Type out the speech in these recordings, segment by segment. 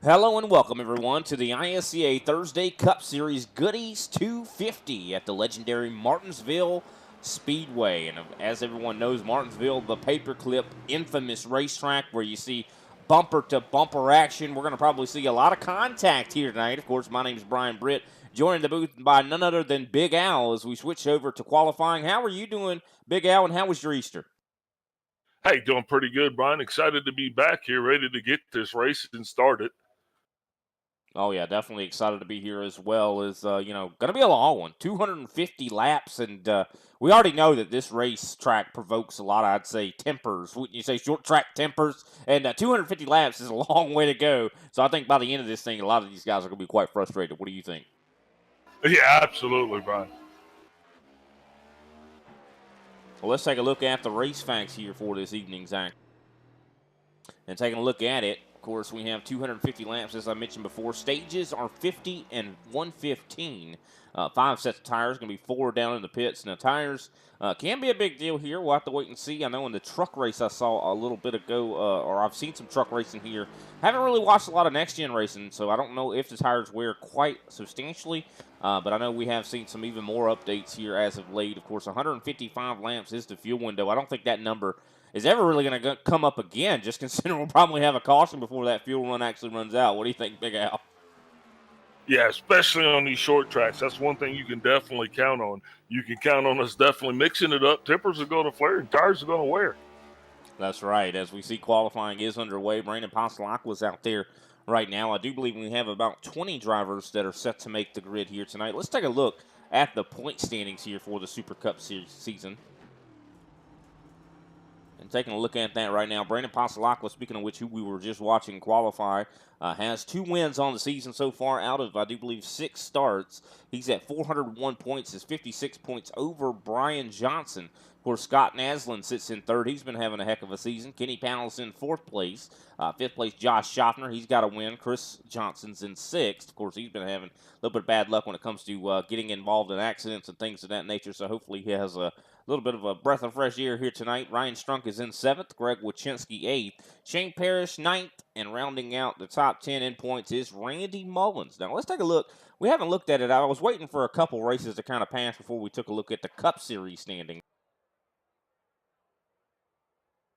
Hello and welcome, everyone, to the ISCA Thursday Cup Series Goodies 250 at the legendary Martinsville Speedway. And as everyone knows, Martinsville, the paperclip infamous racetrack where you see bumper-to-bumper action. We're going to probably see a lot of contact here tonight. Of course, my name is Brian Britt, joined the booth by none other than Big Al as we switch over to qualifying. How are you doing, Big Al, and how was your Easter? Hey, doing pretty good, Brian. Excited to be back here, ready to get this racing started. Oh yeah, definitely excited to be here as well. Is going to be a long one, 250 laps, and we already know that this racetrack provokes a lot of, I'd say, tempers. Wouldn't you say short track tempers? And 250 laps is a long way to go. So I think by the end of this thing, a lot of these guys are going to be quite frustrated. What do you think? Yeah, absolutely, Brian. Well, let's take a look at the race facts here for this evening's act. And taking a look at it, of course, we have 250 laps, as I mentioned before. Stages are 50 and 115. 5 sets of tires, going to be 4 down in the pits. Now, tires can be a big deal here. We'll have to wait and see. I know in the truck race I saw a little bit ago, or I've seen some truck racing here. Haven't really watched a lot of next-gen racing, so I don't know if the tires wear quite substantially. But I know we have seen some even more updates here as of late. Of course, 155 laps is the fuel window. I don't think that number is ever really going to come up again, just considering we'll probably have a caution before that fuel run actually runs out. What do you think, Big Al? Yeah, especially on these short tracks. That's one thing you can definitely count on. You can count on us definitely mixing it up. Tempers are going to flare and tires are going to wear. That's right. As we see, qualifying is underway. Brandon was out there right now. I do believe we have about 20 drivers that are set to make the grid here tonight. Let's take a look at the point standings here for the Super Cup season. And taking a look at that right now, Brandon Pasalakwa, speaking of which, who we were just watching qualify, has 2 wins on the season so far out of, I do believe, 6 starts. He's at 401 points, is 56 points over Brian Johnson. Of course, Scott Naslin sits in third. He's been having a heck of a season. Kenny Powell's in 4th place. 5th place, Josh Schaffner. He's got a win. Chris Johnson's in 6th. Of course, he's been having a little bit of bad luck when it comes to getting involved in accidents and things of that nature, so hopefully he has a little bit of a breath of fresh air here tonight. Ryan Strunk is in 7th. Greg Wachinski 8th. Shane Parrish 9th. And rounding out the top 10 in points is Randy Mullins. Now, let's take a look. We haven't looked at it. I was waiting for a couple races to kind of pass before we took a look at the Cup Series standing.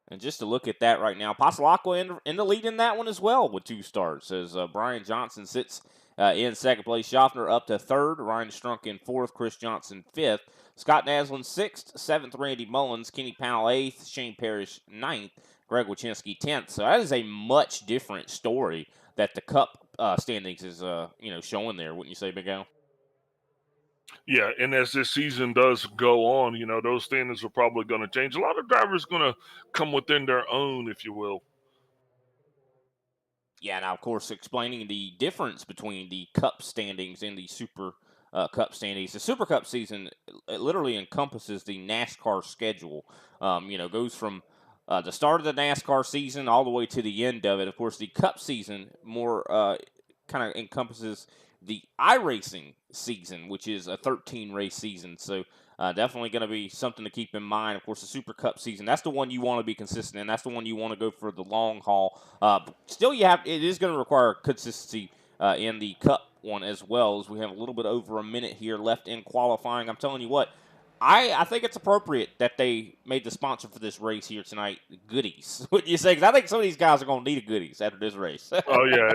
And just to look at that right now, Pasalakwa in the lead in that one as well with 2 starts, as Brian Johnson sits in 2nd place. Schaffner up to 3rd. Ryan Strunk in 4th. Chris Johnson 5th. Scott Naslin 6th. 7th, Randy Mullins. Kenny Powell 8th. Shane Parrish 9th. Greg Wachinski 10th. So that is a much different story that the Cup standings is showing there, wouldn't you say, Big Al? Yeah, and as this season does go on, those standings are probably going to change. A lot of drivers going to come within their own, if you will. Yeah, now, of course, explaining the difference between the Cup standings and the Super Cup standings. The Super Cup season literally encompasses the NASCAR schedule. Goes from the start of the NASCAR season all the way to the end of it. Of course, the Cup season more kind of encompasses the iRacing season, which is a 13-race season. So definitely going to be something to keep in mind. Of course, the Super Cup season, that's the one you want to be consistent in. That's the one you want to go for the long haul. Still, it is going to require consistency in the Cup one as well, as we have a little bit over a minute here left in qualifying. I'm telling you what, I think it's appropriate that they made the sponsor for this race here tonight, Goodies. What do you say? Because I think some of these guys are going to need a Goodies after this race. Oh yeah,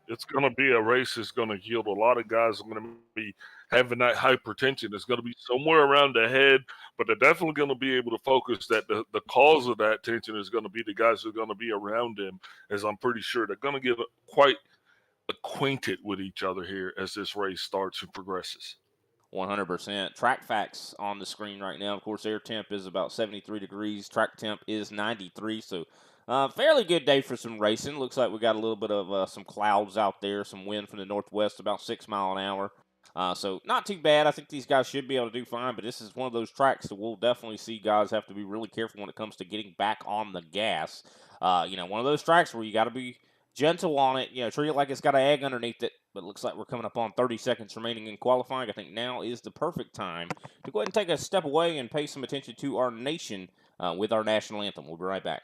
it's going to be a race that's going to yield a lot of guys. Are going to be having that hypertension. It's going to be somewhere around the head, but they're definitely going to be able to focus that the cause of that tension is going to be the guys who are going to be around him. As I'm pretty sure they're going to get quite acquainted with each other here as this race starts and progresses. 100%. Track facts on the screen right now. Of course, air temp is about 73 degrees. Track temp is 93. So, fairly good day for some racing. Looks like we got a little bit of some clouds out there. Some wind from the northwest, about 6 mile an hour. So, not too bad. I think these guys should be able to do fine. But this is one of those tracks that we'll definitely see guys have to be really careful when it comes to getting back on the gas. One of those tracks where you got to be gentle on it, treat it like it's got an egg underneath it. But it looks like we're coming up on 30 seconds remaining in qualifying. I think now is the perfect time to go ahead and take a step away and pay some attention to our nation with our national anthem. We'll be right back.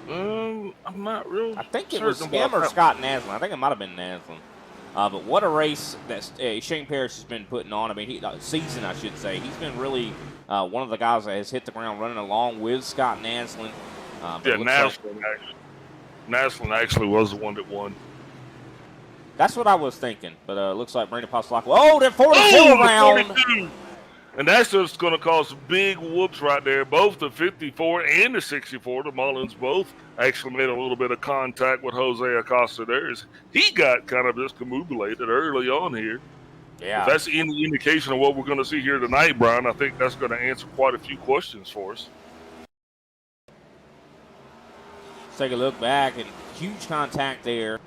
I'm not real I think it was certain him about or that. Scott Naslin. I think it might have been Naslin. But what a race that Shane Parrish has been putting on. I mean, season, I should say. He's been really one of the guys that has hit the ground running along with Scott Naslin. But Yeah, it looks like Naslin actually was the one that won. that's what I was thinking. But it looks like Brandon Passalacqua. Oh, that 44 round. 42. And that's just going to cause some big whoops right there. Both the 54 and the 64, the Mullins both actually made a little bit of contact with Jose Acosta there. He got kind of discombobulated early on here. Yeah. If that's any indication of what we're going to see here tonight, Brian, I think that's going to answer quite a few questions for us. Let's take a look back, and huge contact there.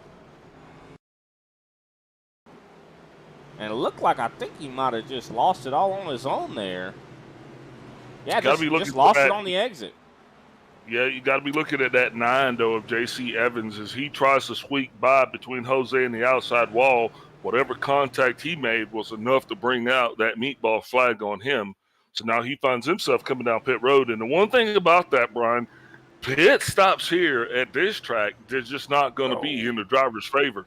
And it looked like I think he might have just lost it all on his own there. Yeah, just lost it on the exit. Yeah, you got to be looking at that 9, though, of J.C. Evans as he tries to squeak by between Jose and the outside wall. Whatever contact he made was enough to bring out that meatball flag on him. So now he finds himself coming down pit road. And the one thing about that, Brian, pit stops here at this track, they're just not going to be in the driver's favor.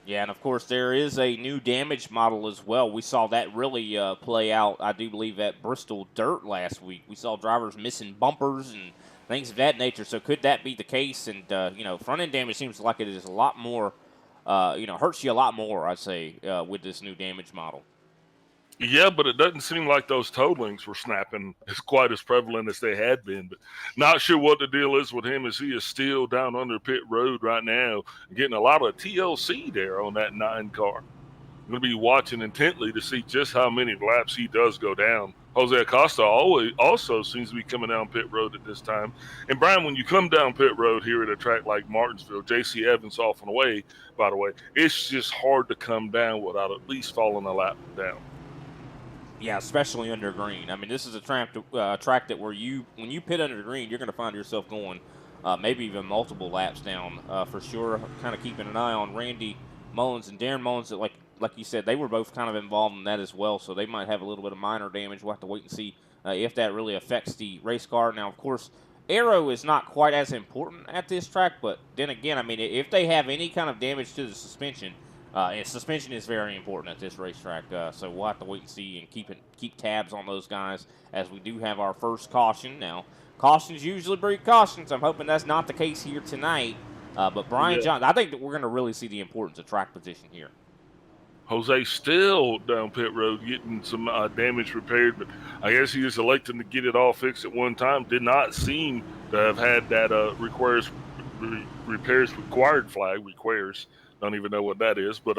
Yeah, and of course there is a new damage model as well. We saw that really play out, I do believe, at Bristol Dirt last week. We saw drivers missing bumpers and things of that nature. So could that be the case? And, front end damage seems like it is a lot more, hurts you a lot more, I'd say, with this new damage model. Yeah, but it doesn't seem like those toe links were snapping as quite as prevalent as they had been. But not sure what the deal is with him as he is still down under pit road right now, getting a lot of TLC there on that 9 car. I'm going to be watching intently to see just how many laps he does go down. Jose Acosta also seems to be coming down pit road at this time. And Brian, when you come down pit road here at a track like Martinsville, J.C. Evans off and away, by the way, it's just hard to come down without at least falling a lap down. Yeah, especially under green. I mean, this is a track that where when you pit under green, you're going to find yourself going maybe even multiple laps down for sure. Kind of keeping an eye on Randy Mullins and Darren Mullins. That, like you said, they were both kind of involved in that as well, so they might have a little bit of minor damage. We'll have to wait and see if that really affects the race car. Now, of course, aero is not quite as important at this track, but then again, I mean, if they have any kind of damage to the suspension, and suspension is very important at this racetrack, so we'll have to wait and see and keep tabs on those guys as we do have our first caution. Now, cautions usually breed cautions. I'm hoping that's not the case here tonight. But Brian Johnson, I think that we're going to really see the importance of track position here. Jose still down pit road getting some damage repaired, but I guess he was electing to get it all fixed at one time. Did not seem to have had that repairs required flag. Requires. Don't even know what that is, but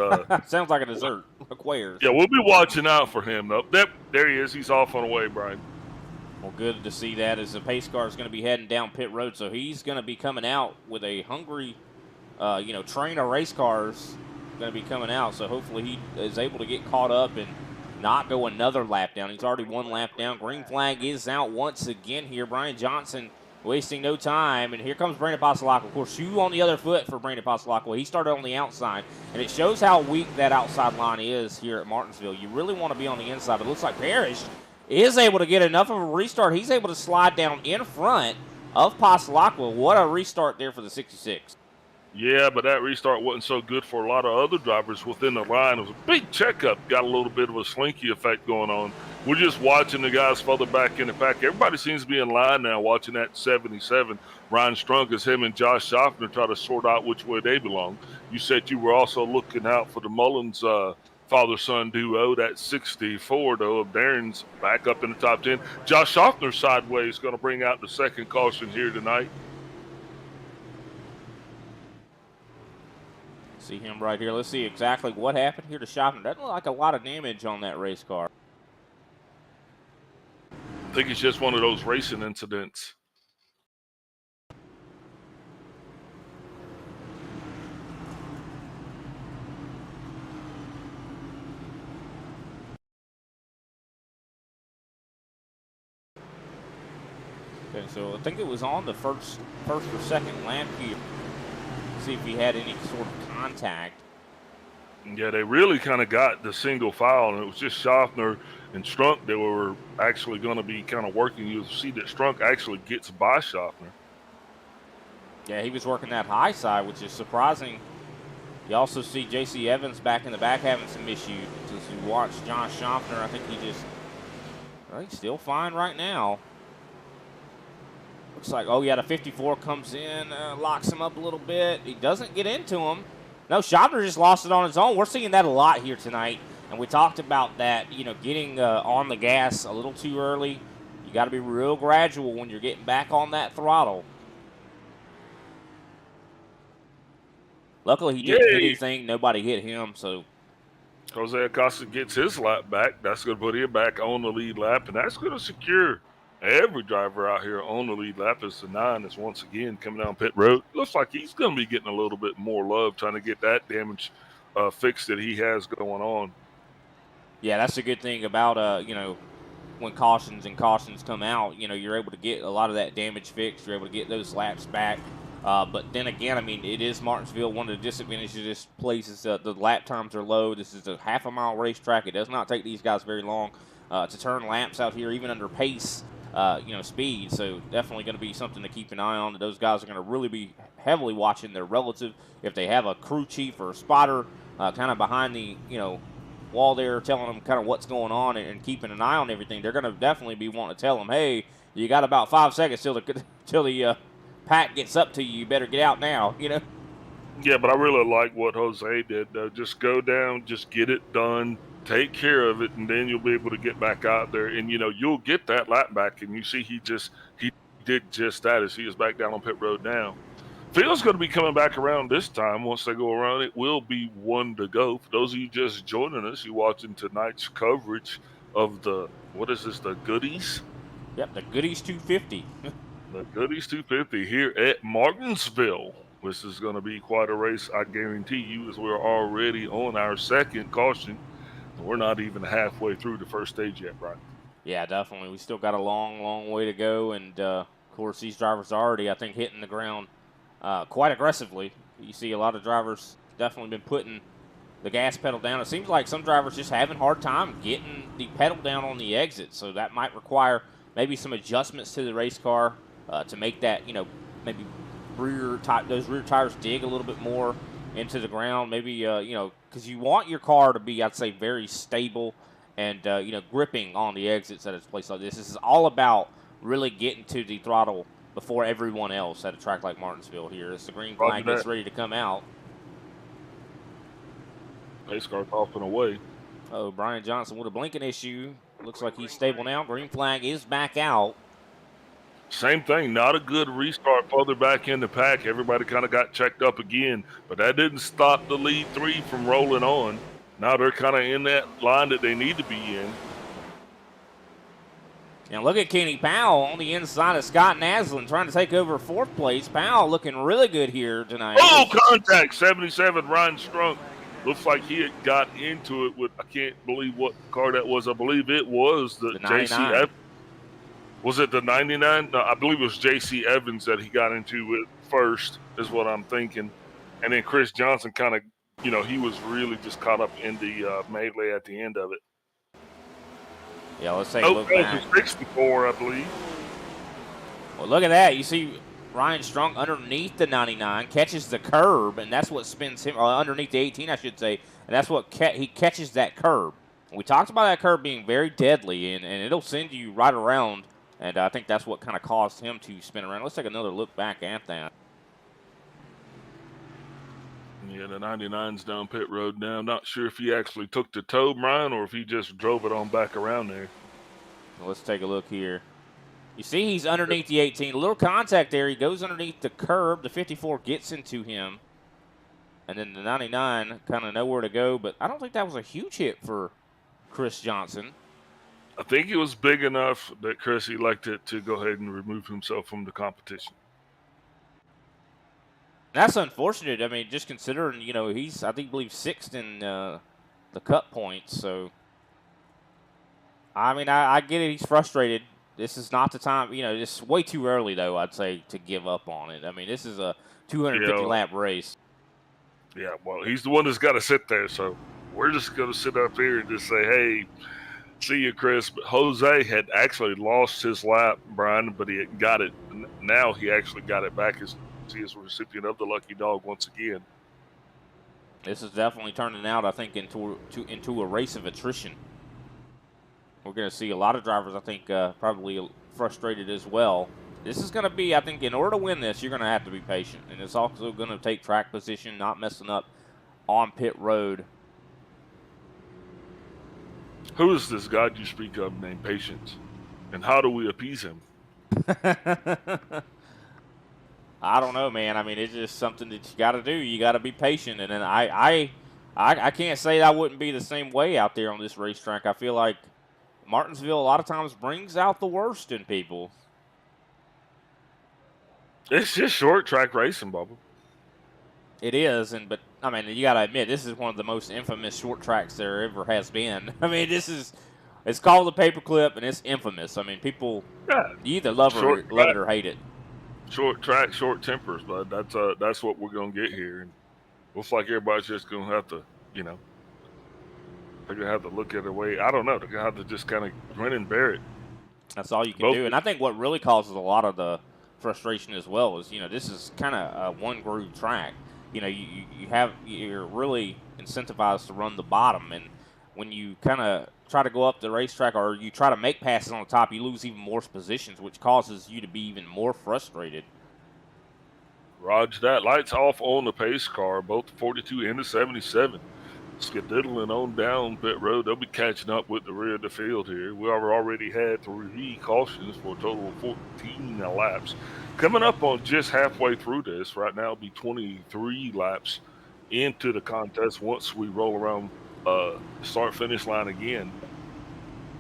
sounds like a dessert. Requires. Yeah, we'll be watching out for him though. Yep, there he is. He's off on the way, Brian. Well, good to see that as the pace car is going to be heading down pit road, so he's going to be coming out with a hungry, train of race cars going to be coming out. So hopefully he is able to get caught up and not go another lap down. He's already 1 lap down. Green flag is out once again here. Brian Johnson wasting no time, and here comes Brandon Passalacqua. Of course, shoe on the other foot for Brandon Passalacqua. He started on the outside, and it shows how weak that outside line is here at Martinsville. You really want to be on the inside, but it looks like Parrish is able to get enough of a restart. He's able to slide down in front of Passalacqua. What a restart there for the 66. Yeah, but that restart wasn't so good for a lot of other drivers within the line. It was a big checkup, got a little bit of a slinky effect going on. We're just watching the guys further back in the pack. Everybody seems to be in line now watching that 77. Ryan Strunk as him and Josh Schaffner try to sort out which way they belong. You said you were also looking out for the Mullins father-son duo. That 64, though, of Darren's back up in the top 10. Josh Schaffner sideways going to bring out the second caution here tonight. See him right here. Let's see exactly what happened here to Schaffner. Doesn't look like a lot of damage on that race car. I think it's just one of those racing incidents. Okay, so I think it was on the first or second lap here. See if he had any sort of contact. Yeah, they really kind of got the single file, and it was just Schaffner and Strunk that were actually going to be kind of working. You'll see that Strunk actually gets by Schaffner. Yeah, he was working that high side, which is surprising. You also see J.C. Evans back in the back having some issues. As you watch John Schaffner, I think he's still fine right now. Looks like, oh yeah, the 54 comes in, locks him up a little bit. He doesn't get into him. No, Schaffner just lost it on his own. We're seeing that a lot here tonight. And we talked about that, getting on the gas a little too early. You got to be real gradual when you're getting back on that throttle. Luckily, he didn't hit anything. Nobody hit him, so. Jose Acosta gets his lap back. That's going to put him back on the lead lap, and that's going to secure every driver out here on the lead lap. As the 9 is once again coming down pit road. Looks like he's going to be getting a little bit more love trying to get that damage fixed that he has going on. Yeah, that's a good thing about, when cautions come out, you're able to get a lot of that damage fixed. You're able to get those laps back. But then again, I mean, it is Martinsville. One of the disadvantages of this place is the lap times are low. This is a half-a-mile racetrack. It does not take these guys very long to turn laps out here, even under pace, speed. So definitely going to be something to keep an eye on. Those guys are going to really be heavily watching their relative. If they have a crew chief or a spotter kind of behind the, wall there telling them kind of what's going on and keeping an eye on everything, they're going to definitely be wanting to tell them, hey, you got about 5 seconds till the pack gets up to you. You better get out now, Yeah, but I really like what Jose did, though. Just go down, just get it done, take care of it, and then you'll be able to get back out there. And, you'll get that lap back. And you see he did just that as he is back down on pit road now. Field's going to be coming back around this time. Once they go around, it will be 1 to go. For those of you just joining us, you're watching tonight's coverage of the Goodies? Yep, the Goodies 250. The Goodies 250 here at Martinsville. This is going to be quite a race, I guarantee you, as we're already on our second caution. We're not even halfway through the first stage yet, Brian. Yeah, definitely. We still got a long, long way to go. And, of course, these drivers are already, I think, hitting the ground quite aggressively. You see a lot of drivers definitely been putting the gas pedal down. It seems like some drivers just having a hard time getting the pedal down on the exit. So that might require maybe some adjustments to the race car to make that, maybe those rear tires dig a little bit more into the ground. Maybe, because you want your car to be, I'd say, very stable and, gripping on the exits at a place like this. This is all about really getting to the throttle before everyone else at a track like Martinsville here. As the green flag gets ready to come out. Pace car's off and away. Oh, Brian Johnson with a blinking issue. Looks like he's stable now. Green flag is back out. Same thing, not a good restart further back in the pack. Everybody kind of got checked up again, but that didn't stop the lead 3 from rolling on. Now they're kind of in that line that they need to be in. And look at Kenny Powell on the inside of Scott Naslin trying to take over 4th place. Powell looking really good here tonight. Oh, contact, 77, Ryan Strunk. Looks like he had got into it with, I can't believe what car that was. I believe it was the JC. Was it the 99? No, I believe it was J.C. Evans that he got into it first, is what I'm thinking. And then Chris Johnson kind of, he was really just caught up in the melee at the end of it. Yeah, let's take a look back. 64, I believe. Well, look at that. You see Ryan Strunk underneath the 99, catches the curb, and that's what spins him, or underneath the 18, I should say, and that's what he catches that curb. We talked about that curb being very deadly, and it'll send you right around. And I think that's what kind of caused him to spin around. Let's take another look back at that. Yeah, the 99's down pit road now. Not sure if he actually took the toe, Brian, or if he just drove it on back around there. Well, let's take a look here. You see he's underneath the 18. A little contact there. He goes underneath the curb. The 54 gets into him. And then the 99 kind of nowhere to go. But I don't think that was a huge hit for Chris Johnson. I think it was big enough that Chris elected to go ahead and remove himself from the competition. That's unfortunate. I mean, just considering, he's, I believe 6th in the Cup points. So, I mean, I get it. He's frustrated. This is not the time. It's way too early, though, I'd say, to give up on it. I mean, this is a 250-lap race. Yeah, well, he's the one that's got to sit there. So, we're just going to sit up here and just say, hey, see you, Chris. But Jose had actually lost his lap, Brian, but he had got it. Now he actually got it back. His he is a recipient of the lucky dog once again. This is definitely turning out, I think, into a race of attrition. We're going to see a lot of drivers, I think, probably frustrated as well. This is going to be, I think, in order to win this, you're going to have to be patient. And it's also going to take track position, not messing up on pit road. Who is this God you speak of named Patience? And how do we appease him? I don't know, man. I mean, it's just something that you got to do. You got to be patient. And then I can't say I wouldn't be the same way out there on this racetrack. I feel like Martinsville a lot of times brings out the worst in people. It's just short track racing, Bubba. It is, but I mean, you got to admit, this is one of the most infamous short tracks there ever has been. I mean, it's called the paperclip, and it's infamous. I mean, people, you either love it or hate it. Short track, short tempers, but that's what we're gonna get here. And looks like everybody's just gonna have to, they're gonna have to look at it away. I don't know. They're gonna have to just kind of grin and bear it. That's all you can do. And I think what really causes a lot of the frustration as well is, this is kind of a one groove track. You're really incentivized to run the bottom, and when you kind of try to go up the racetrack or you try to make passes on the top, you lose even more positions, which causes you to be even more frustrated. Roger that. Lights off on the pace car, both the 42 and the 77. Skedaddling on down pit road. They'll be catching up with the rear of the field here. We have already had 3 cautions for a total of 14 laps. Coming up on just halfway through this, right now it'll be 23 laps into the contest once we roll around start-finish line again.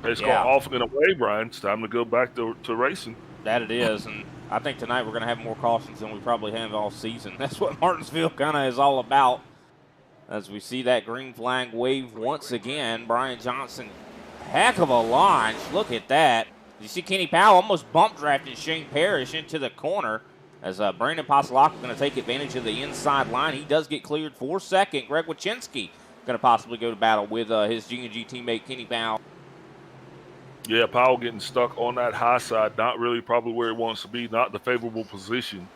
Pace car off and away, Brian. It's time to go back to racing. That it is, and I think tonight we're going to have more cautions than we probably have all season. That's what Martinsville kind of is all about. As we see that green flag wave once again, Brian Johnson, heck of a launch. Look at that. You see Kenny Powell almost bump drafted Shane Parrish into the corner as Brandon Pasolak going to take advantage of the inside line. He does get cleared for second. Greg Wachinski going to possibly go to battle with his G&G teammate Kenny Powell. Yeah, Powell getting stuck on that high side, not really probably where he wants to be, not the favorable position.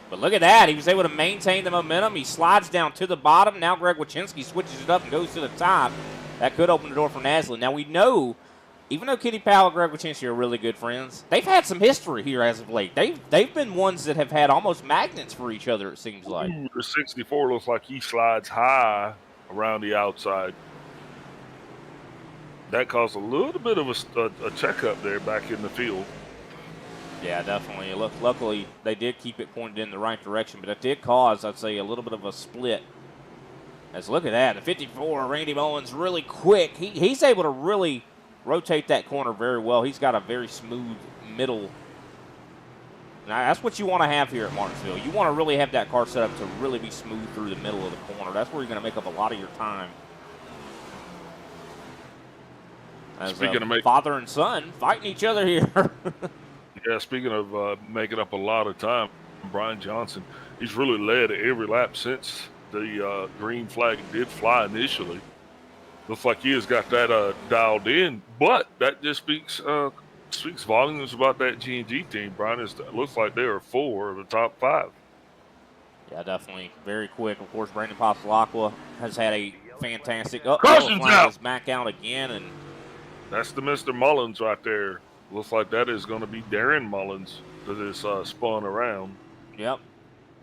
But look at that. He was able to maintain the momentum. He slides down to the bottom. Now Greg Wachinski switches it up and goes to the top. That could open the door for Naslin. Now we know, even though Kenny Powell and Greg Wachinski are really good friends, they've had some history here as of late. They've been ones that have had almost magnets for each other, it seems like. The 64 looks like he slides high around the outside. That caused a little bit of a checkup there back in the field. Yeah, definitely. Luckily, they did keep it pointed in the right direction, but it did cause, I'd say, a little bit of a split. As look at that, the 54, Randy Mullins, really quick. He's able to really rotate that corner very well. He's got a very smooth middle. Now, that's what you want to have here at Martinsville. You want to really have that car set up to really be smooth through the middle of the corner. That's where you're going to make up a lot of your time. As speaking of father and son fighting each other here. Yeah, speaking of making up a lot of time, Brian Johnson, he's really led every lap since the green flag did fly initially. Looks like he has got that dialed in, but that just speaks volumes about that G&G team, Brian. It looks like they are 4 of the top 5. Yeah, definitely. Very quick. Of course, Brandon Pasolak has had a fantastic Caution's out. Is back out again, and that's the Mr. Mullins right there. Looks like that is going to be Darren Mullins that is spun around. Yep.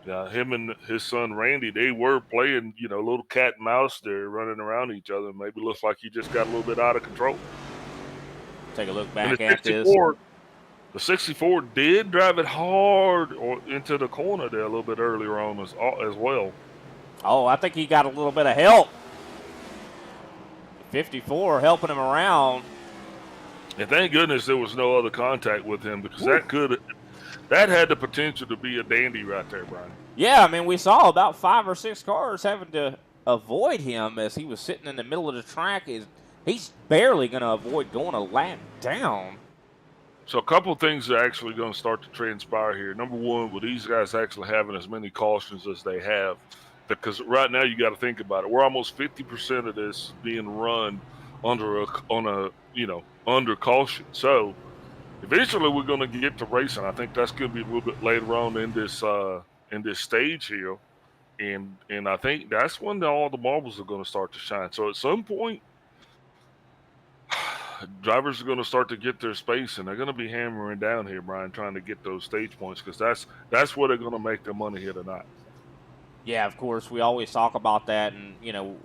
Yeah, him and his son Randy, they were playing, a little cat and mouse there, running around each other. Maybe looks like he just got a little bit out of control. Take a look back at this. The 64 did drive it hard into the corner there a little bit earlier on as well. Oh, I think he got a little bit of help. 54 helping him around. And thank goodness there was no other contact with him, because that had the potential to be a dandy right there, Brian. Yeah, I mean, we saw about 5 or 6 cars having to avoid him as he was sitting in the middle of the track. He's barely going to avoid going a lap down. So a couple of things are actually going to start to transpire here. Number one, with these guys actually having as many cautions as they have, because right now you got to think about it. We're almost 50% of this being run under caution. So eventually we're going to get to racing. I think that's going to be a little bit later on in this stage here, and I think that's when all the marbles are going to start to shine. So at some point, drivers are going to start to get their space, and they're going to be hammering down here, Brian, trying to get those stage points, because that's where they're going to make their money here tonight. Yeah, of course, we always talk about that, and you know,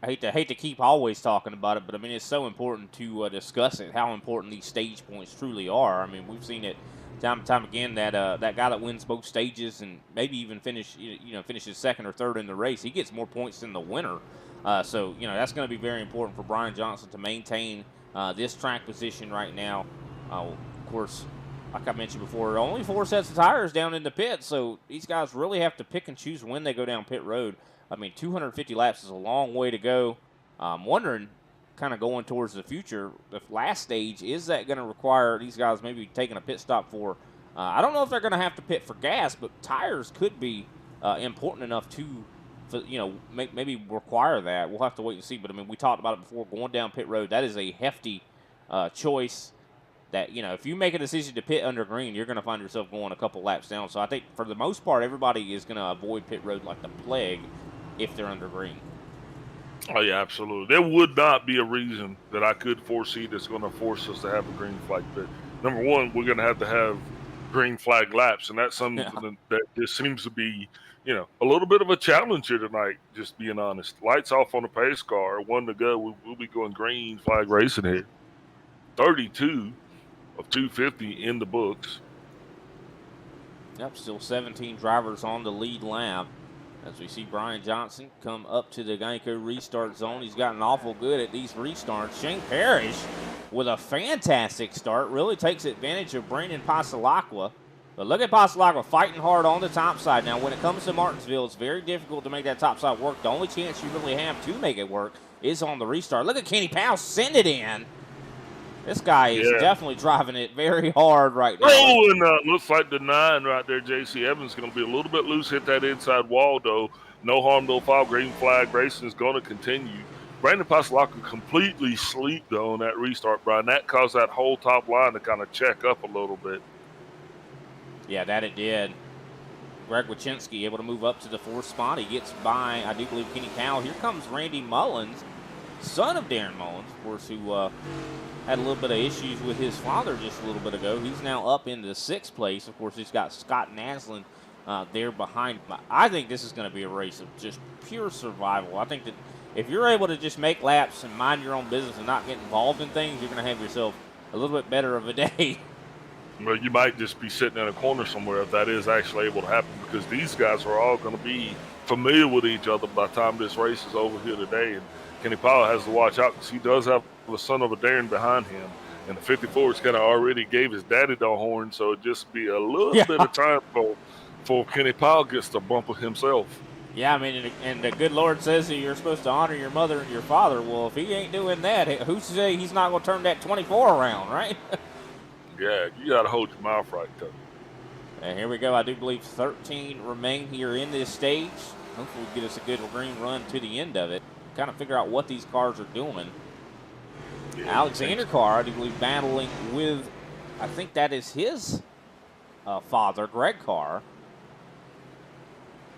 I hate to keep always talking about it, but I mean it's so important to discuss it. How important these stage points truly are. I mean, we've seen it time and time again that that guy that wins both stages and maybe even finishes second or third in the race, he gets more points than the winner. So you know that's going to be very important for Brian Johnson to maintain this track position right now. Of course, like I mentioned before, only 4 sets of tires down in the pit, so these guys really have to pick and choose when they go down pit road. I mean, 250 laps is a long way to go. I'm wondering, kind of going towards the future, the last stage, is that going to require these guys maybe taking a pit stop for, I don't know if they're going to have to pit for gas, but tires could be important enough to, maybe require that. We'll have to wait and see. But, I mean, we talked about it before, going down pit road, that is a hefty choice that, you know, if you make a decision to pit under green, you're going to find yourself going a couple laps down. So I think for the most part, everybody is going to avoid pit road like the plague if they're under green. Oh, yeah, absolutely. There would not be a reason that I could foresee that's going to force us to have a green flag pit. Number one, we're going to have green flag laps, and that's something that just seems to be, you know, a little bit of a challenge here tonight, just being honest. Lights off on the pace car, 1 to go. We'll be going green flag racing here. 32 of 250 in the books. Yep, still 17 drivers on the lead lap. As we see Brian Johnson come up to the Geico restart zone. He's gotten awful good at these restarts. Shane Parrish with a fantastic start. Really takes advantage of Brandon Pasalacqua. But look at Pasalacqua fighting hard on the top side. Now, when it comes to Martinsville, it's very difficult to make that top side work. The only chance you really have to make it work is on the restart. Look at Kenny Powell send it in. This guy is definitely driving it very hard right now. Oh, and looks like the 9 right there, J.C. Evans, is going to be a little bit loose, hit that inside wall, though. No harm, no foul. Green flag racing is going to continue. Brandon Pasalacqua completely sleep, though, on that restart, Brian. That caused that whole top line to kind of check up a little bit. Yeah, that it did. Greg Wychinski able to move up to the 4th spot. He gets by, I do believe, Kenny Powell. Here comes Randy Mullins, son of Darren Mullins, of course, who had a little bit of issues with his father just a little bit ago. He's now up into 6th place. Of course, he's got Scott Naslin there behind him. I think this is going to be a race of just pure survival. I think that if you're able to just make laps and mind your own business and not get involved in things, you're going to have yourself a little bit better of a day. Well, you might just be sitting in a corner somewhere if that is actually able to happen, because these guys are all going to be familiar with each other by the time this race is over here today. And Kenny Powell has to watch out because he does have the son of a Darren behind him. And the 54 is kind of already gave his daddy the horn, so it just be a little bit of time before Kenny Powell gets to bumper himself. Yeah, I mean, and the good Lord says that you're supposed to honor your mother and your father. Well, if he ain't doing that, who's to say he's not going to turn that 24 around, right? Yeah, you got to hold your mouth right, though. And here we go. I do believe 13 remain here in this stage. Hopefully we'll get us a good green run to the end of it. Kind of figure out what these cars are doing. Yeah, Alexander Carr, I do believe, battling with, I think that is his father, Greg Carr.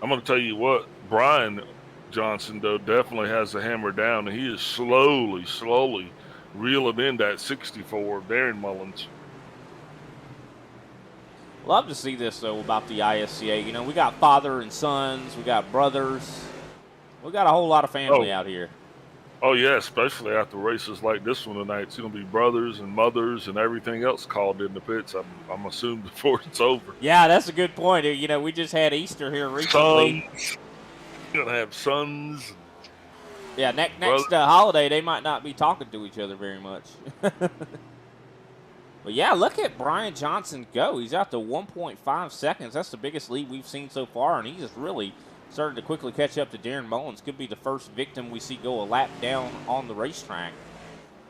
I'm going to tell you what, Brian Johnson, though, definitely has the hammer down, and he is slowly reeling in that 64 of Darren Mullins. Love to see this, though, about the ISCA. You know, we got father and sons, we got brothers. We got a whole lot of family out here. Oh, yeah, especially after races like this one tonight. It's going to be brothers and mothers and everything else called in the pits, I'm assuming, before it's over. Yeah, that's a good point. You know, we just had Easter here recently. Sons. You're going to have sons. Yeah, next holiday, they might not be talking to each other very much. But, yeah, look at Brian Johnson go. He's out to 1.5 seconds. That's the biggest lead we've seen so far, and he just really started to quickly catch up to Darren Mullins. Could be the first victim we see go a lap down on the racetrack.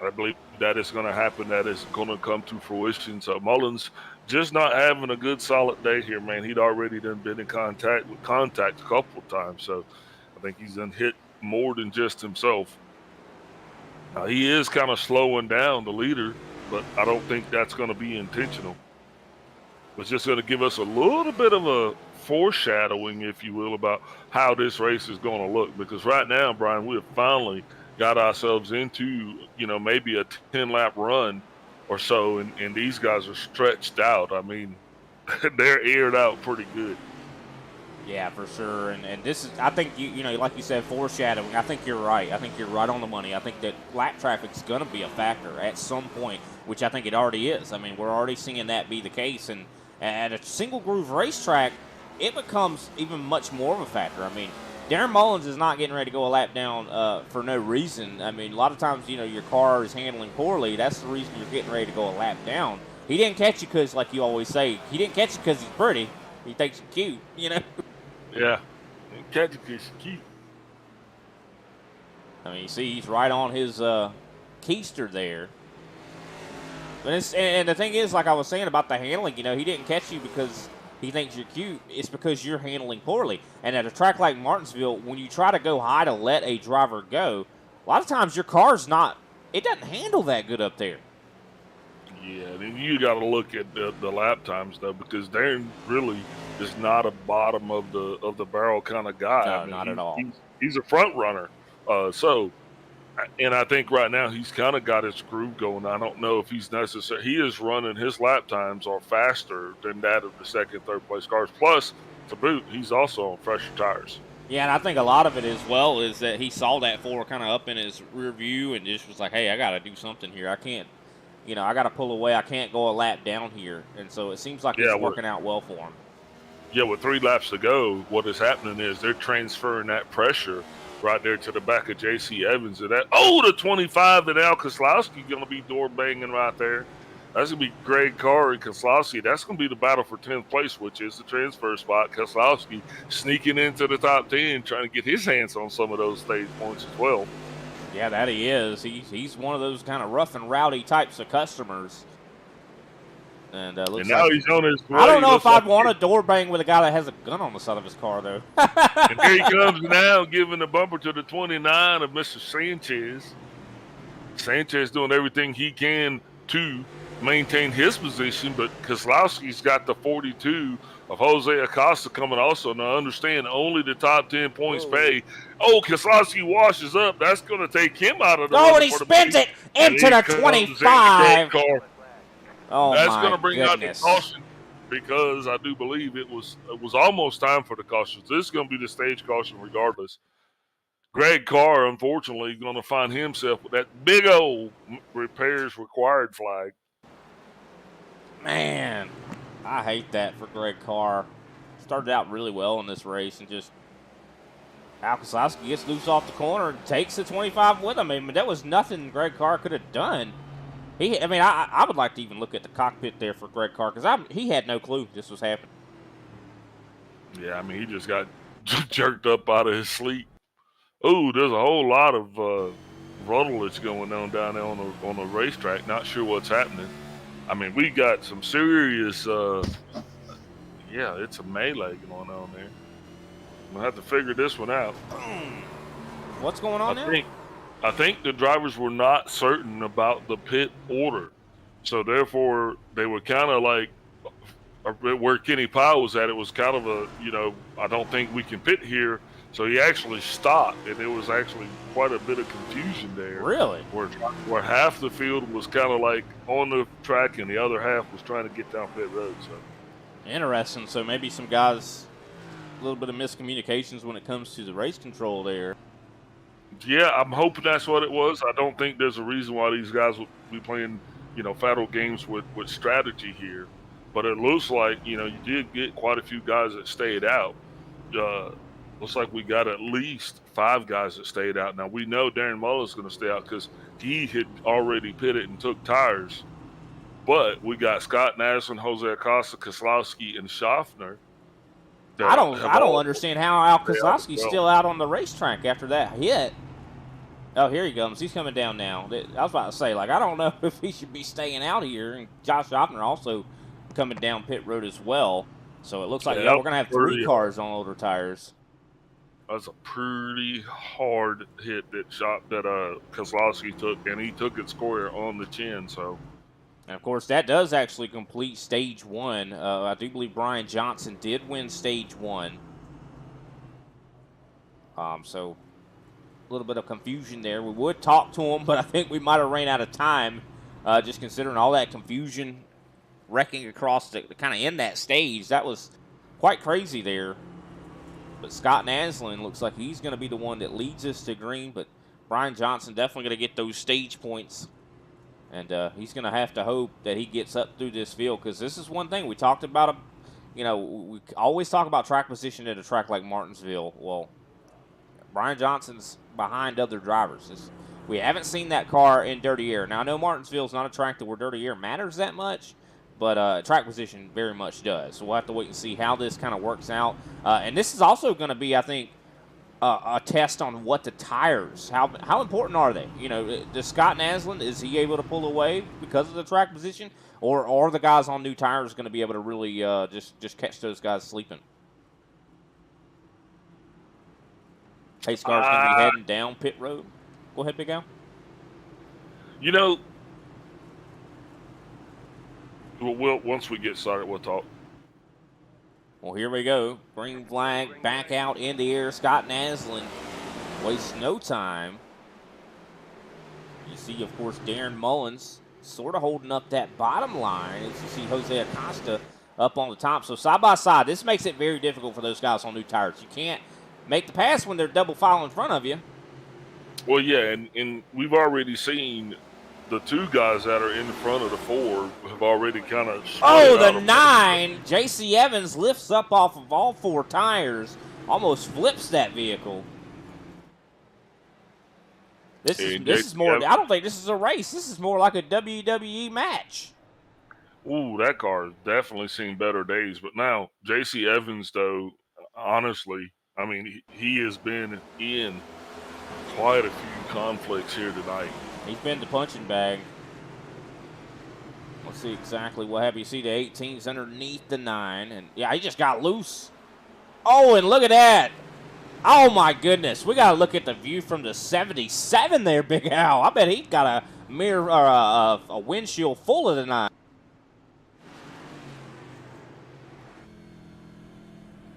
I believe that is going to happen. That is going to come to fruition. So Mullins just not having a good, solid day here, man. He'd already been in contact a couple of times, so I think he's done hit more than just himself. He is kind of slowing down the leader, but I don't think that's going to be intentional. It's just going to give us a little bit of a foreshadowing, if you will, about how this race is going to look. Because right now, Brian, we have finally got ourselves into, maybe a 10-lap run or so, and these guys are stretched out. I mean, they're aired out pretty good. Yeah, for sure. And this is, I think, like you said, foreshadowing. I think you're right. I think you're right on the money. I think that lap traffic's going to be a factor at some point, which I think it already is. I mean, we're already seeing that be the case. And at a single groove racetrack, it becomes even much more of a factor. I mean, Darren Mullins is not getting ready to go a lap down for no reason. I mean, a lot of times, your car is handling poorly. That's the reason you're getting ready to go a lap down. He didn't catch you because, like you always say, he didn't catch you because he's pretty. He thinks you're cute, Yeah, catch you because you're cute. I mean, you see, he's right on his keister there. And the thing is, like I was saying about the handling, he didn't catch you because he thinks you're cute. It's because you're handling poorly. And at a track like Martinsville, when you try to go high to let a driver go, a lot of times your car's it doesn't handle that good up there. Yeah, and you got to look at the lap times, though, because Darren really is not a bottom of the barrel kind of guy. No, I mean, not at all. He's a front runner. And I think right now he's kind of got his groove going. I don't know if he's necessary. He is running, his lap times are faster than that of the second, third place cars. Plus, to boot, he's also on fresher tires. Yeah, and I think a lot of it as well is that he saw that 4 kind of up in his rear view and just was like, hey, I got to do something here. I can't, I got to pull away. I can't go a lap down here. And so it seems like it's working out well for him. Yeah, with 3 laps to go, what is happening is they're transferring that pressure right there to the back of J.C. Evans. And the 25 and Al Kozlowski going to be door banging right there. That's going to be Greg Carr and Kozlowski. That's going to be the battle for 10th place, which is the transfer spot. Kozlowski sneaking into the top 10, trying to get his hands on some of those stage points as well. Yeah, that he is. He's one of those kind of rough and rowdy types of customers. And now he's on his way. I don't know if I'd want a door bang with a guy that has a gun on the side of his car, though. And here he comes now, giving the bumper to the 29 of Mr. Sanchez. Sanchez doing everything he can to maintain his position, but Kozlowski's got the 42 of Jose Acosta coming also. Now, understand, only the top 10 points pay. Oh, Kozlowski washes up. That's going to take him out of the and he spins it into the 25. Oh, that's going to bring out the caution, because I do believe it was almost time for the cautions. This is going to be the stage caution regardless. Greg Carr, unfortunately, going to find himself with that big old repairs required flag. Man, I hate that for Greg Carr. Started out really well in this race and just Al Kozlowski gets loose off the corner and takes the 25 with him. I mean, that was nothing Greg Carr could have done. I would like to even look at the cockpit there for Greg Carr because he had no clue this was happening. Yeah, I mean, he just got jerked up out of his sleep. Oh, there's a whole lot of ruddleage going on down there on the racetrack. Not sure what's happening. I mean, we got some serious, it's a melee going on there. We'll have to figure this one out. What's going on now? I think the drivers were not certain about the pit order. So, therefore, they were kind of like, where Kenny Powell was at, it was kind of a, I don't think we can pit here. So he actually stopped, and there was actually quite a bit of confusion there. Really? Where half the field was kind of like on the track, and the other half was trying to get down pit road. So interesting. So maybe some guys, a little bit of miscommunications when it comes to the race control there. Yeah, I'm hoping that's what it was. I don't think there's a reason why these guys would be playing, fatal games with strategy here. But it looks like, you did get quite a few guys that stayed out. Looks like we got at least 5 guys that stayed out. Now, we know Darren Mullins is going to stay out because he had already pitted and took tires. But we got Scott Naslin, Jose Acosta, Kozlowski, and Schaffner. I don't understand how Al Kozlowski's still out on the racetrack after that hit. Oh, here he comes. He's coming down now. I was about to say, I don't know if he should be staying out here. And Josh Schaffner also coming down pit road as well. So it looks like we're going to have 3 cars on older tires. That's a pretty hard hit that Kozlowski took, and he took it square on the chin. So And, of course, that does actually complete stage 1. I do believe Brian Johnson did win stage 1. So a little bit of confusion there. We would talk to him, but I think we might have ran out of time just considering all that confusion wrecking across the kind of in that stage. That was quite crazy there. But Scott Naslin looks like he's going to be the one that leads us to green, but Brian Johnson definitely going to get those stage points. And he's going to have to hope that he gets up through this field, because this is one thing we talked about. We always talk about track position at a track like Martinsville. Well, Brian Johnson's behind other drivers. We haven't seen that car in dirty air. Now, I know Martinsville's not a track where dirty air matters that much, but track position very much does. So we'll have to wait and see how this kind of works out. And this is also going to be, I think, a test on what the tires, how important are they? Does Scott Naslin, is he able to pull away because of the track position, or are the guys on new tires going to be able to really just catch those guys sleeping? Pace car's going to be heading down pit road. Go ahead, Big Al. Once we get started, we'll talk. Well, here we go. Green flag back out in the air. Scott Naslin wastes no time. You see, of course, Darren Mullins sort of holding up that bottom line as you see Jose Acosta up on the top. So side by side, this makes it very difficult for those guys on new tires. You can't make the pass when they're double file in front of you. Well, yeah, and we've already seen the two guys that are in front of the 4 have already kind of. Oh, the 9! J.C. Evans lifts up off of all 4 tires, almost flips that vehicle. This is more. I don't think this is a race. This is more like a WWE match. Ooh, that car has definitely seen better days. But now, J.C. Evans, though, honestly, I mean, he has been in quite a few conflicts here tonight. He's been the punching bag. Let's see exactly what happened. You see the 18's underneath the 9. And, yeah, he just got loose. Oh, and look at that. Oh, my goodness. We got to look at the view from the 77 there, Big Al. I bet he got a mirror or a windshield full of the 9.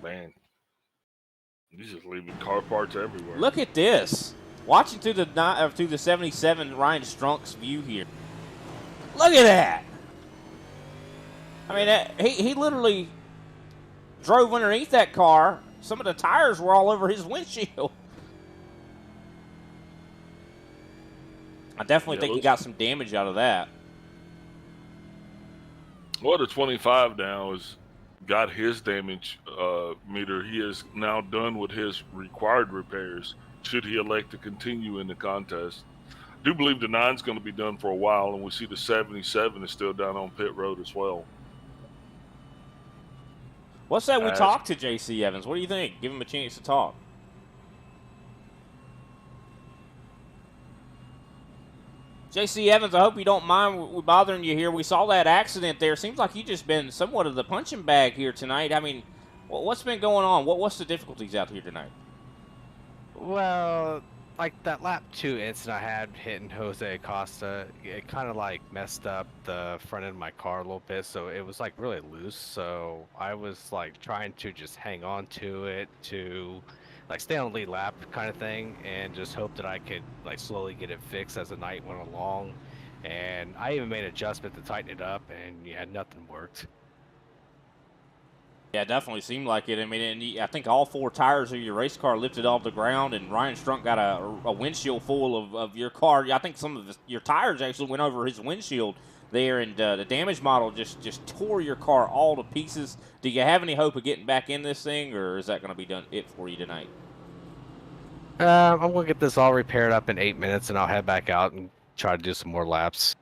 Man, he's just leaving car parts everywhere. Look at this. Watching through the 77 Ryan Strunk's view here. Look at that. I mean, he literally drove underneath that car. Some of the tires were all over his windshield. I definitely think he got some damage out of that. Well, the 25 now has got his damage meter. He is now done with his required repairs, should he elect to continue in the contest. I do believe the 9's going to be done for a while, and we see the 77 is still down on pit road as well. What's that? We talk to J.C. Evans. What do you think? Give him a chance to talk. J.C. Evans, I hope you don't mind we bothering you here. We saw that accident there. Seems like you've just been somewhat of the punching bag here tonight. I mean, what's been going on? What's the difficulties out here tonight? Well, like that lap 2 incident I had hitting Jose Acosta, it kind of like messed up the front end of my car a little bit, so it was like really loose. So I was like trying to just hang on to it to like stay on the lead lap kind of thing, and just hope that I could like slowly get it fixed as the night went along. And I even made an adjustment to tighten it up, and yeah, nothing worked. Yeah, it definitely seemed like it. I mean, and I think all 4 tires of your race car lifted off the ground, and Ryan Strunk got a windshield full of your car. I think some of your tires actually went over his windshield there, and the damage model just tore your car all to pieces. Do you have any hope of getting back in this thing, or is that going to be done it for you tonight? I'm going to get this all repaired up in 8 minutes, and I'll head back out and try to do some more laps.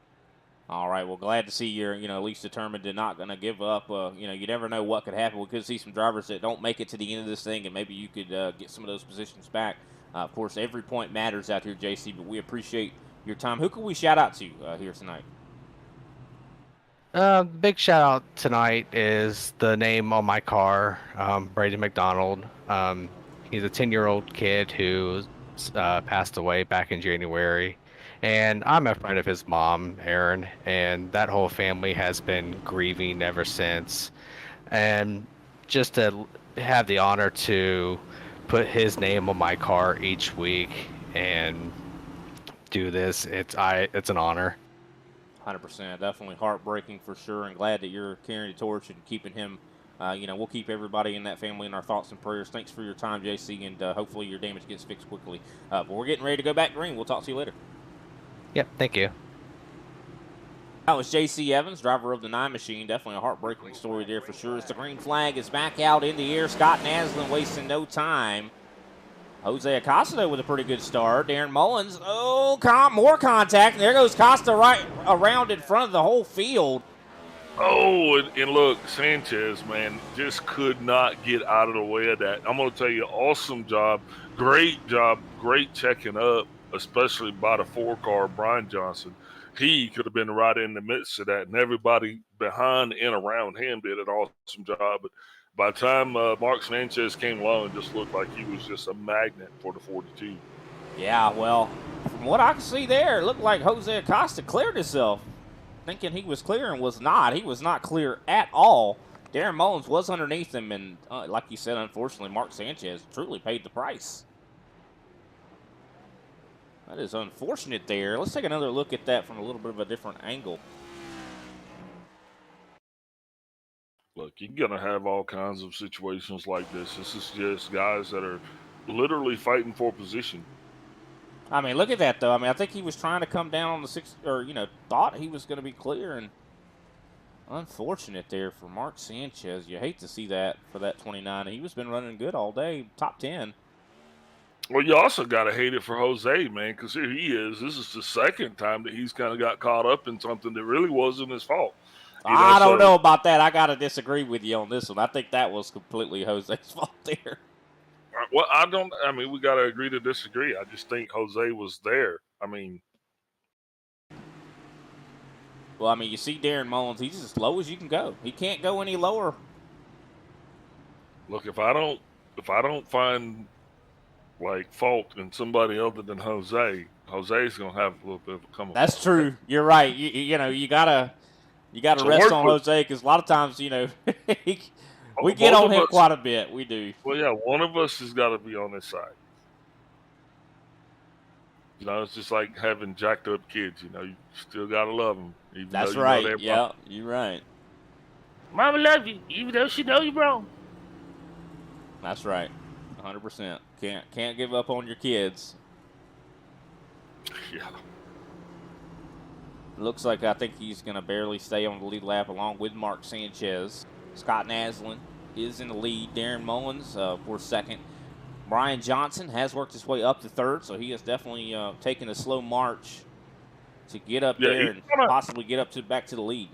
All right, well, glad to see you're, at least determined and not going to give up. You never know what could happen. We could see some drivers that don't make it to the end of this thing, and maybe you could get some of those positions back. Of course, every point matters out here, JC, but we appreciate your time. Who can we shout out to here tonight? Big shout out tonight is the name on my car, Brady McDonald. He's a 10-year-old kid who passed away back in January. And I'm a friend of his mom, Erin, and that whole family has been grieving ever since. And just to have the honor to put his name on my car each week and do this, it's an honor. 100%. Definitely heartbreaking for sure, and glad that you're carrying the torch and keeping him. We'll keep everybody in that family in our thoughts and prayers. Thanks for your time, JC, and hopefully your damage gets fixed quickly. But we're getting ready to go back green. We'll talk to you later. Yep, thank you. That was JC Evans, driver of the 9 Machine. Definitely a heartbreaking story there for sure. As the green flag is back out in the air, Scott Naslin wasting no time. Jose Acosta with a pretty good start. Darren Mullins, more contact. And there goes Costa right around in front of the whole field. Oh, and look, Sanchez, man, just could not get out of the way of that. I'm going to tell you, awesome job, great checking up, especially by the 4-car, Brian Johnson. He could have been right in the midst of that, and everybody behind and around him did an awesome job. But by the time Mark Sanchez came along, it just looked like he was just a magnet for the 42. Yeah, well, from what I can see there, it looked like Jose Acosta cleared himself. Thinking he was clear and was not. He was not clear at all. Darren Mullins was underneath him, and like you said, unfortunately, Mark Sanchez truly paid the price. That is unfortunate there. Let's take another look at that from a little bit of a different angle. Look, you're going to have all kinds of situations like this. This is just guys that are literally fighting for position. I mean, look at that, though. I mean, I think he was trying to come down on the 6, or, thought he was going to be clear, and unfortunate there for Mark Sanchez. You hate to see that for that 29. He was been running good all day, top 10. Well, you also got to hate it for Jose, man, because here he is. This is the second time that he's kind of got caught up in something that really wasn't his fault. I don't know about that. I got to disagree with you on this one. I think that was completely Jose's fault there. Well, we got to agree to disagree. I just think Jose was there. Well, you see Darren Mullins, he's as low as you can go. He can't go any lower. Look, if I don't find fault in somebody other than Jose, Jose's going to have a little bit of a come up. That's true. You're right. You gotta rest on Jose, because a lot of times, we get on him quite a bit. We do. Well, yeah, one of us has got to be on this side. It's just like having jacked up kids. You still got to love them. That's right. Yeah, you're right. Mama loves you, even though she knows you're wrong. That's right. 100%. Can't give up on your kids. Yeah. Looks like I think he's going to barely stay on the lead lap along with Mark Sanchez. Scott Naslin is in the lead. Darren Mullins for second. Brian Johnson has worked his way up to third, so he has definitely taken a slow march to get up there and possibly get up back to the lead.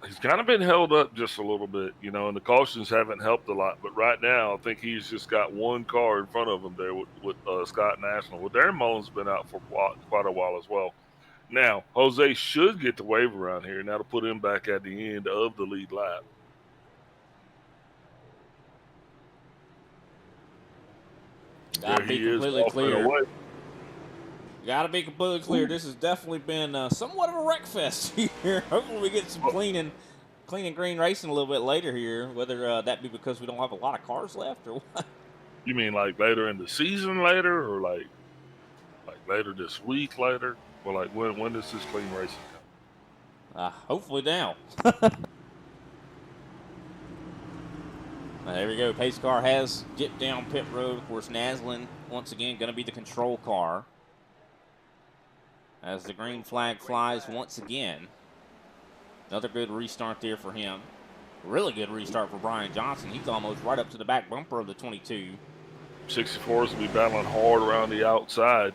He's kind of been held up just a little bit, and the cautions haven't helped a lot. But right now, I think he's just got one car in front of him there with Scott Naslin. Well, Darren Mullins has been out for quite a while as well. Now, Jose should get the wave around here, and that'll put him back at the end of the lead lap. Gotta be completely clear. Gotta be completely clear. This has definitely been somewhat of a wreck fest here. Hopefully we get some clean and green racing a little bit later here, whether that be because we don't have a lot of cars left or what. You mean later in the season later, or like later this week later? Well, when does this clean racing come? Hopefully now. There we go. Pace car has dipped down pit road. Of course, Naslin, once again, going to be the control car. As the green flag flies once again. Another good restart there for him. Really good restart for Brian Johnson. He's almost right up to the back bumper of the 22. 64s will be battling hard around the outside.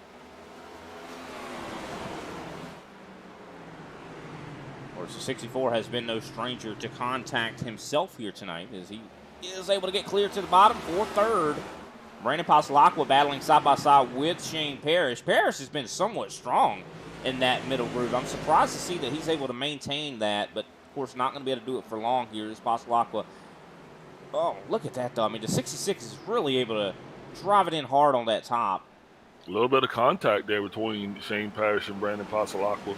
Of course, the 64 has been no stranger to contact himself here tonight, as he is able to get clear to the bottom for third. Brandon Pasalacqua battling side by side with Shane Parrish. Parrish has been somewhat strong in that middle groove. I'm surprised to see that he's able to maintain that, but of course not going to be able to do it for long here. This Pasalacqua. Oh, look at that though. The 66 is really able to drive it in hard on that top. A little bit of contact there between Shane Parrish and Brandon Pasalacqua.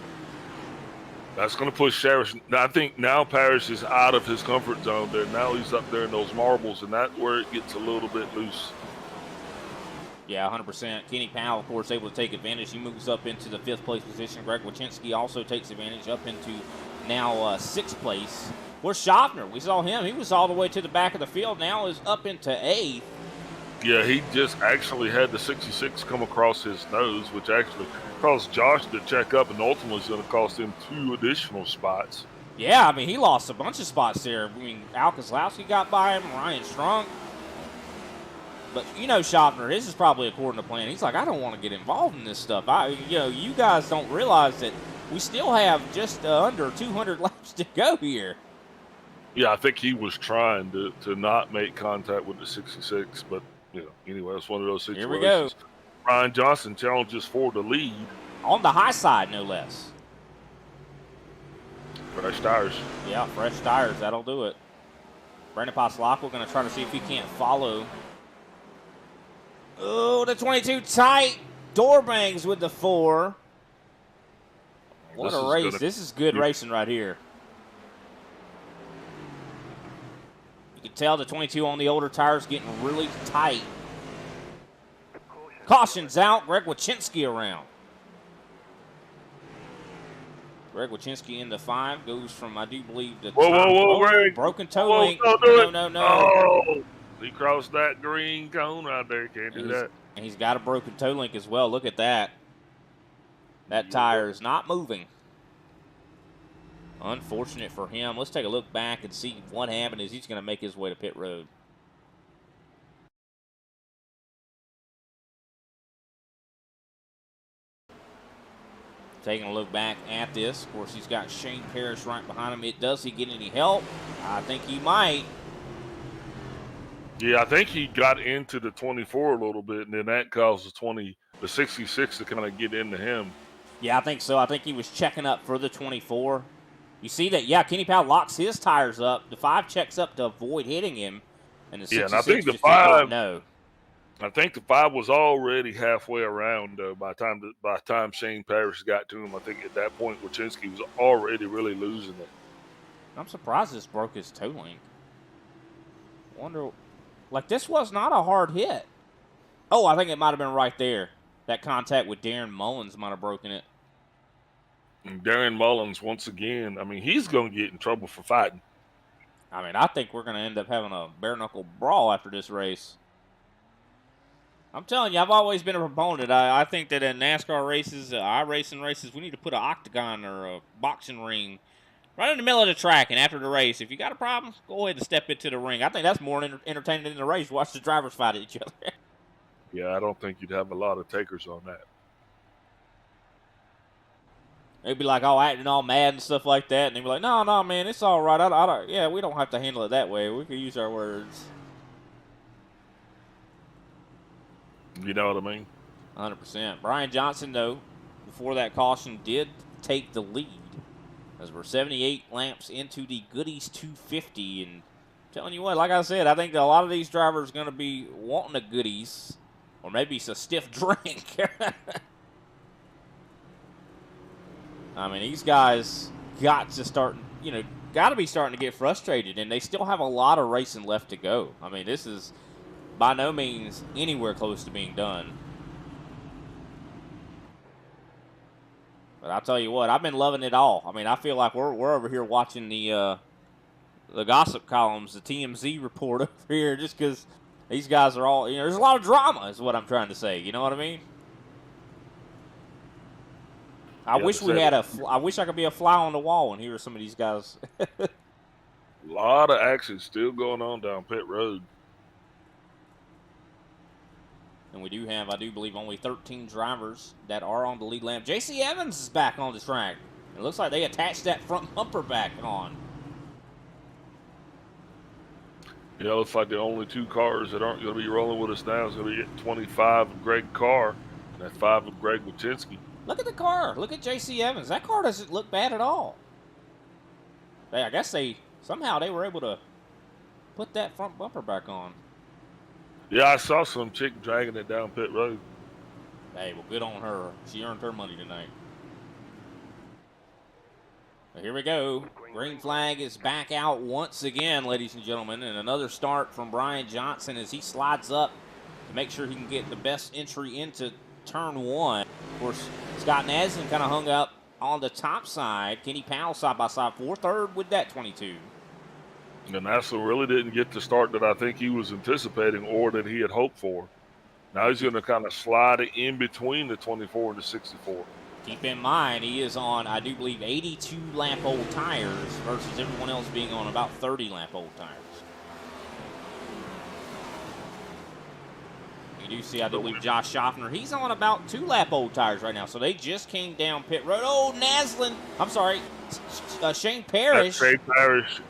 That's going to push Parrish. I think now Parrish is out of his comfort zone there. Now he's up there in those marbles, and that's where it gets a little bit loose. Yeah, 100%. Kenny Powell, of course, able to take advantage. He moves up into the 5th place position. Greg Wachinski also takes advantage up into now 6th place. Where's Schaffner? We saw him. He was all the way to the back of the field. Now is up into 8th. Yeah, he just actually had the 66 come across his nose, which actually caused Josh to check up, and ultimately is going to cost him 2 additional spots. Yeah, I mean, he lost a bunch of spots there. I mean, Al Kozlowski got by him, Ryan Strunk. But, you know, Schaffner, this is probably according to plan. He's like, I don't want to get involved in this stuff. You guys don't realize that we still have just under 200 laps to go here. Yeah, I think he was trying to not make contact with the 66, but, anyway, it's one of those situations. Here we go. Ryan Johnson challenges for the lead. On the high side, no less. Fresh tires. Yeah, fresh tires. That'll do it. Brandon Pasalacqua going to try to see if he can't follow. Oh, the 22 tight. Door bangs with the 4. What a race. This is good racing right here. You can tell the 22 on the older tires getting really tight. Caution's out. Greg Wachinski around. Greg Wachinski in the 5 goes from, I do believe, the Greg. Broken toe link. No. Oh, he crossed that green cone right there. Can't do that. And he's got a broken toe link as well. Look at that. That tire is not moving. Unfortunate for him. Let's take a look back and see what happened as he's going to make his way to pit road. Taking a look back at this. Of course, he's got Shane Parrish right behind him. Does he get any help? I think he might. Yeah, I think he got into the 24 a little bit, and then that caused the 66 to kind of get into him. Yeah, I think so. I think he was checking up for the 24. You see that? Yeah, Kenny Powell locks his tires up. The 5 checks up to avoid hitting him, and the 66 and I think the just 5. No. I think the 5 was already halfway around by the time Shane Parrish got to him. I think at that point, Wachinski was already really losing it. I'm surprised this broke his toe link. Wonder, like, this was not a hard hit. Oh, I think it might have been right there. That contact with Darren Mullins might have broken it. And Darren Mullins, once again, I mean, he's going to get in trouble for fighting. I mean, I think we're going to end up having a bare-knuckle brawl after this race. I'm telling you, I've always been a proponent. I think that in NASCAR races, iRacing races, we need to put an octagon or a boxing ring right in the middle of the track. And after the race, if you got a problem, go ahead and step into the ring. I think that's more entertaining than the race. Watch the drivers fight at each other. Yeah, I don't think you'd have a lot of takers on that. They'd be like all acting all mad and stuff like that. And they'd be like, no, man, it's all right. Yeah, we don't have to handle it that way. We can use our words. You know what I mean? 100%. Brian Johnson, though, before that caution, did take the lead as we're 78 laps into the Goody's 250. And I'm telling you what, like I said, I think that a lot of these drivers are going to be wanting a Goody's or maybe it's a stiff drink. I mean, these guys got to be starting to get frustrated, and they still have a lot of racing left to go. I mean, this is by no means anywhere close to being done. But I'll tell you what, I've been loving it all. I mean, I feel like we're over here watching the gossip columns, the TMZ report over here, just because these guys are all, there's a lot of drama is what I'm trying to say. You know what I mean? I wish I could be a fly on the wall and hear some of these guys. A lot of action still going on down pit road. And we do have, I do believe, only 13 drivers that are on the lead lap. J.C. Evans is back on the track. It looks like they attached that front bumper back on. Yeah, it looks like the only 2 cars that aren't going to be rolling with us now is going to be 25 of Greg Carr and that 5 of Greg Wachinski. Look at the car. Look at J.C. Evans. That car doesn't look bad at all. I guess somehow they were able to put that front bumper back on. Yeah, I saw some chick dragging it down pit road. Hey, well, good on her. She earned her money tonight. Well, here we go. Green flag is back out once again, ladies and gentlemen, and another start from Brian Johnson as he slides up to make sure he can get the best entry into turn one. Of course, Scott Naslin kind of hung up on the top side. Kenny Powell side by side for third with that 22. And Nassau really didn't get the start that I think he was anticipating or that he had hoped for. Now he's going to kind of slide it in between the 24 and the 64. Keep in mind, he is on, I do believe, 82 lap old tires versus everyone else being on about 30 lap old tires. You do see, I do believe, Josh Schaffner. He's on about 2 lap old tires right now, so they just came down pit road. Oh, Naslin. I'm sorry, Shane Parrish. Shane Parrish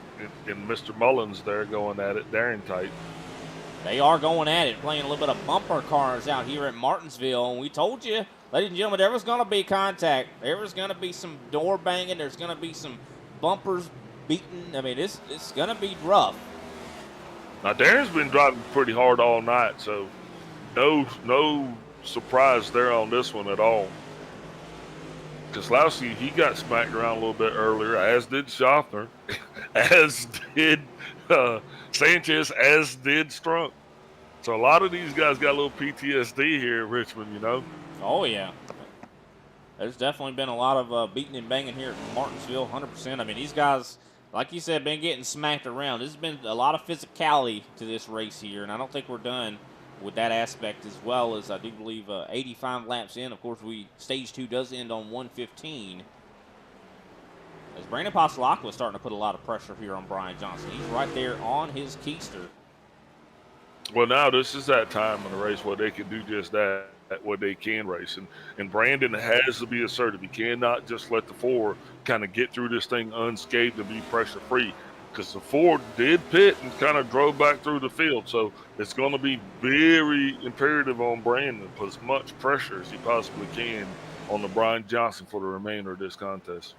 and Mr. Mullins there going at it, daring tight. They are going at it, playing a little bit of bumper cars out here at Martinsville. And we told you, ladies and gentlemen, there was going to be contact. There was going to be some door banging. There's going to be some bumpers beating. I mean, it's going to be rough. Now, Darren's been driving pretty hard all night, so no surprise there on this one at all. Keselowski, he got smacked around a little bit earlier, as did Schaffner, as did Sanchez, as did Strunk. So a lot of these guys got a little PTSD here at Richmond, you know. Oh, yeah. There's definitely been a lot of beating and banging here at Martinsville, 100%. I mean, these guys, like you said, been getting smacked around. There's been a lot of physicality to this race here, and I don't think we're done with that aspect, as well as I do believe 85 laps in. Of course, stage 2 does end on 115. As Brandon Passalacqua is starting to put a lot of pressure here on Brian Johnson. He's right there on his keister. Well, now this is that time in the race where they can do just that, where they can race. And Brandon has to be assertive. He cannot just let the 4 kind of get through this thing unscathed and be pressure-free. Because the 4 did pit and kind of drove back through the field. So it's going to be very imperative on Brandon to put as much pressure as he possibly can on the Brian Johnson for the remainder of this contest.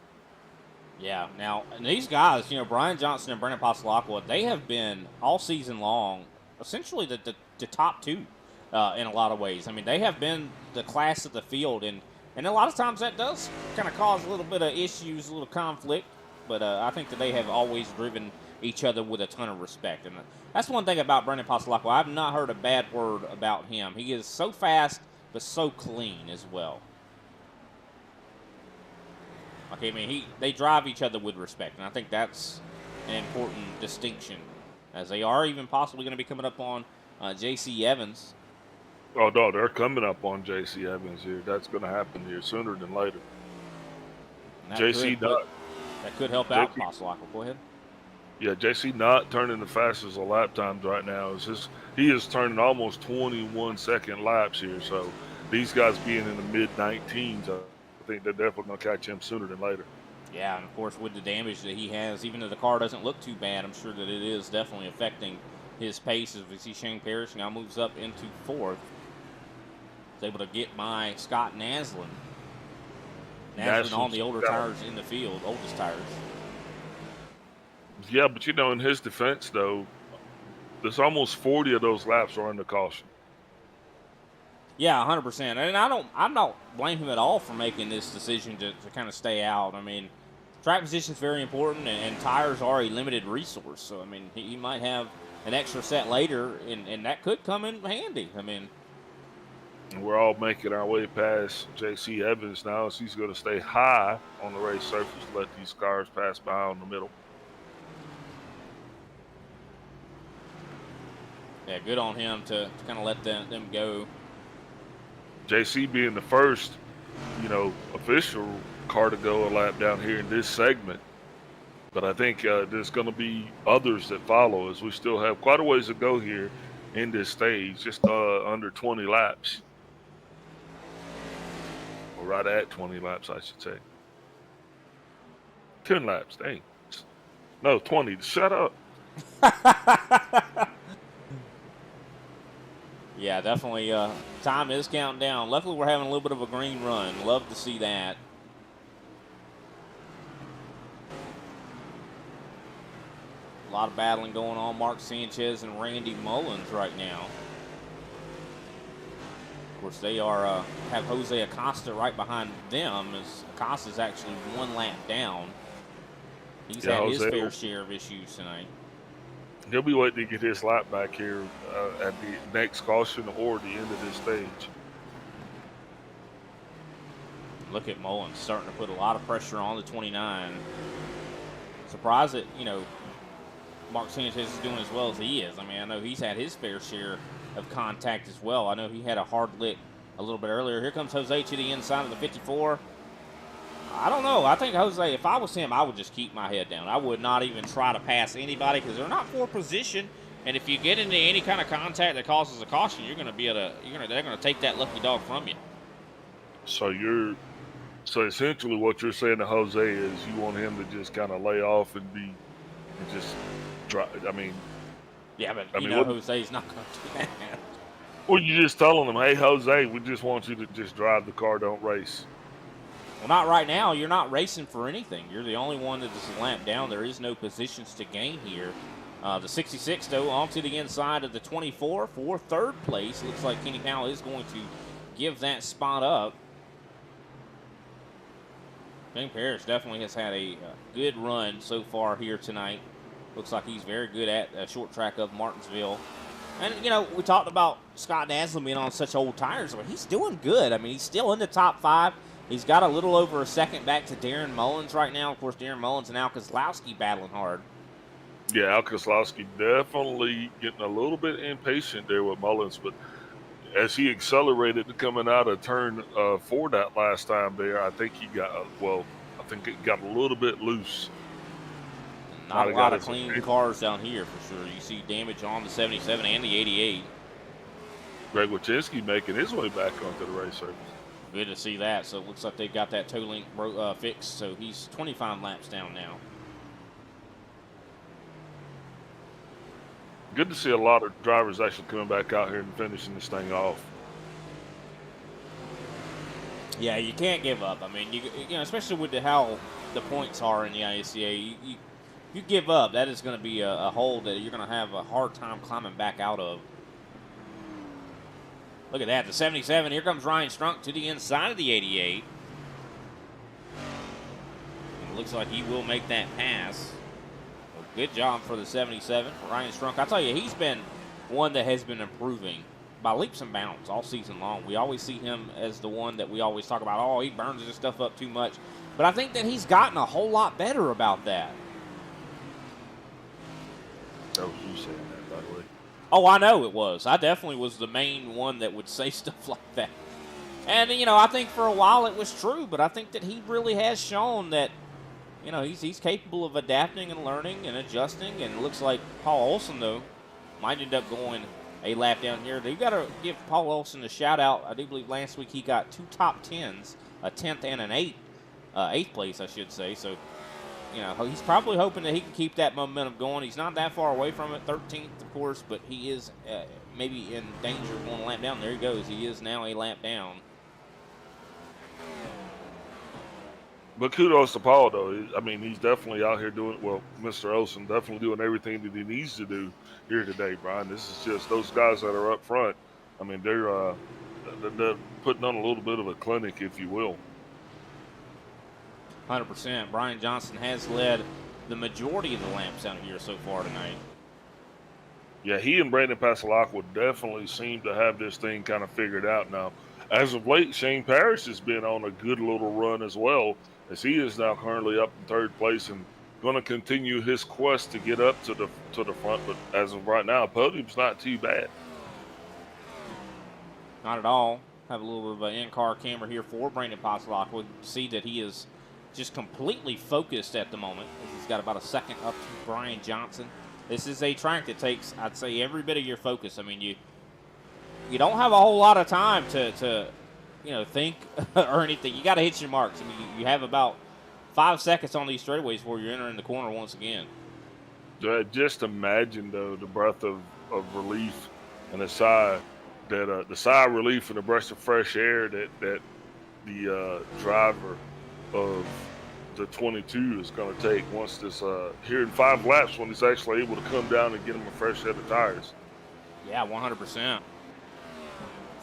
Yeah, now, and these guys, Brian Johnson and Brandon Passalacqua, they have been all season long essentially the top 2 in a lot of ways. I mean, they have been the class of the field, and a lot of times that does kind of cause a little bit of issues, a little conflict. But I think that they have always driven each other with a ton of respect. And that's one thing about Brandon Passalacqua. I've not heard a bad word about him. He is so fast, but so clean as well. Okay, I mean, they drive each other with respect. And I think that's an important distinction, as they are even possibly going to be coming up on J.C. Evans. Oh, no, they're coming up on J.C. Evans here. That's going to happen here sooner than later. J.C. Nutt. That could help out Passalacqua. Go ahead. Yeah, J.C. not turning the fastest of lap times right now. He is turning almost 21-second laps here. So these guys being in the mid-19s, I think they're definitely going to catch him sooner than later. Yeah, and of course with the damage that he has, even though the car doesn't look too bad, I'm sure that it is definitely affecting his pace. As we see Shane Parrish now moves up into 4th. He's able to get by Scott Naslin. Naslin on the older tires in the field, oldest tires. Yeah, but in his defense though, there's almost 40 of those laps are under caution. Yeah, 100%. And I'm not blaming him at all for making this decision to kind of stay out. I mean, track position is very important, and tires are a limited resource. So I mean, he might have an extra set later, and that could come in handy. I mean. We're all making our way past J.C. Evans now, so he's going to stay high on the race surface, let these cars pass by in the middle. Yeah, good on him to kind of let them go. J.C. being the first, official car to go a lap down here in this segment. But I think there's going to be others that follow, as we still have quite a ways to go here in this stage, just under 20 laps. Or right at 20 laps, I should say. 10 laps, dang. No, 20. Shut up. Yeah, definitely. Time is counting down. Luckily, we're having a little bit of a green run. Love to see that. A lot of battling going on. Mark Sanchez and Randy Mullins right now. Of course, they are have Jose Acosta right behind them, as Acosta's actually 1 lap down. He's had his fair share of issues tonight. He'll be waiting to get his lap back here at the next caution or the end of this stage. Look at Mullins starting to put a lot of pressure on the 29. Surprised that, Mark Sanchez is doing as well as he is. I mean, I know he's had his fair share of contact as well. I know he had a hard lick a little bit earlier. Here comes Jose to the inside of the 54. I don't know. I think Jose, if I was him, I would just keep my head down. I would not even try to pass anybody because they're not for position. And if you get into any kind of contact that causes a caution, they're going to take that lucky dog from you. So essentially what you're saying to Jose is you want him to just kind of lay off and just drive. Yeah, but Jose's not going to do that. Well, you're just telling him, hey, Jose, we just want you to just drive the car, don't race. Well, not right now. You're not racing for anything. You're the only one that is lamped down. There is no positions to gain here. The 66, though, onto the inside of the 24 for third place. Looks like Kenny Powell is going to give that spot up. James Parrish definitely has had a good run so far here tonight. Looks like he's very good at a short track of Martinsville. And, we talked about Scott Naslin being on such old tires, but he's doing good. I mean, he's still in the top 5. He's got a little over a second back to Darren Mullins right now. Of course, Darren Mullins and Al Kozlowski battling hard. Yeah, Al Kozlowski definitely getting a little bit impatient there with Mullins, but as he accelerated coming out of turn 4 that last time there, I think it got a little bit loose. Not a lot of clean cars down here for sure. You see damage on the 77 and the 88. Greg Wachinski making his way back onto the race surface. Good to see that. So it looks like they've got that toe link fixed. So he's 25 laps down now. Good to see a lot of drivers actually coming back out here and finishing this thing off. Yeah, you can't give up. I mean, especially with how the points are in the ISCA, you give up, that is going to be a hole that you're going to have a hard time climbing back out of. Look at that, the 77. Here comes Ryan Strunk to the inside of the 88. It looks like he will make that pass. Well, good job for the 77, for Ryan Strunk. I tell you, he's been one that has been improving by leaps and bounds all season long. We always see him as the one that we always talk about, oh, he burns his stuff up too much. But I think that he's gotten a whole lot better about that. That was you saying that, by the way. Oh, I know it was. I definitely was the main one that would say stuff like that. And, I think for a while it was true, but I think that he really has shown that, he's capable of adapting and learning and adjusting. And it looks like Paul Olson, though, might end up going a lap down here. They've got to give Paul Olson a shout-out. I do believe last week he got 2 top 10s, a 10th and an 8th place, I should say. So, he's probably hoping that he can keep that momentum going. He's not that far away from it, 13th, of course, but he is maybe in danger of going a lap down. There he goes. He is now a lap down. But kudos to Paul, though. I mean, he's definitely out here doing, Mr. Olson definitely doing everything that he needs to do here today, Brian. This is just those guys that are up front. I mean, they're putting on a little bit of a clinic, if you will. 100%. Brian Johnson has led the majority of the laps out here so far tonight. Yeah, he and Brandon Pasalakwa definitely seem to have this thing kind of figured out now. As of late, Shane Parrish has been on a good little run as well, as he is now currently up in 3rd place and going to continue his quest to get up to the front. But as of right now, podium's not too bad. Not at all. Have a little bit of an in-car camera here for Brandon Pasalakwa. We see that he is just completely focused at the moment. He's got about a second up to Brian Johnson. This is a track that takes, I'd say, every bit of your focus. I mean, you don't have a whole lot of time to think or anything. You got to hit your marks. I mean, you have about 5 seconds on these straightaways before you're entering the corner once again. Just imagine, though, the breath of relief and the sigh of relief and the breath of fresh air that the driver of the 22 is going to take once this here in 5 laps when he's actually able to come down and get him a fresh set of tires. Yeah, 100%.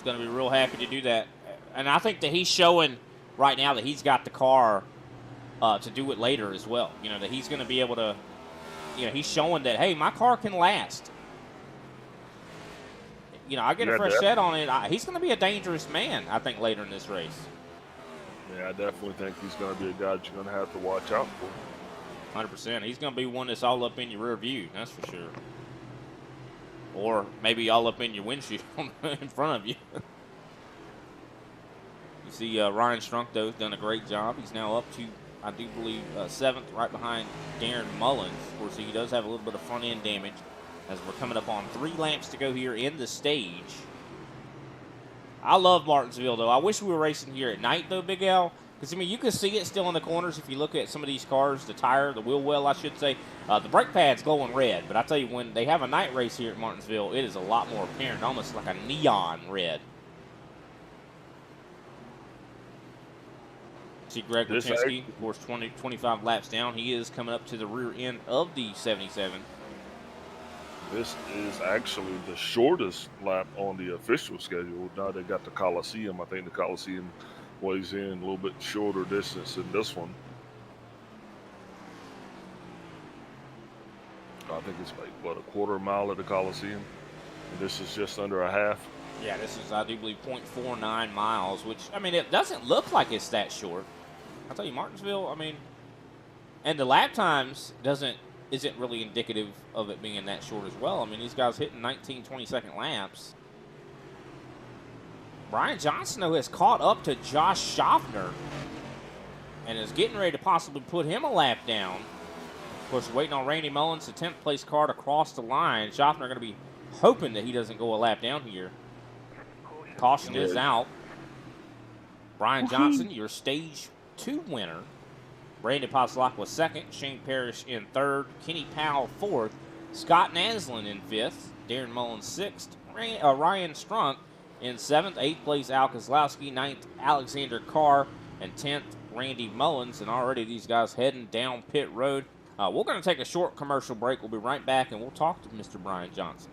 going to be real happy to do that. And I think that he's showing right now that he's got the car to do it later as well. You know, that he's going to be able to, you know, he's showing that, hey, my car can last. You know, I get a fresh set on it. He's going to be a dangerous man, I think, later in this race. Yeah, I definitely think he's going to be a guy that you're going to have to watch out for. 100%. He's going to be one that's all up in your rear view, that's for sure. Or maybe all up in your windshield in front of you. You see Ryan Strunk, though, has done a great job. He's now up to, I do believe, 7th, right behind Darren Mullins. Of course, he does have a little bit of front-end damage as we're coming up on 3 laps to go here in the stage. I love Martinsville, though. I wish we were racing here at night, though, Big Al. Because, I mean, you can see it still in the corners if you look at some of these cars, the tire, the wheel well, I should say. The brake pad's glowing red. But I tell you, when they have a night race here at Martinsville, it is a lot more apparent, almost like a neon red. See Greg Raczynski, of course, 25 laps down. He is coming up to the rear end of the 77. This is actually the shortest lap on the official schedule. Now they got the Coliseum. I think the Coliseum weighs in a little bit shorter distance than this one. I think it's like, what, a quarter mile at the Coliseum? And this is just under a half. Yeah, this is, I do believe, 0.49 miles, which, I mean, it doesn't look like it's that short. I'll tell you, Martinsville, I mean, and the lap times isn't really indicative of it being that short as well. I mean, these guys hitting 19, 20-second laps. Brian Johnson, though, has caught up to Josh Schaffner and is getting ready to possibly put him a lap down. Of course, waiting on Randy Mullins, the 10th place car, to cross the line. Schaffner going to be hoping that he doesn't go a lap down here. Caution is out. Brian Johnson, your stage 2 winner. Brandon Poslak was 2nd. Shane Parrish in 3rd. Kenny Powell 4th. Scott Naslin in 5th. Darren Mullins 6th. Ryan Strunk in 7th. 8th place Al Kozlowski. 9th Alexander Carr. And 10th Randy Mullins. And already these guys heading down pit road. We're going to take a short commercial break. We'll be right back and we'll talk to Mr. Brian Johnson.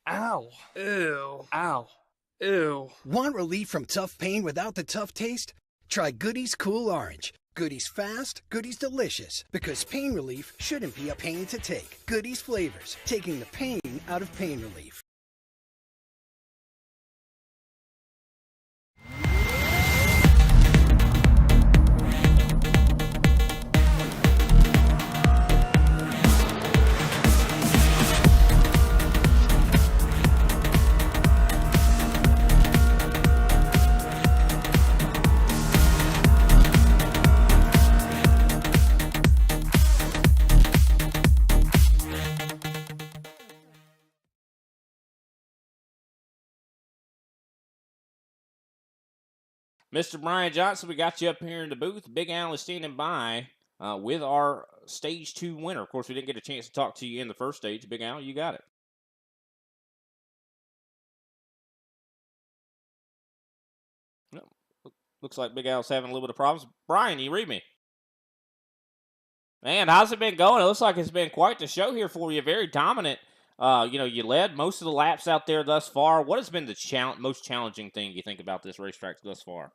Ow. Ew. Ow. Ew. Want relief from tough pain without the tough taste? Try Goody's Cool Orange. Goody's fast, Goody's delicious. Because pain relief shouldn't be a pain to take. Goody's flavors, taking the pain out of pain relief. Mr. Brian Johnson, we got you up here in the booth. Big Al is standing by with our Stage 2 winner. Of course, we didn't get a chance to talk to you in the first stage. Big Al, you got it. No, looks like Big Al's having a little bit of problems. Brian, you read me? Man, how's it been going? It looks like it's been quite the show here for you. Very dominant. You led most of the laps out there thus far. What has been the most challenging thing you think about this racetrack thus far?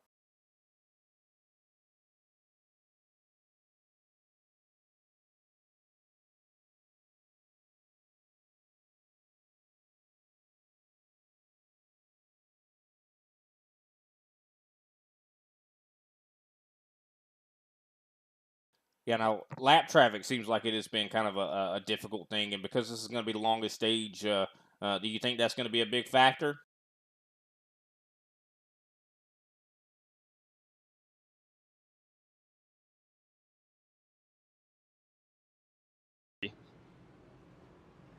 Yeah, now lap traffic seems like it has been kind of a difficult thing, and because this is going to be the longest stage, do you think that's going to be a big factor?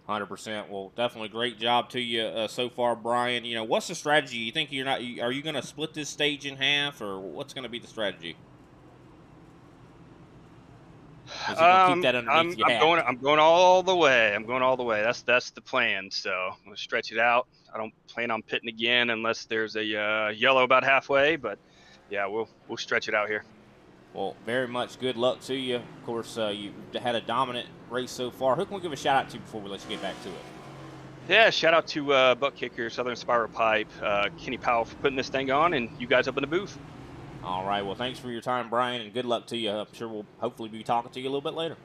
%. Well, definitely great job to you so far, Brian. You know, what's the strategy? You think are you going to split this stage in half, or what's going to be the strategy? Keep that underneath your hat? I'm going all the way. I'm going all the way. That's the plan. So I'm going to stretch it out. I don't plan on pitting again unless there's a yellow about halfway. But yeah, we'll stretch it out here. Well, very much good luck to you. Of course, you had a dominant race so far. Who can we give a shout out to before we let you get back to it? Yeah, shout out to Buck Kicker, Southern Spiral Pipe, Kenny Powell for putting this thing on, and you guys up in the booth. All right. Well, thanks for your time, Brian, and good luck to you. I'm sure we'll hopefully be talking to you a little bit later.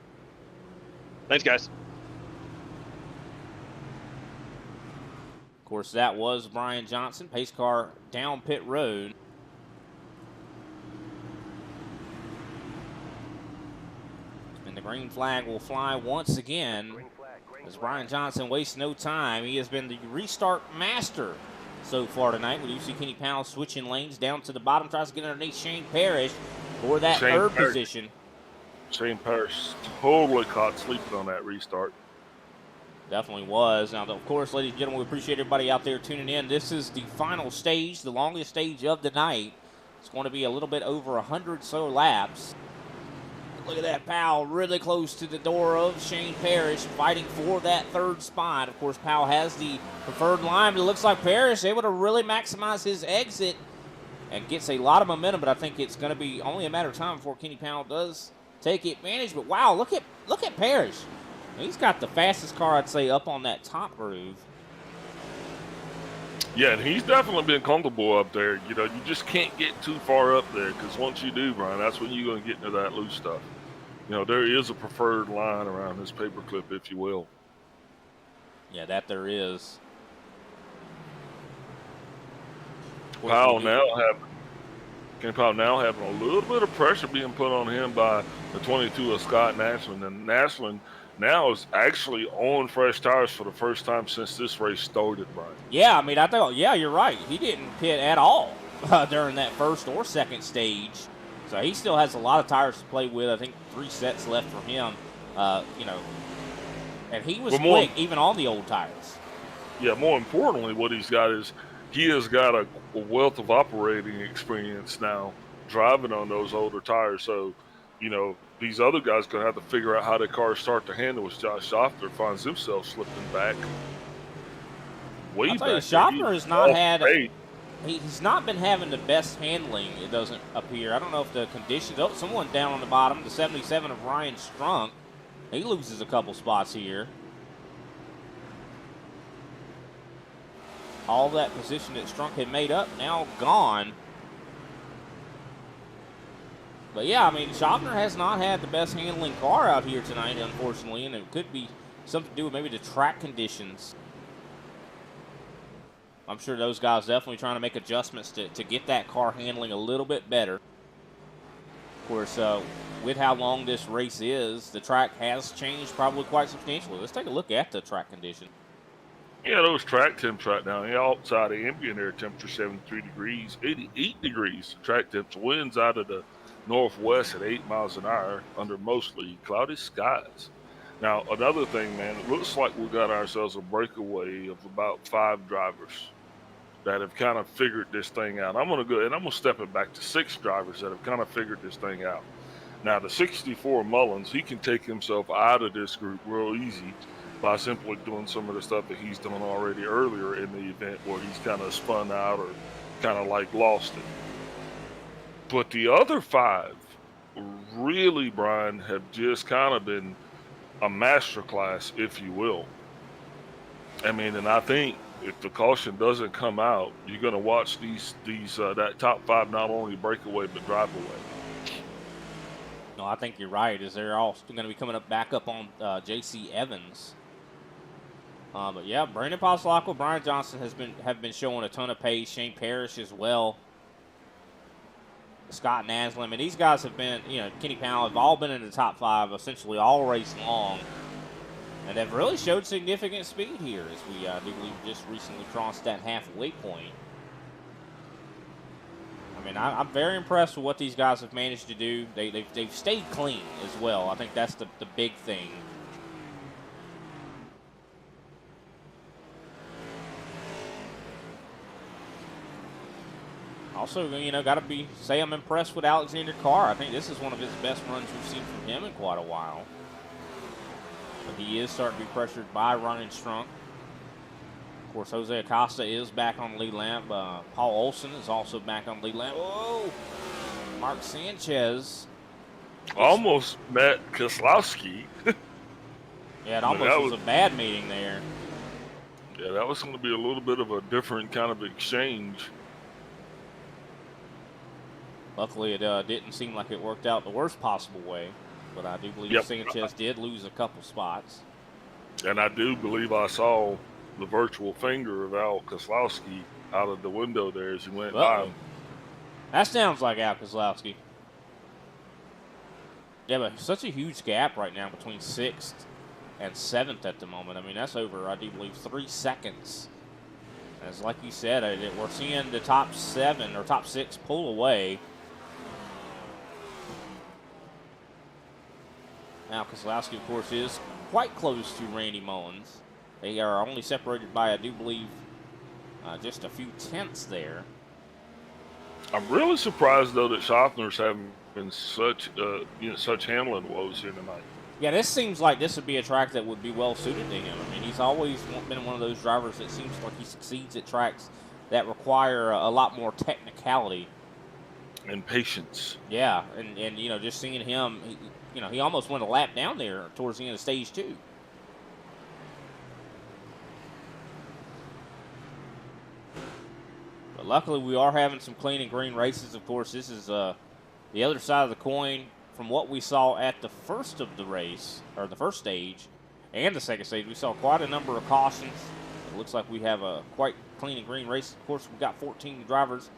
Thanks, guys. Of course, that was Brian Johnson, pace car down pit road. And the green flag will fly once again as Brian Johnson wastes no time. He has been the restart master so far tonight. We do see Kenny Powell switching lanes down to the bottom, tries to get underneath Shane Parrish for that third position. Shane Parrish totally caught sleeping on that restart. Definitely was. Now, of course, ladies and gentlemen, we appreciate everybody out there tuning in. This is the final stage, the longest stage of the night. It's going to be a little bit over 100 so laps. Look at that, Powell really close to the door of Shane Parrish, fighting for that third spot. Of course, Powell has the preferred line, but it looks like Parrish able to really maximize his exit and gets a lot of momentum, but I think it's going to be only a matter of time before Kenny Powell does take advantage. But wow, look at Parrish. He's got the fastest car, I'd say, up on that top groove. Yeah, and he's definitely been comfortable up there. You know, you just can't get too far up there because once you do, Brian, that's when you're going to get into that loose stuff. You know, there is a preferred line around this paperclip, if you will. Yeah, that there is. Powell now having a little bit of pressure being put on him by the 22 of Scott Naslin. And Naslin now is actually on fresh tires for the first time since this race started, Brian. Yeah, I mean, I thought, yeah, you're right. He didn't pit at all during that first or second stage. So he still has a lot of tires to play with. I think 3 sets left for him, you know. And he was quick even on the old tires. Yeah, more importantly, what he's got is he has got a wealth of operating experience now driving on those older tires. So, you know, these other guys going to have to figure out how the cars start to handle as Josh Schaffner finds himself slipping back. I'll tell you, Schaffner has not had he's not been having the best handling, it doesn't appear. I don't know if the conditions. Oh, someone down on the bottom, the 77 of Ryan Strunk. He loses a couple spots here. All that position that Strunk had made up now gone. But yeah, I mean, Schaffner has not had the best handling car out here tonight, unfortunately, and it could be something to do with maybe the track conditions. I'm sure those guys definitely trying to make adjustments to get that car handling a little bit better. Of course, with how long this race is, the track has changed probably quite substantially. Let's take a look at the track condition. Yeah, those track temps right now, the outside ambient air temperature 73 degrees, 88 degrees. Track temps, winds out of the northwest at 8 miles an hour under mostly cloudy skies. Now, another thing, man, it looks like we got ourselves a breakaway of about 5 drivers that have kind of figured this thing out. I'm going to go, and I'm going to step it back to 6 drivers that have kind of figured this thing out. Now, the 64 Mullins, he can take himself out of this group real easy by simply doing some of the stuff that he's done already earlier in the event where he's kind of spun out or kind of like lost it. But the other 5 really, Brian, have just kind of been a masterclass, if you will. I mean, and I think if the caution doesn't come out, you're going to watch that top 5 not only break away but drive away. No, I think you're right. As they're all still going to be coming up back up on J.C. Evans. But yeah, Brandon Poslacco, Brian Johnson have been showing a ton of pace. Shane Parrish as well. Scott Naslin. I mean, these guys have been, you know, Kenny Powell have all been in the top 5 essentially all race long. And they've really showed significant speed here as we do believe just recently crossed that halfway point. I mean, I'm very impressed with what these guys have managed to do. They've stayed clean as well. I think that's the big thing. Also, you know, got to say I'm impressed with Alexander Carr. I think this is one of his best runs we've seen from him in quite a while. But he is starting to be pressured by Ryan Strunk. Of course, Jose Acosta is back on the lead lap. Paul Olson is also back on the lead lap. Whoa! Mark Sanchez Almost met Keselowski. Yeah, it almost was a bad meeting there. Yeah, that was going to be a little bit of a different kind of exchange. Luckily, it didn't seem like it worked out the worst possible way, but I do believe Sanchez did lose a couple spots. And I do believe I saw the virtual finger of Al Keselowski out of the window there as he went by him. That sounds like Al Keselowski. Yeah, but such a huge gap right now between 6th and 7th at the moment. I mean, that's over, I do believe, 3 seconds. As like you said, we're seeing the top 7 or top 6 pull away. Now, Keselowski, of course, is quite close to Randy Mullins. They are only separated by, I do believe, just a few tenths there. I'm really surprised, though, that Schaffner's having been such handling woes here tonight. Yeah, this seems like this would be a track that would be well suited to him. I mean, he's always been one of those drivers that seems like he succeeds at tracks that require a lot more technicality and patience. Yeah, and you know, just seeing him, he almost went a lap down there towards the end of stage 2. But luckily, we are having some clean and green races. Of course, this is the other side of the coin from what we saw at the first of the race, or the first stage, and the second stage. We saw quite a number of cautions. It looks like we have a quite clean and green race. Of course, we've got 14 drivers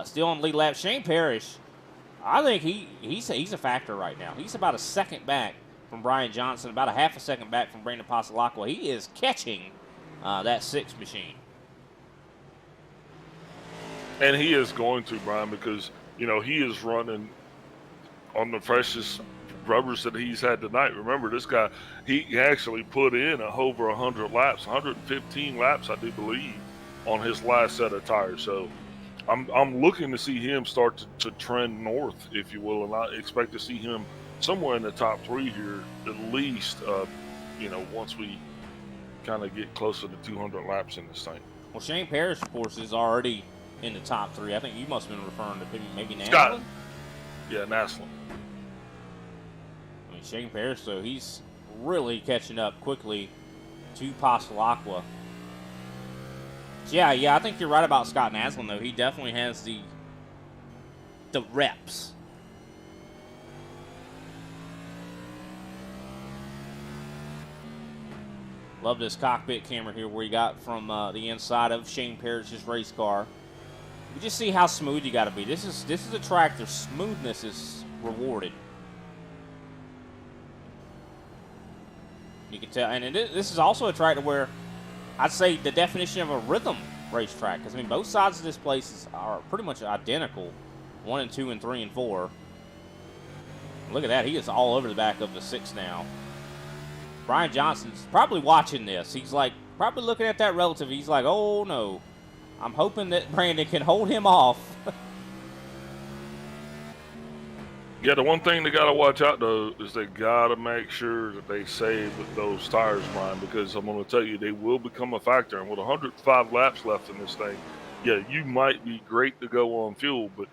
still on the lead lap. Shane Parrish, I think he's a factor right now. He's about a second back from Brian Johnson, about a half a second back from Brandon Pasalacqua. He is catching that 6 machine. And he is going to, Brian, because, he is running on the freshest rubbers that he's had tonight. Remember, this guy, he actually put in over 100 laps, 115 laps, I do believe, on his last set of tires. So I'm looking to see him start to trend north, if you will, and I expect to see him somewhere in the top 3 here, at least, once we kind of get closer to 200 laps in this thing. Well, Shane Parrish, of course, is already in the top 3. I think you must have been referring to maybe Naslin? Yeah, Naslin. I mean, Shane Parrish, though, he's really catching up quickly to Pasalacqua. Yeah, I think you're right about Scott Naslin, though. He definitely has the reps. Love this cockpit camera here where you got from the inside of Shane Parrish's race car. You just see how smooth you got to be. This is a track where smoothness is rewarded. You can tell, and this is also a track where I'd say the definition of a rhythm racetrack, because I mean both sides of this place are pretty much identical, 1 and 2 and 3 and 4. Look at that, he is all over the back of the 6 now. Brian Johnson's probably watching this. He's like probably looking at that relative. He's like, oh no, I'm hoping that Brandon can hold him off. Yeah, the one thing they got to watch out, though, is they got to make sure that they save those tires, Brian, because I'm going to tell you, they will become a factor. And with 105 laps left in this thing, yeah, you might be great to go on fuel, but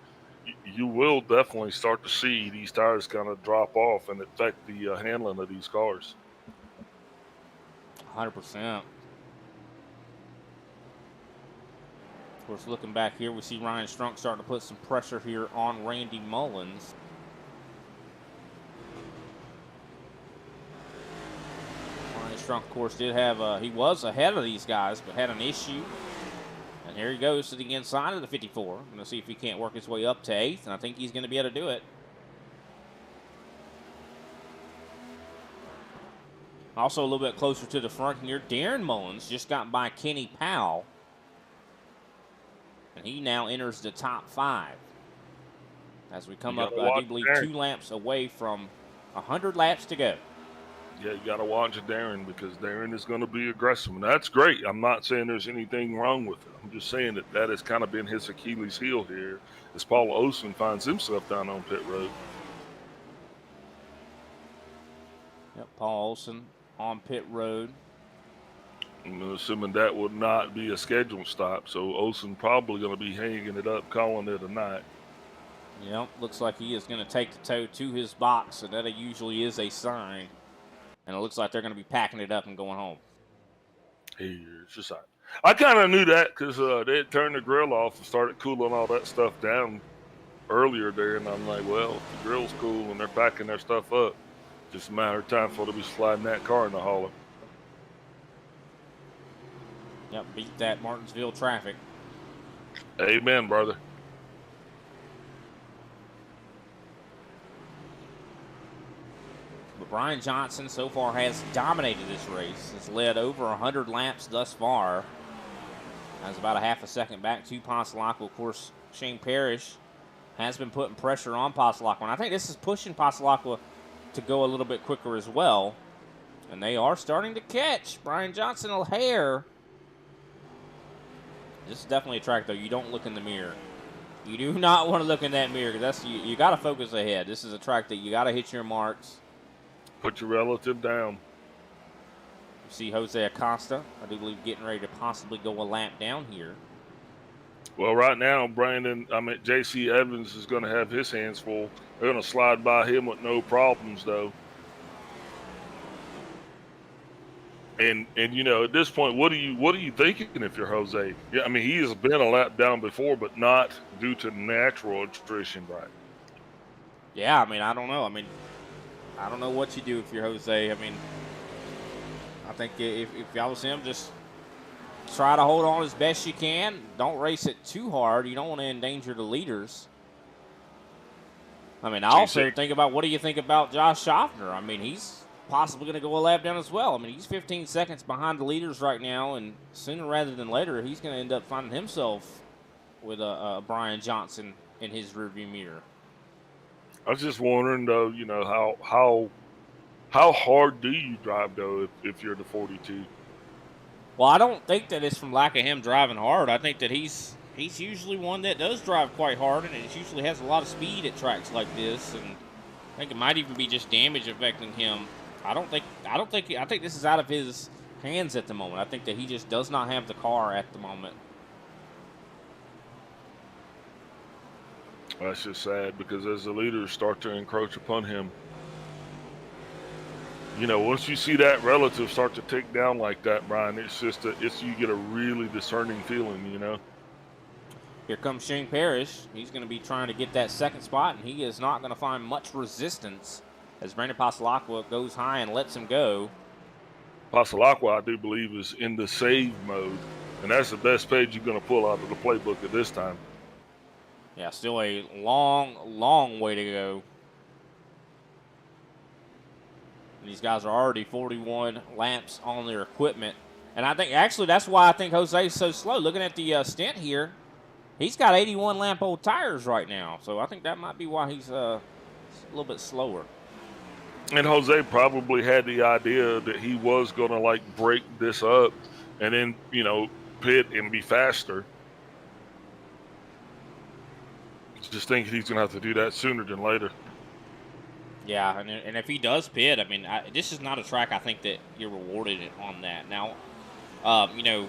you will definitely start to see these tires kind of drop off and affect the handling of these cars. 100%. Of course, looking back here, we see Ryan Strunk starting to put some pressure here on Randy Mullins. Ryan Strunk, of course, did have he was ahead of these guys, but had an issue. And here he goes to the inside of the 54. I'm going to see if he can't work his way up to 8th, and I think he's going to be able to do it. Also a little bit closer to the front here, Darren Mullins just got by Kenny Powell. And he now enters the top 5. As we come up, I do believe, 2 laps away from 100 laps to go. Yeah, you got to watch Darren, because Darren is going to be aggressive. And that's great. I'm not saying there's anything wrong with it. I'm just saying that has kind of been his Achilles heel here as Paul Olsen finds himself down on pit road. Yep, Paul Olsen on pit road. I'm assuming that would not be a scheduled stop, so Olsen probably going to be hanging it up, calling it a night. Yep, looks like he is going to take the tow to his box, and that usually is a sign. And it looks like they're going to be packing it up and going home. It's just I kind of knew that because they had turned the grill off and started cooling all that stuff down earlier there, and I'm like, well, if the grill's cool and they're packing their stuff up, just a matter of time before they'll be sliding that car in the hauler. Yep, beat that Martinsville traffic. Amen, brother. But Brian Johnson so far has dominated this race. Has led over 100 laps thus far. Has about a half a second back to Passalacqua. Of course, Shane Parrish has been putting pressure on Passalacqua. And I think this is pushing Passalacqua to go a little bit quicker as well. And they are starting to catch Brian Johnson a hair. This is definitely a track, though. You don't look in the mirror. You do not want to look in that mirror because you got to focus ahead. This is a track that you got to hit your marks. Put your relative down. You see Jose Acosta, I do believe, getting ready to possibly go a lap down here. Well, right now, J.C. Evans is going to have his hands full. They're going to slide by him with no problems, though. And you know, at this point, what are you thinking if you're Jose? Yeah, I mean, he has been a lap down before, but not due to natural attrition, right? Yeah, I mean, I don't know. I don't know what you do if you're Jose. I mean, I think if I was him, just try to hold on as best you can. Don't race it too hard. You don't want to endanger the leaders. I mean, I also think about, what do you think about Josh Schaffner? I mean, he's possibly going to go a lap down as well. I mean, he's 15 seconds behind the leaders right now, and sooner rather than later, he's going to end up finding himself with a Brian Johnson in his rearview mirror. I was just wondering, though, you know, how hard do you drive, though, if you're the 42? Well, I don't think that it's from lack of him driving hard. I think that he's usually one that does drive quite hard, and it usually has a lot of speed at tracks like this, and I think it might even be just damage affecting him. I think this is out of his hands at the moment. I think that he just does not have the car at the moment. That's just sad, because as the leaders start to encroach upon him, you know, once you see that relative start to tick down like that, Brian, you get a really discerning feeling, you know. Here comes Shane Parrish. He's going to be trying to get that second spot, and he is not going to find much resistance as Brandon Passalacqua goes high and lets him go. Passalacqua, I do believe, is in the save mode, and that's the best page you're going to pull out of the playbook at this time. Yeah, still a long, long way to go. And these guys are already 41 laps on their equipment. And I think, actually, that's why I think Jose is so slow. Looking at the stint here, he's got 81 lap old tires right now. So I think that might be why he's a little bit slower. And Jose probably had the idea that he was going to, like, break this up and then, you know, pit and be faster. Just think he's going to have to do that sooner than later. Yeah, and if he does pit, I mean, this is not a track I think that you're rewarded on that. Now, you know,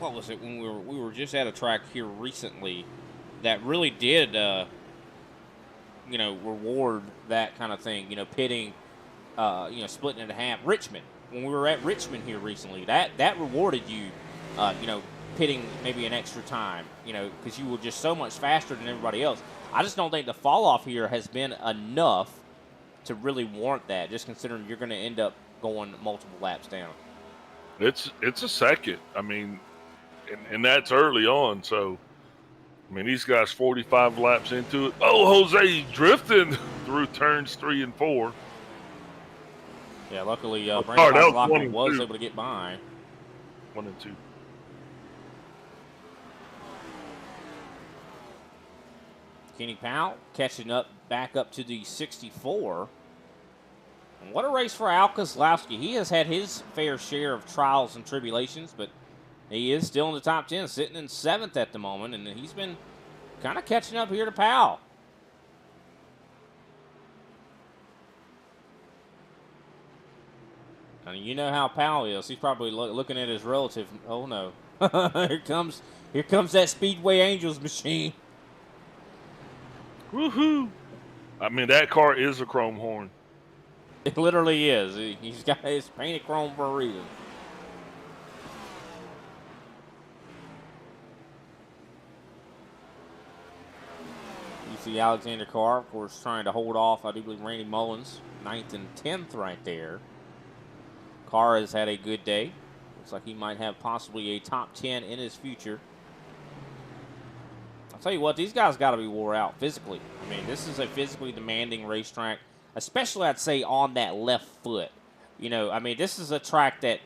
what was it when we were just at a track here recently that really did, you know, reward that kind of thing. You know, pitting, you know, splitting it in half. Richmond, when we were at Richmond here recently, that rewarded you, you know, pitting maybe an extra time, you know, because you were just so much faster than everybody else. I just don't think the fall off here has been enough to really warrant that, just considering you're going to end up going multiple laps down. It's a second. I mean, and that's early on. So, I mean, these guys 45 laps into it. Oh, Jose drifting through turns 3 and 4. Yeah, luckily, Brandon Passalacqua was able to get by. 1 and 2. Kenny Powell catching up back up to the 64. And what a race for Al Kozlowski. He has had his fair share of trials and tribulations, but he is still in the top 10, sitting in 7th at the moment, and he's been kind of catching up here to Powell. And you know how Powell is. He's probably looking at his relative. Oh, no. here comes that Speedway Angels machine. Woohoo! I mean, that car is a chrome horn. It literally is. He's got his painted chrome for a reason. You see Alexander Carr, of course, trying to hold off, I do believe, Randy Mullins, 9th and 10th right there. Carr has had a good day. Looks like he might have possibly a top 10 in his future. I'll tell you what, these guys got to be wore out physically. I mean, this is a physically demanding racetrack, especially, I'd say, on that left foot. You know, I mean, this is a track that,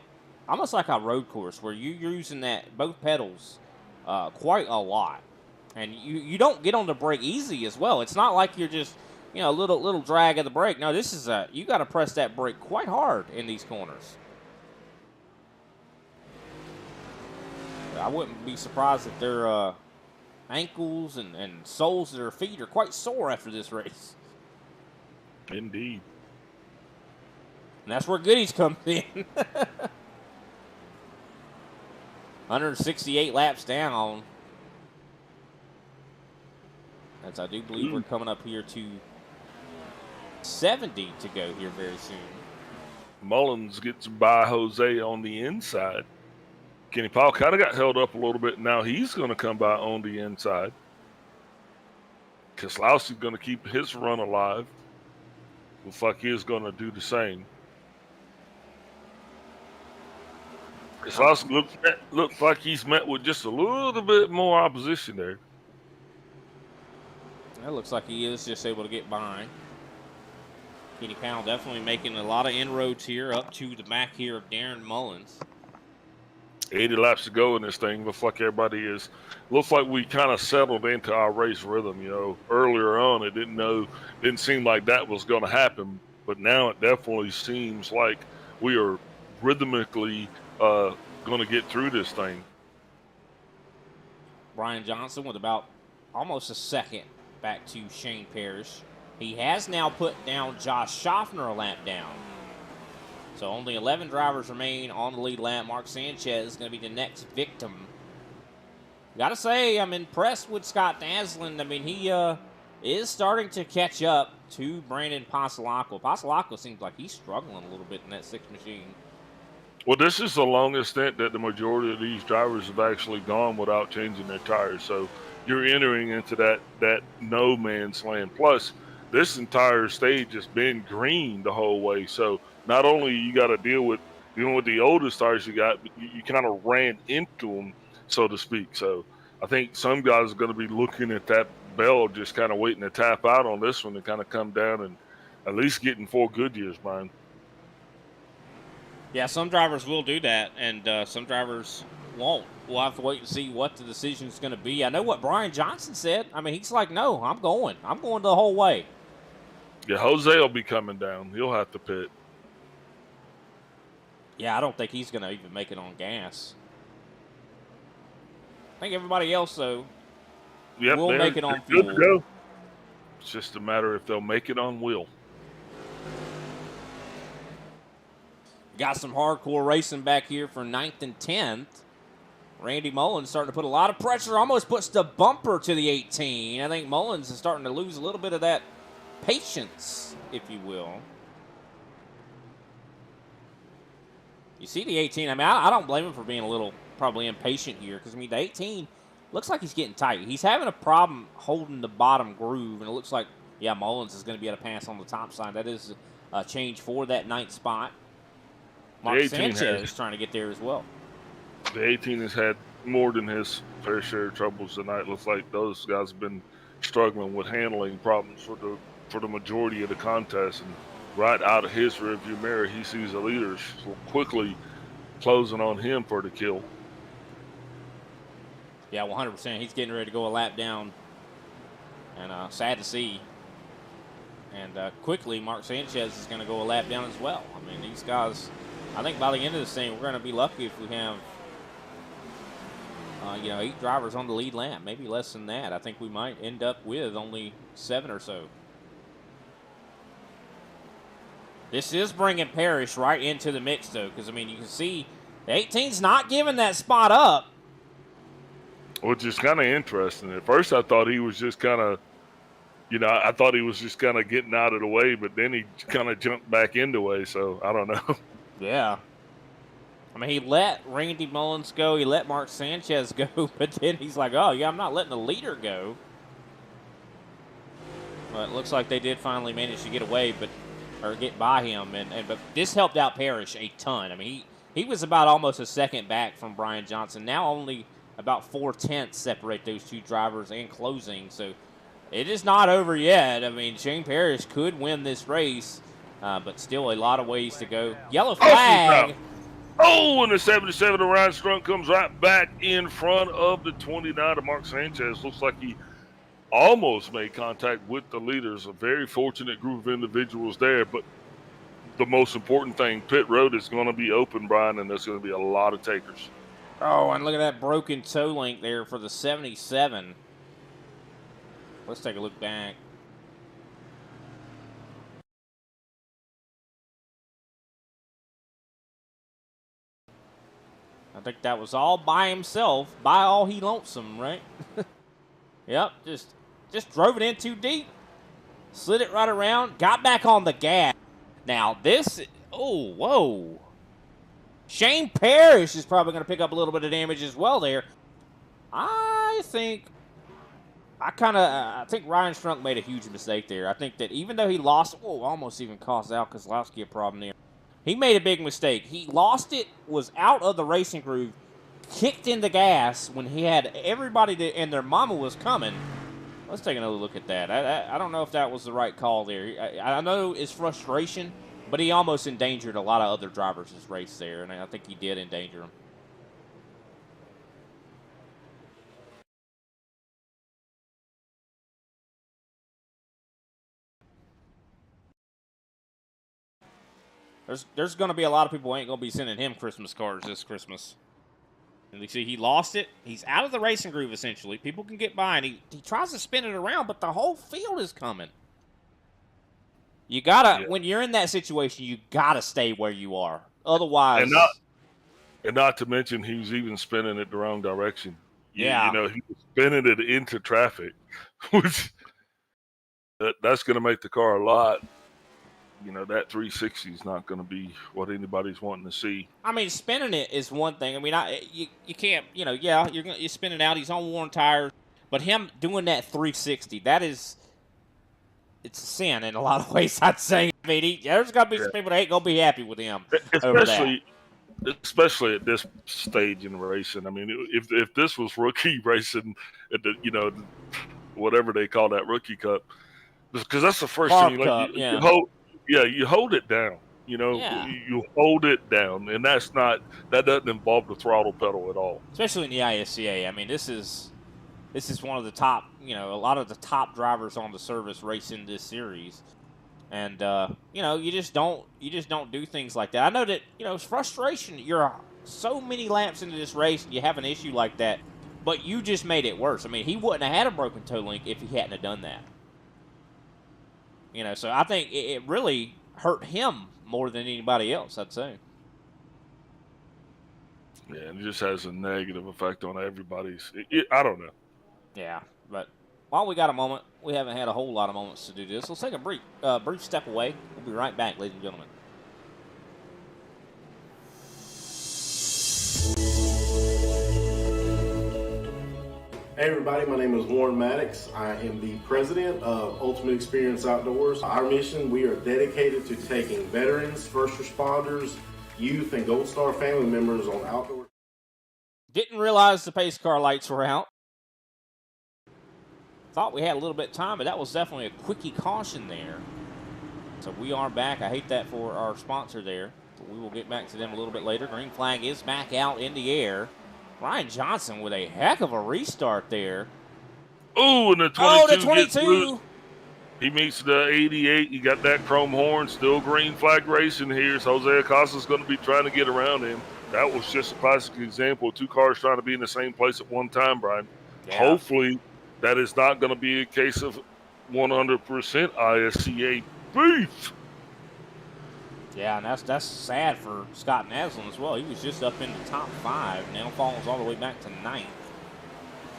almost like a road course, where you're using both pedals quite a lot. And you don't get on the brake easy as well. It's not like you're just, you know, a little drag of the brake. No, this is you got to press that brake quite hard in these corners. I wouldn't be surprised if their ankles and soles of their feet are quite sore after this race. Indeed. And that's where Goody's come in. 168 laps down. As I do believe we're coming up here to 70 to go here very soon. Mullins gets by Jose on the inside. Kenny Powell kind of got held up a little bit. Now he's going to come by on the inside. Keselowski's going to keep his run alive. Looks like he's going to do the same. Keselowski looks like he's met with just a little bit more opposition there. That looks like he is just able to get by. Kenny Powell definitely making a lot of inroads here up to the back here of Darren Mullins. 80 laps to go in this thing. Looks like everybody is. Looks like we kind of settled into our race rhythm. You know, earlier on it didn't seem like that was going to happen, but now it definitely seems like we are rhythmically going to get through this thing. Brian Johnson with about almost a second back to Shane Parrish. He has now put down Josh Schaffner a lap down. So only 11 drivers remain on the lead lap. Mark Sanchez is going to be the next victim. Got to say, I'm impressed with Scott Naslund. I mean, he is starting to catch up to Brandon Passalacqua. Passalacqua seems like he's struggling a little bit in that 6 machine. Well, this is the longest stint that the majority of these drivers have actually gone without changing their tires. So you're entering into that no man's land. Plus, this entire stage has been green the whole way. So not only you got to dealing with the oldest tires you got, but you kind of ran into them, so to speak. So I think some guys are going to be looking at that bell, just kind of waiting to tap out on this one and kind of come down and at least getting 4 good years, Brian. Yeah, some drivers will do that, and some drivers won't. We'll have to wait and see what the decision is going to be. I know what Brian Johnson said. I mean, he's like, no, I'm going the whole way. Yeah, Jose will be coming down. He'll have to pit. Yeah, I don't think he's going to even make it on gas. I think everybody else, though, will make it on fuel. Good to go. It's just a matter if they'll make it on wheel. Got some hardcore racing back here for 9th and 10th. Randy Mullins starting to put a lot of pressure, almost puts the bumper to the 18. I think Mullins is starting to lose a little bit of that patience, if you will. You see the 18. I mean, I don't blame him for being a little probably impatient here because, I mean, the 18 looks like he's getting tight. He's having a problem holding the bottom groove, and it looks like, yeah, Mullins is going to be able to pass on the top side. That is a change for that 9th spot. Mark Sanchez is trying to get there as well. The 18 has had more than his fair share of troubles tonight. Looks like those guys have been struggling with handling problems for the majority of the contest. And right out of his rearview mirror, he sees the leaders quickly closing on him for the kill. Yeah, 100%. He's getting ready to go a lap down. And sad to see. And quickly, Mark Sanchez is going to go a lap down as well. I mean, these guys, I think by the end of this thing, we're going to be lucky if we have, 8 drivers on the lead lap. Maybe less than that. I think we might end up with only 7 or so. This is bringing Parrish right into the mix, though, because, I mean, you can see the 18's not giving that spot up. Which is kind of interesting. At first, I thought he was just kind of You know, I thought he was just kind of getting out of the way, but then he kind of jumped back in the way. So I don't know. Yeah. I mean, he let Randy Mullins go. He let Mark Sanchez go. But then he's like, oh, yeah, I'm not letting the leader go. But it looks like they did finally manage to get away, or get by him. But this helped out Parrish a ton. I mean, he was about almost a second back from Brian Johnson. Now only about 4/10 separate those two drivers and closing. So it is not over yet. I mean, Shane Parrish could win this race, but still a lot of ways to go. Yellow flag. Oh, and the 77 of Ryan Strunk comes right back in front of the 29 of Mark Sanchez. Looks like he almost made contact with the leaders. A very fortunate group of individuals there, but the most important thing, pit road is going to be open, Brian, and there's going to be a lot of takers. Oh, and look at that broken toe link there for the 77. Let's take a look back. I think that was all by himself, by all he lonesome, right? Yep, just drove it in too deep, slid it right around, got back on the gas. Now this, oh, whoa. Shane Parrish is probably going to pick up a little bit of damage as well there. I think Ryan Strunk made a huge mistake there. I think that even though he lost, almost even cost Al Kozlowski a problem there. He made a big mistake. He lost it, was out of the racing groove, kicked in the gas when he had everybody and their mama was coming. Let's take another look at that. I don't know if that was the right call there. I know it's frustration, but he almost endangered a lot of other drivers this race there, and I think he did endanger them. There's going to be a lot of people who ain't going to be sending him Christmas cards this Christmas. And you see, he lost it. He's out of the racing groove, essentially. People can get by, and he tries to spin it around, but the whole field is coming. You got to, when you're in that situation, you got to stay where you are. Otherwise. And not to mention, he was even spinning it the wrong direction. Yeah. You know, he was spinning it into traffic, which that's going to make the car a lot. You know, that 360 is not going to be what anybody's wanting to see. I mean, spinning it is one thing. I mean, you can't, you know, yeah, you're spinning out. He's on worn tires. But him doing that 360, it's a sin in a lot of ways, I'd say. I mean, there's going to be some people that ain't going to be happy with him Especially at this stage in racing. I mean, if this was rookie racing at the, you know, whatever they call that rookie cup, because that's the first thing you hold. Yeah, you hold it down. You know, you hold it down, and that doesn't involve the throttle pedal at all. Especially in the ISCA. I mean, this is one of the top. You know, a lot of the top drivers on the service racing this series, and you know, you just don't do things like that. I know that, you know, it's frustration. You're so many laps into this race, and you have an issue like that, but you just made it worse. I mean, he wouldn't have had a broken toe link if he hadn't have done that. You know, so I think it really hurt him more than anybody else, I'd say. Yeah, and it just has a negative effect on everybody's. I don't know. Yeah, but while we got a moment, we haven't had a whole lot of moments to do this. Let's take a brief step away. We'll be right back, ladies and gentlemen. Hey everybody, my name is Warren Maddox. I am the president of Ultimate Experience Outdoors. Our mission, we are dedicated to taking veterans, first responders, youth, and Gold Star family members on outdoor. Didn't realize the pace car lights were out. Thought we had a little bit of time, but that was definitely a quickie caution there. So we are back. I hate that for our sponsor there. But we will get back to them a little bit later. Green flag is back out in the air. Ryan Johnson with a heck of a restart there. Oh, and the 22. Oh, the 22. He meets the 88. You got that chrome horn. Still green flag racing here. So Jose Acosta's going to be trying to get around him. That was just a classic example of two cars trying to be in the same place at one time, Brian. Yeah. Hopefully that is not going to be a case of 100% ISCA beef. Yeah, and that's sad for Scott Naslin as well. He was just up in the top 5, now falls all the way back to 9th.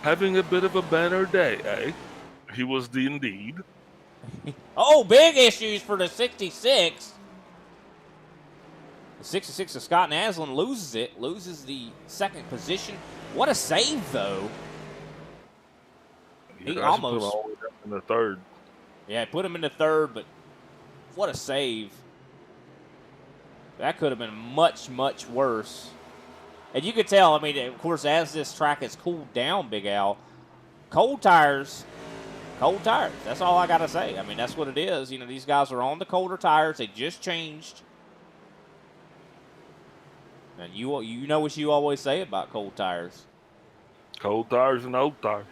Having a bit of a banner day, eh? He was indeed. Oh, big issues for the 66. The 66 of Scott Naslin loses it, loses the second position. What a save, though. Yeah, He almost put him almost all the way down in the third. Yeah, put him in the third, but what a save. That could have been much, much worse. And you could tell, I mean, of course, as this track has cooled down, Big Al, cold tires. That's all I got to say. I mean, that's what it is. You know, these guys are on the colder tires. They just changed. And you know what you always say about cold tires. Cold tires and old tires.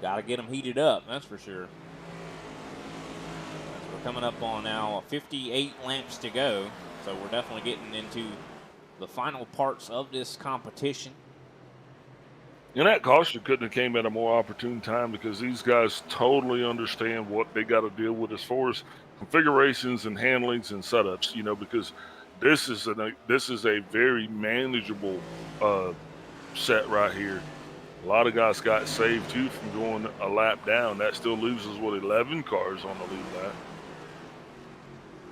Got to get them heated up, that's for sure. We're coming up on now 58 laps to go. So we're definitely getting into the final parts of this competition. And that caution couldn't have came at a more opportune time because these guys totally understand what they got to deal with as far as configurations and handlings and setups, you know, because this is a very manageable set right here. A lot of guys got saved too from going a lap down. That still loses 11 cars on the lead lap.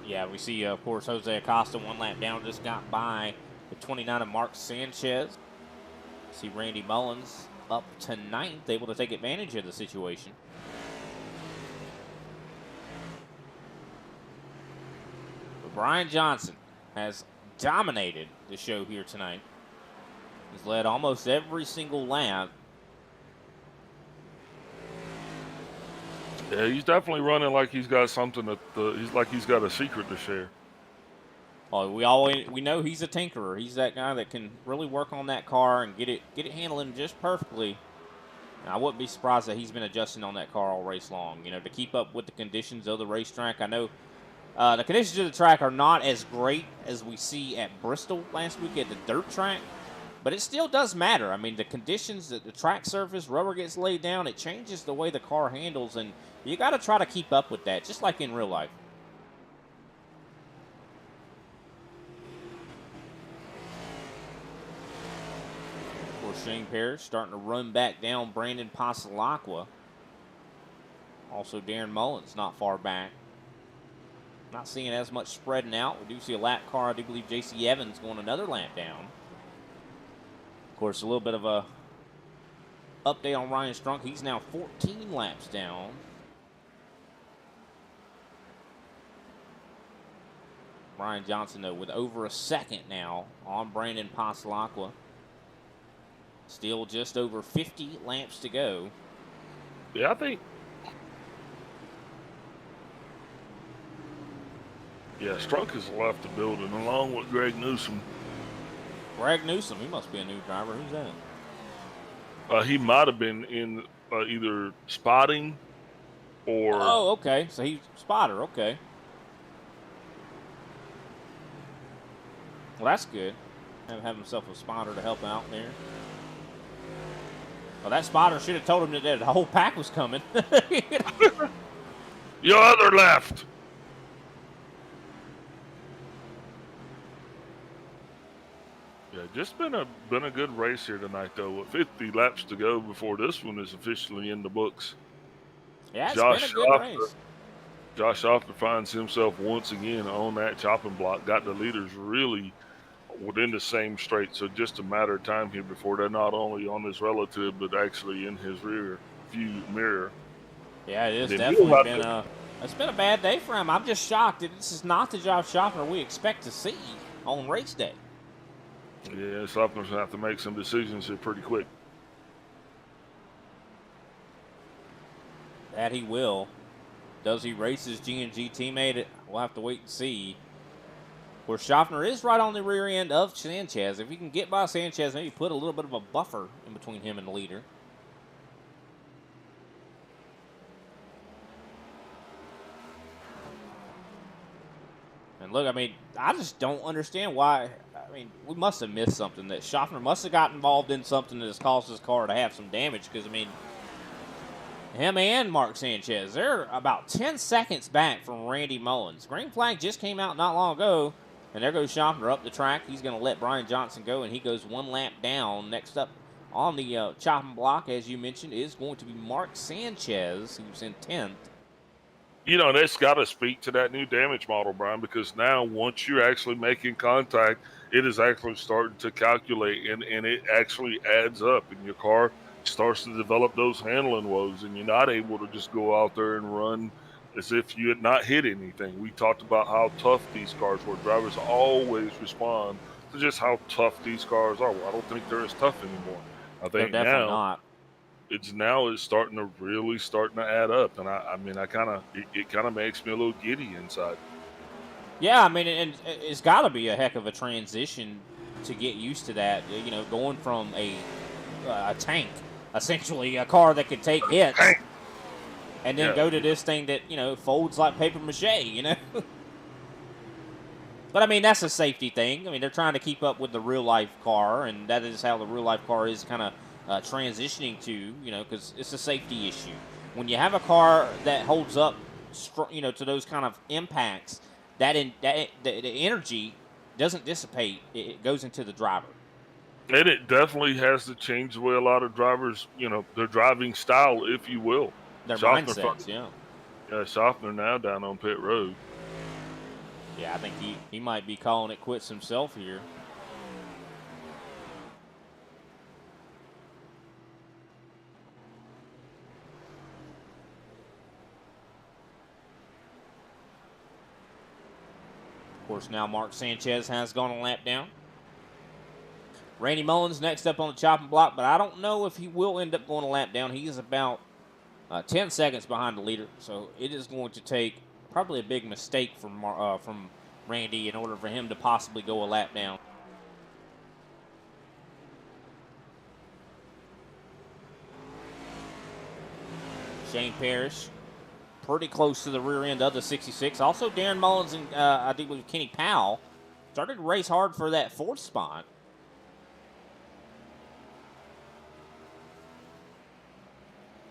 Yeah, we see, of course, Jose Acosta 1 lap down, just got by the 29 of Mark Sanchez. See Randy Mullins up to 9th, able to take advantage of the situation. But Brian Johnson has dominated the show here tonight. He's led almost every single lap. Yeah, he's definitely running like he's got something he's got a secret to share. Well, we know he's a tinkerer. He's that guy that can really work on that car and get it handling just perfectly. And I wouldn't be surprised that he's been adjusting on that car all race long, you know, to keep up with the conditions of the racetrack. I know the conditions of the track are not as great as we see at Bristol last week at the dirt track, but it still does matter. I mean, the conditions, the track surface, rubber gets laid down, it changes the way the car handles, and you got to try to keep up with that, just like in real life. Of course, Shane Parrish starting to run back down Brandon Pasalacqua. Also, Darren Mullins not far back. Not seeing as much spreading out. We do see a lap car. I do believe J.C. Evans going another lap down. Of course, a little bit of a update on Ryan Strunk. He's now 14 laps down. Brian Johnson, though, with over a second now on Brandon Pasalacqua. Still just over 50 laps to go. Yeah, I think. Yeah, Strunk has left the building along with Greg Newsom. Greg Newsom, he must be a new driver. Who's that? He might have been in either spotting or. Oh, okay. So he's spotter. Okay. Well, that's good. Have himself a spotter to help out there. Well, that spotter should have told him that the whole pack was coming. Your other left. Yeah, just been a good race here tonight, though. With 50 laps to go before this one is officially in the books. Yeah, it's been a good race. Josh Hoffman finds himself once again on that chopping block. Got the leaders really within the same straight. So just a matter of time here before they're not only on his relative, but actually in his rear view mirror. Yeah, it is definitely been it's been a bad day for him. I'm just shocked that this is not the Josh Hoffman we expect to see on race day. Yeah, Hoffman's going to have to make some decisions here pretty quick. That he will. Does he race his G&G teammate? We'll have to wait and see. Of course, Schaffner is right on the rear end of Sanchez. If he can get by Sanchez, maybe put a little bit of a buffer in between him and the leader. And look, I mean, I just don't understand why. I mean, we must have missed something. That Schaffner must have gotten involved in something that has caused his car to have some damage. Because, I mean, him and Mark Sanchez, they're about 10 seconds back from Randy Mullins. Green flag just came out not long ago. And there goes Schaffner up the track. He's going to let Brian Johnson go, and he goes one lap down. Next up, on the chopping block, as you mentioned, is going to be Mark Sanchez, who's in 10th. You know, that's got to speak to that new damage model, Brian, because now once you're actually making contact, it is actually starting to calculate, and it actually adds up, and your car starts to develop those handling woes, and you're not able to just go out there and run as if you had not hit anything. We talked about how tough these cars were. Drivers always respond to just how tough these cars are. Well, I don't think they're as tough anymore. I They're think definitely now not. it's starting to really starting to add up, and I kind of it kind of makes me a little giddy inside. Yeah, I mean, and it's got to be a heck of a transition to get used to that. You know, going from a tank, essentially a car that could take hits, and then go to this thing that folds like paper mache. You know. But I mean, that's a safety thing. I mean, they're trying to keep up with the real life car, and that is how the real life car is kind of transitioning to, because it's a safety issue. When you have a car that holds up, to those kind of impacts, the energy doesn't dissipate; it goes into the driver. And it definitely has to change the way a lot of drivers, their driving style, if you will. Their mindsets, yeah. Yeah, Schaffner now down on pit road. Yeah, I think he might be calling it quits himself here. Of course, now Mark Sanchez has gone a lap down. Randy Mullins next up on the chopping block, but I don't know if he will end up going a lap down. He is about 10 seconds behind the leader, so it is going to take probably a big mistake from Randy in order for him to possibly go a lap down. Shane Parrish pretty close to the rear end of the 66. Also, Darren Mullins and I think it was Kenny Powell started to race hard for that 4th spot.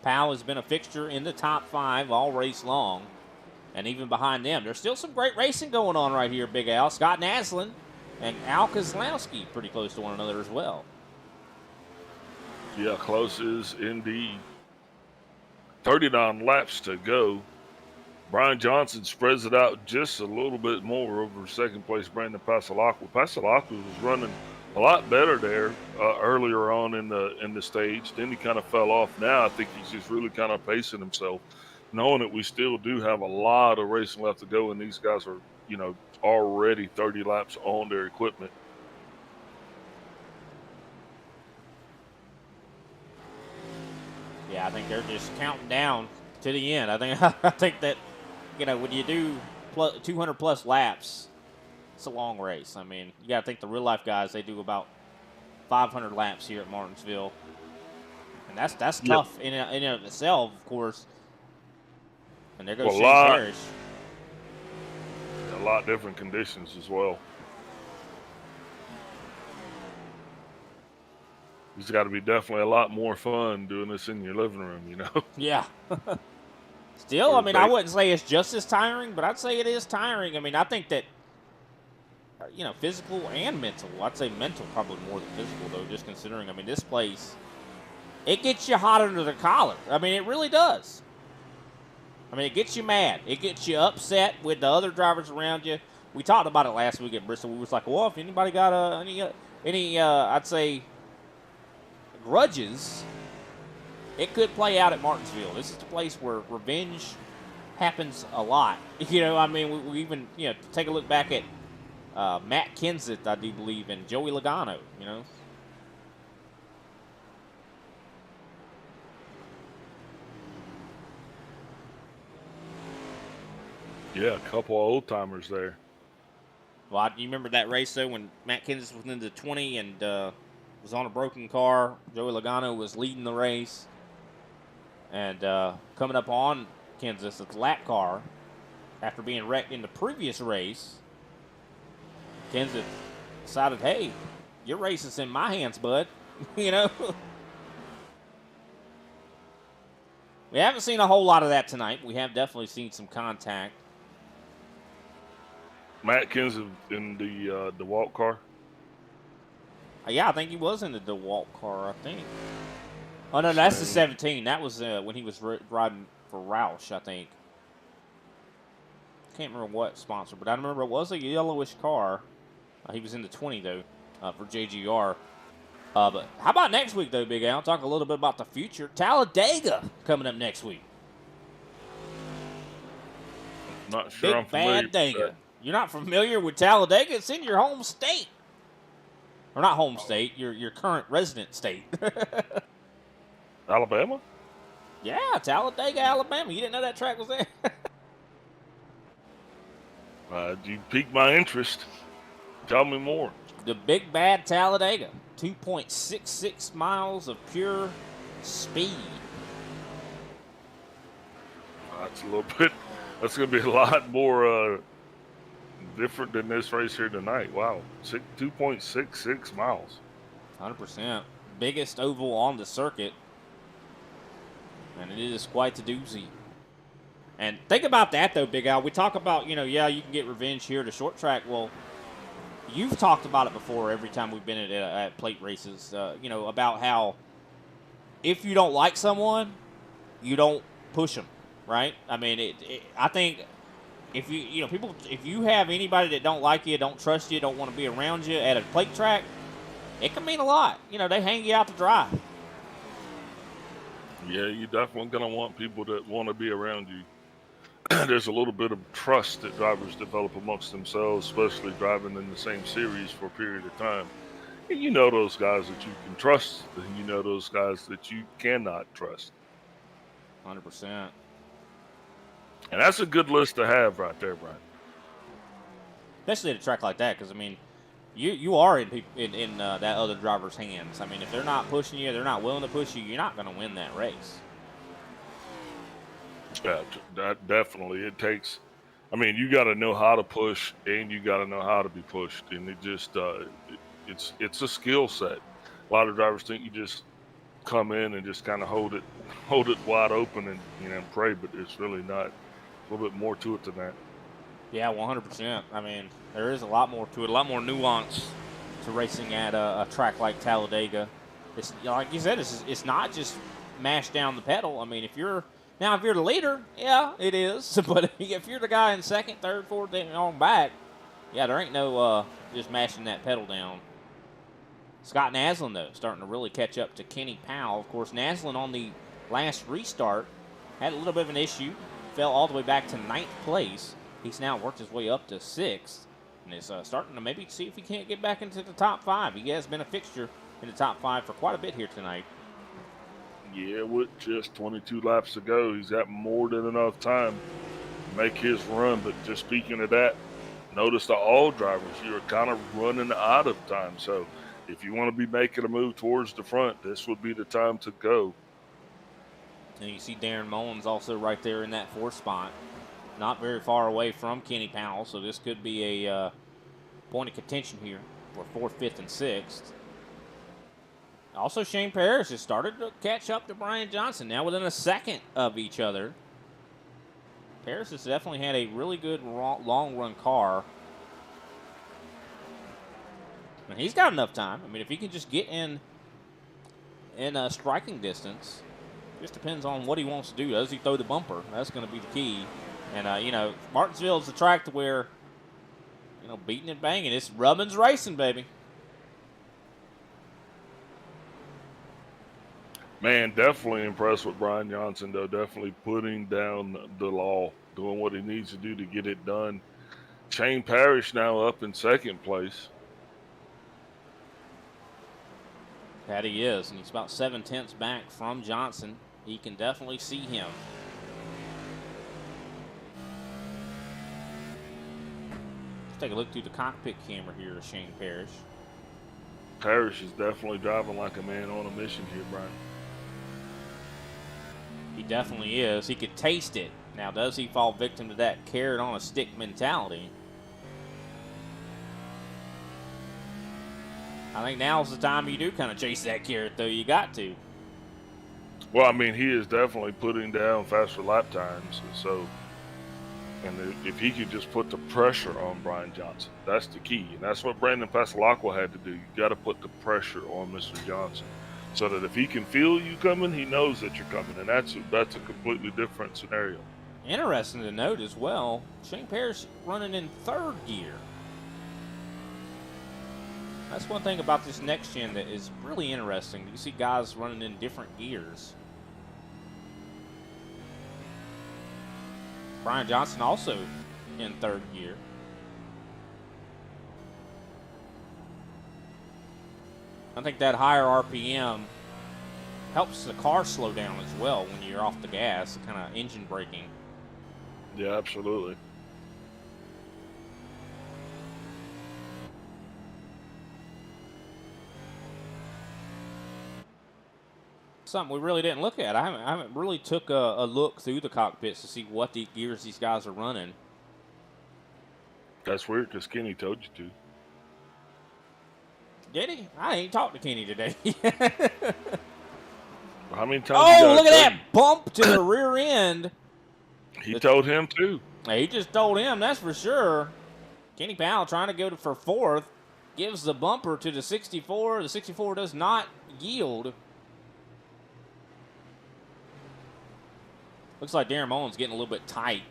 Powell has been a fixture in the top 5 all race long. And even behind them, there's still some great racing going on right here, Big Al. Scott Naslin and Al Kozlowski pretty close to one another as well. Yeah, close is indeed. 39 laps to go. Brian Johnson spreads it out just a little bit more over second place Brandon Pasalacqua. Pasalacqua was running a lot better there earlier on in the stage. Then he kind of fell off. Now I think he's just really kind of pacing himself, knowing that we still do have a lot of racing left to go, and these guys are, already 30 laps on their equipment. Yeah, I think they're just counting down to the end. I think that, when you do 200 plus laps, it's a long race. I mean, you got to think the real life guys, they do about 500 laps here at Martinsville. And that's tough in and of itself, of course. And there goes Shane Parrish. A lot different conditions as well. It's got to be definitely a lot more fun doing this in your living room, Yeah. Still, I mean, I wouldn't say it's just as tiring, but I'd say it is tiring. I mean, I think that, physical and mental. I'd say mental probably more than physical, though, just considering, I mean, this place, it gets you hot under the collar. I mean, it really does. I mean, it gets you mad. It gets you upset with the other drivers around you. We talked about it last week at Bristol. We was like, well, if anybody got any I'd say, grudges, it could play out at Martinsville. This is the place where revenge happens a lot. I mean, we even, take a look back at Matt Kenseth, I do believe, and Joey Logano, Yeah, a couple of old timers there. Well, you remember that race, though, when Matt Kenseth was in the 20 and was on a broken car. Joey Logano was leading the race. And coming up on Kenseth, the lap car, after being wrecked in the previous race, Kenseth decided, hey, your race is in my hands, bud. We haven't seen a whole lot of that tonight. We have definitely seen some contact. Matt Kenseth in the walk car. Yeah, I think he was in the DeWalt car, I think. Oh, no, that's the 17. That was when he was riding for Roush, I think. Can't remember what sponsor, but I remember it was a yellowish car. He was in the 20, though, for JGR. But how about next week, though, Big Al? Talk a little bit about the future. Talladega coming up next week. Not sure I'm familiar with that. You're not familiar with Talladega? It's in your home state. Or not home state, your current resident state. Alabama? Yeah, Talladega, Alabama. You didn't know that track was there? You piqued my interest. Tell me more. The big bad Talladega. 2.66 miles of pure speed. That's a little bit. That's going to be a lot more different than this race here tonight. Wow, 2.66 miles. 100%. Biggest oval on the circuit. And it is quite the doozy. And think about that, though, Big Al. We talk about, you can get revenge here at a short track. Well, you've talked about it before every time we've been at plate races, about how if you don't like someone, you don't push them, right? I mean, I think if if you have anybody that don't like you, don't trust you, don't want to be around you at a plate track, it can mean a lot. They hang you out to dry. Yeah, you're definitely going to want people that want to be around you. There's a little bit of trust that drivers develop amongst themselves, especially driving in the same series for a period of time. And you know those guys that you can trust, and you know those guys that you cannot trust. 100%. And that's a good list to have right there, Brian. Especially at a track like that, because, I mean, you are in that other driver's hands. I mean, if they're not pushing you, they're not willing to push you, you're not going to win that race. Yeah, that definitely. It takes, you got to know how to push, and you got to know how to be pushed, and it just it's a skill set. A lot of drivers think you just come in and just kind of hold it wide open and pray, but it's really not. A little bit more to it than that. Yeah, 100%. I mean, there is a lot more to it, a lot more nuance to racing at a track like Talladega. It's like you said, it's not just mash down the pedal. I mean, if you're the leader, yeah, it is. But if you're the guy in second, third, fourth, on back, yeah, there ain't no just mashing that pedal down. Scott Naslin, though, starting to really catch up to Kenny Powell. Of course, Naslin on the last restart had a little bit of an issue, fell all the way back to 9th place. He's now worked his way up to 6th and is starting to maybe see if he can't get back into the top 5. He has been a fixture in the top 5 for quite a bit here tonight. Yeah, with just 22 laps to go, he's got more than enough time to make his run. But just speaking of that, notice that all drivers, you're kind of running out of time. So if you want to be making a move towards the front, this would be the time to go. And you see Darren Mullins also right there in that 4th spot. Not very far away from Kenny Powell, so this could be a point of contention here for 4th, 5th, and 6th. Also, Shane Parrish has started to catch up to Brian Johnson, now within a second of each other. Parrish has definitely had a really good long-run car. And he's got enough time. I mean, if he can just get in striking distance, just depends on what he wants to do. Does he throw the bumper? That's going to be the key. And, Martinsville is the track to where, beating and banging. It's Rubbins racing, baby. Man, definitely impressed with Brian Johnson, though. Definitely putting down the law, doing what he needs to do to get it done. Shane Parrish now up in 2nd place. That he is, and he's about 7/10 back from Johnson. He can definitely see him. Let's take a look through the cockpit camera here of Shane Parrish. Parrish is definitely driving like a man on a mission here, Brian. He definitely is. He could taste it. Now, does he fall victim to that carrot on a stick mentality? I think now's the time you do kind of chase that carrot, though. You got to. Well, I mean, he is definitely putting down faster lap times. So And if he could just put the pressure on Brian Johnson, that's the key. And that's what Brandon Pasalacqua had to do. You got to put the pressure on Mr. Johnson so that if he can feel you coming, he knows that you're coming. And that's a completely different scenario. Interesting to note as well, Shane Parrish running in third gear. That's one thing about this next gen that is really interesting. You see guys running in different gears. Brian Johnson also in third gear. I think that higher RPM helps the car slow down as well when you're off the gas, kind of engine braking. Yeah, absolutely. Something we really didn't look at. I haven't really took a look through the cockpits to see what the gears these guys are running. That's weird because Kenny told you to. Did he? I ain't talked to Kenny today. How many times? Oh, look at that bump to the rear end. He told him too. He just told him, that's for sure. Kenny Powell trying to go for fourth. Gives the bumper to the 64. The 64 does not yield. Looks like Darren Mullins getting a little bit tight.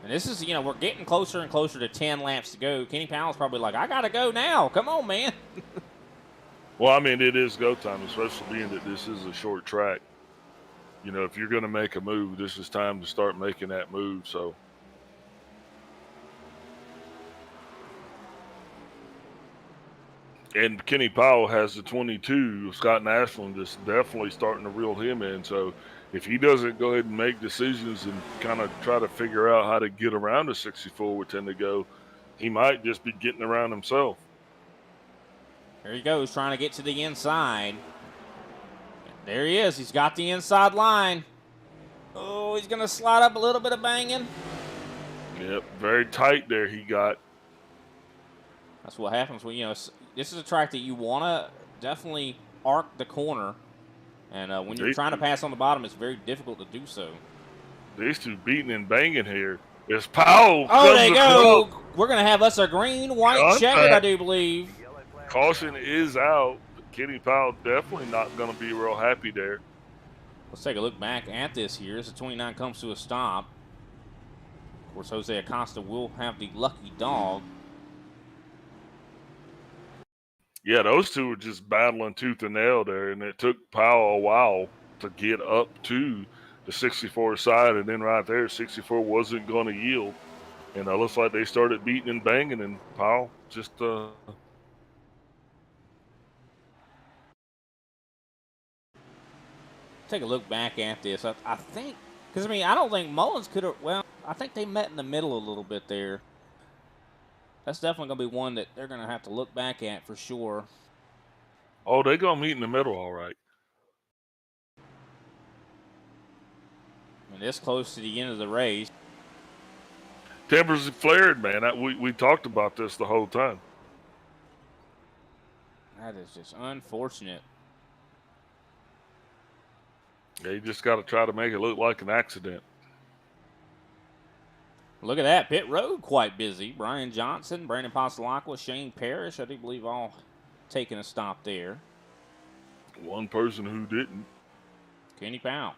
And this is, we're getting closer and closer to 10 laps to go. Kenny Powell's probably like, I got to go now. Come on, man. Well, I mean, it is go time, especially being that this is a short track. If you're going to make a move, this is time to start making that move. So, and Kenny Powell has the 22. Scott Nashland is definitely starting to reel him in. So, if he doesn't go ahead and make decisions and kind of try to figure out how to get around the 64 with 10 to go, he might just be getting around himself. There he goes, trying to get to the inside. There he is. He's got the inside line. Oh, he's going to slide up a little bit of banging. Yep, very tight there he got. That's what happens when, this is a track that you want to definitely arc the corner. And when you're trying to pass on the bottom, it's very difficult to do so. These two beating and banging here. It's Powell. Oh, there you go. We're going to have us a green, white checkered, I do believe. Caution is out. Kenny Powell definitely not going to be real happy there. Let's take a look back at this here as the 29 comes to a stop. Of course, Jose Acosta will have the lucky dog. Yeah, those two were just battling tooth and nail there, and it took Powell a while to get up to the 64 side, and then right there, 64 wasn't going to yield. And it looks like they started beating and banging, and Powell just take a look back at this. I think, because I don't think Mullins could have, well, I think they met in the middle a little bit there. That's definitely going to be one that they're going to have to look back at for sure. Oh, they're going to meet in the middle, all right. And this close to the end of the race. Tempers flared, man. We talked about this the whole time. That is just unfortunate. Yeah, you just got to try to make it look like an accident. Look at that. Pit road quite busy. Brian Johnson, Brandon Pasalacqua, Shane Parrish, I do believe all taking a stop there. One person who didn't. Kenny Powell.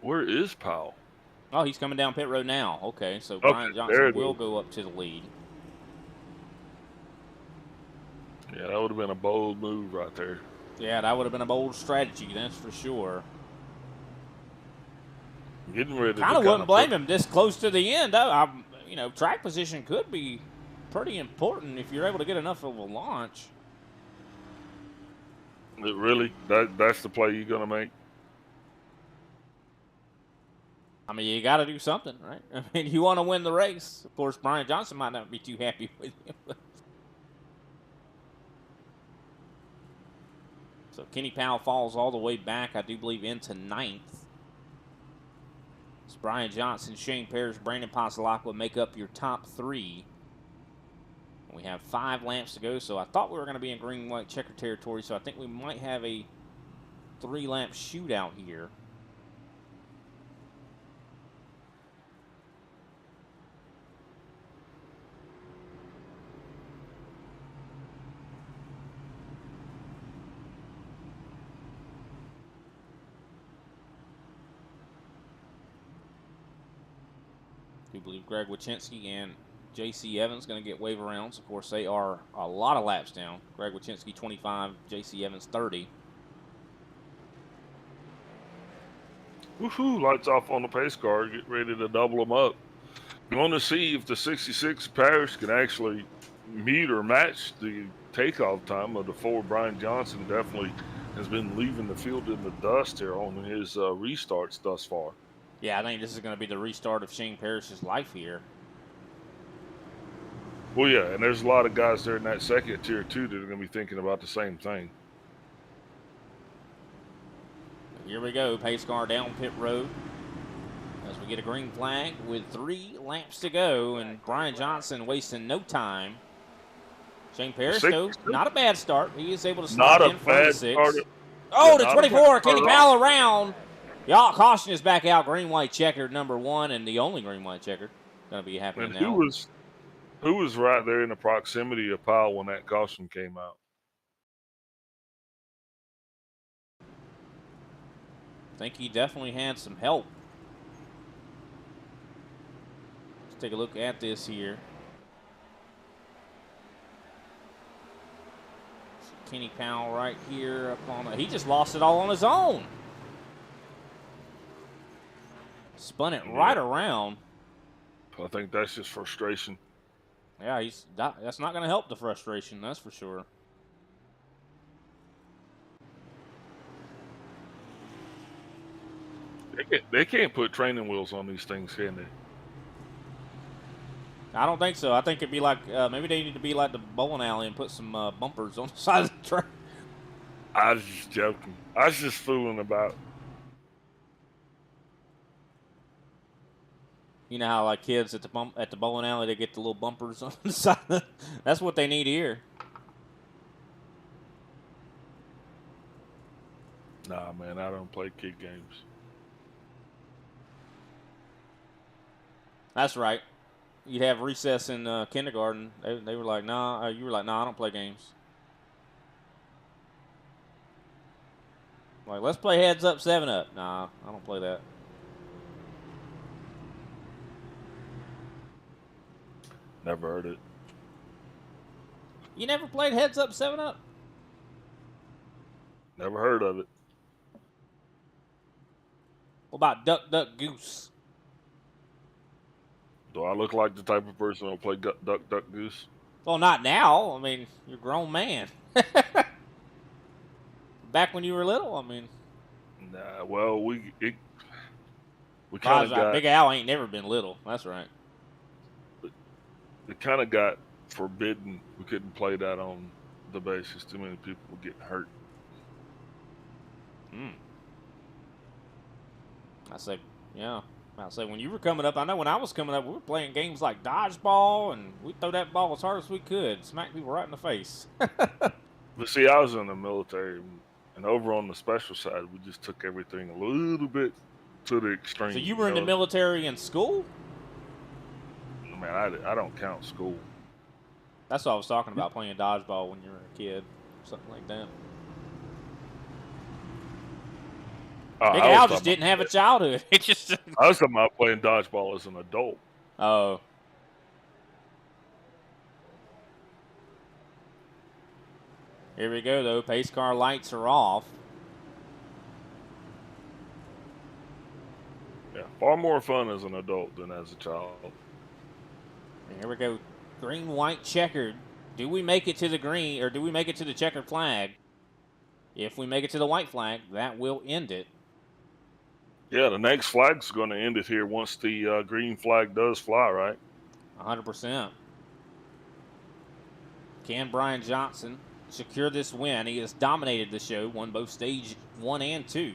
Where is Powell? Oh, he's coming down pit road now. Okay, so Brian Johnson will go up to the lead. Yeah, that would have been a bold move right there. Yeah, that would have been a bold strategy, that's for sure. Getting ready to kind of wouldn't blame him this close to the end. Track position could be pretty important if you're able to get enough of a launch. Really? That's the play you're going to make? You got to do something, right? You want to win the race. Of course, Brian Johnson might not be too happy with you. So Kenny Powell falls all the way back, I do believe, into 9th. It's Brian Johnson, Shane Parrish, Brandon Pasalacqua make up your top 3. We have 5 laps to go, so I thought we were going to be in green, white, checker territory, so I think we might have a 3-lap shootout here. I do believe Greg Wachinski and J.C. Evans going to get wave arounds. Of course, they are a lot of laps down. Greg Wachinski 25, J.C. Evans 30. Woohoo! Lights off on the pace car. Get ready to double them up. Going to see if the 66 Parish can actually meet or match the takeoff time of the Ford. Brian Johnson definitely has been leaving the field in the dust here on his restarts thus far. Yeah, I think this is going to be the restart of Shane Parrish's life here. Well, yeah, and there's a lot of guys there in that second tier, too, that are going to be thinking about the same thing. Here we go, pace car down pit road as we get a green flag with 3 laps to go, and Brian Johnson wasting no time. Shane Parrish, though, not a bad start. He is able to slide in front of the 6. Oh, the 24, Kenny Powell around. Y'all, caution is back out. Green, white, checkered, number 1, and the only green, white, checkered. Going to be happening now. Who was right there in the proximity of Powell when that caution came out? I think he definitely had some help. Let's take a look at this here. Kenny Powell right here up on the, he just lost it all on his own. Spun it right around. I think that's just frustration. Yeah, that's not going to help the frustration, that's for sure. They can't put training wheels on these things, can they? I don't think so. I think it'd be like, maybe they need to be like the bowling alley and put some bumpers on the side of the track. I was just joking. I was just fooling about. You know how like kids at the bowling alley, they get the little bumpers on the side. That's what they need here. Nah, man, I don't play kid games. That's right. You'd have recess in kindergarten. They were like, nah. You were like, nah, I don't play games. Like, let's play heads up, 7-up. Nah, I don't play that. Never heard it. You never played heads up, 7-up? Never heard of it. What about duck, duck, goose? Do I look like the type of person who'll play duck, duck, goose? Well, not now. I mean, you're a grown man. Back when you were little, I mean. Nah, well, we kind of got. Big Al ain't never been little. That's right. It kind of got forbidden. We couldn't play that on the basis. Too many people were getting hurt. I say, yeah. I say, when you were coming up, I know when I was coming up, we were playing games like dodgeball, and we'd throw that ball as hard as we could, smack people right in the face. But see, I was in the military, and over on the special side, we just took everything a little bit to the extreme. So you were in the military in school? Man, I don't count school. That's what I was talking about, playing dodgeball when you were a kid, something like that. Big Al just didn't have a childhood. It just. I was talking about playing dodgeball as an adult. Oh. Here we go, though. Pace car lights are off. Yeah, far more fun as an adult than as a child. Here we go. Green, white, checkered. Do we make it to the green, or do we make it to the checkered flag? If we make it to the white flag, that will end it. Yeah, the next flag's going to end it here once the green flag does fly, right? 100%. Can Brian Johnson secure this win? He has dominated the show, won both stage 1 and 2. And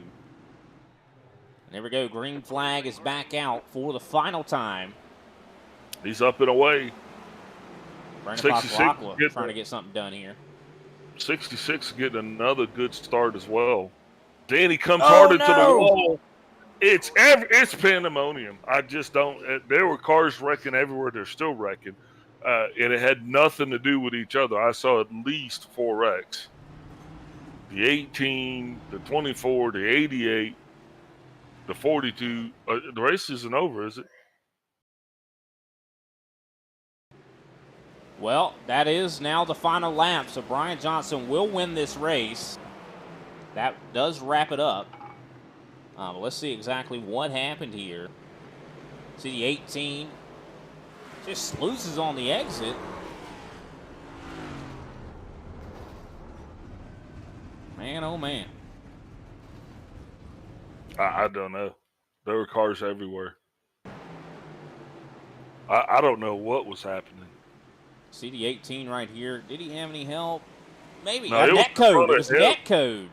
there we go. Green flag is back out for the final time. He's up and away. Brandon 66 Pasqualacqua trying to get something done here. 66 getting another good start as well. Danny comes hard into the wall. It's pandemonium. I just don't. There were cars wrecking everywhere. They're still wrecking, and it had nothing to do with each other. I saw at least 4 wrecks. The 18, the 24, the 88, the 42. The race isn't over, is it? Well, that is now the final lap, so Brian Johnson will win this race. That does wrap it up. But let's see exactly what happened here. See the 18 just loses on the exit. Man, oh man. I don't know. There were cars everywhere. I don't know what was happening. See the 18 right here. Did he have any help? Maybe. No, Net code. It was net code.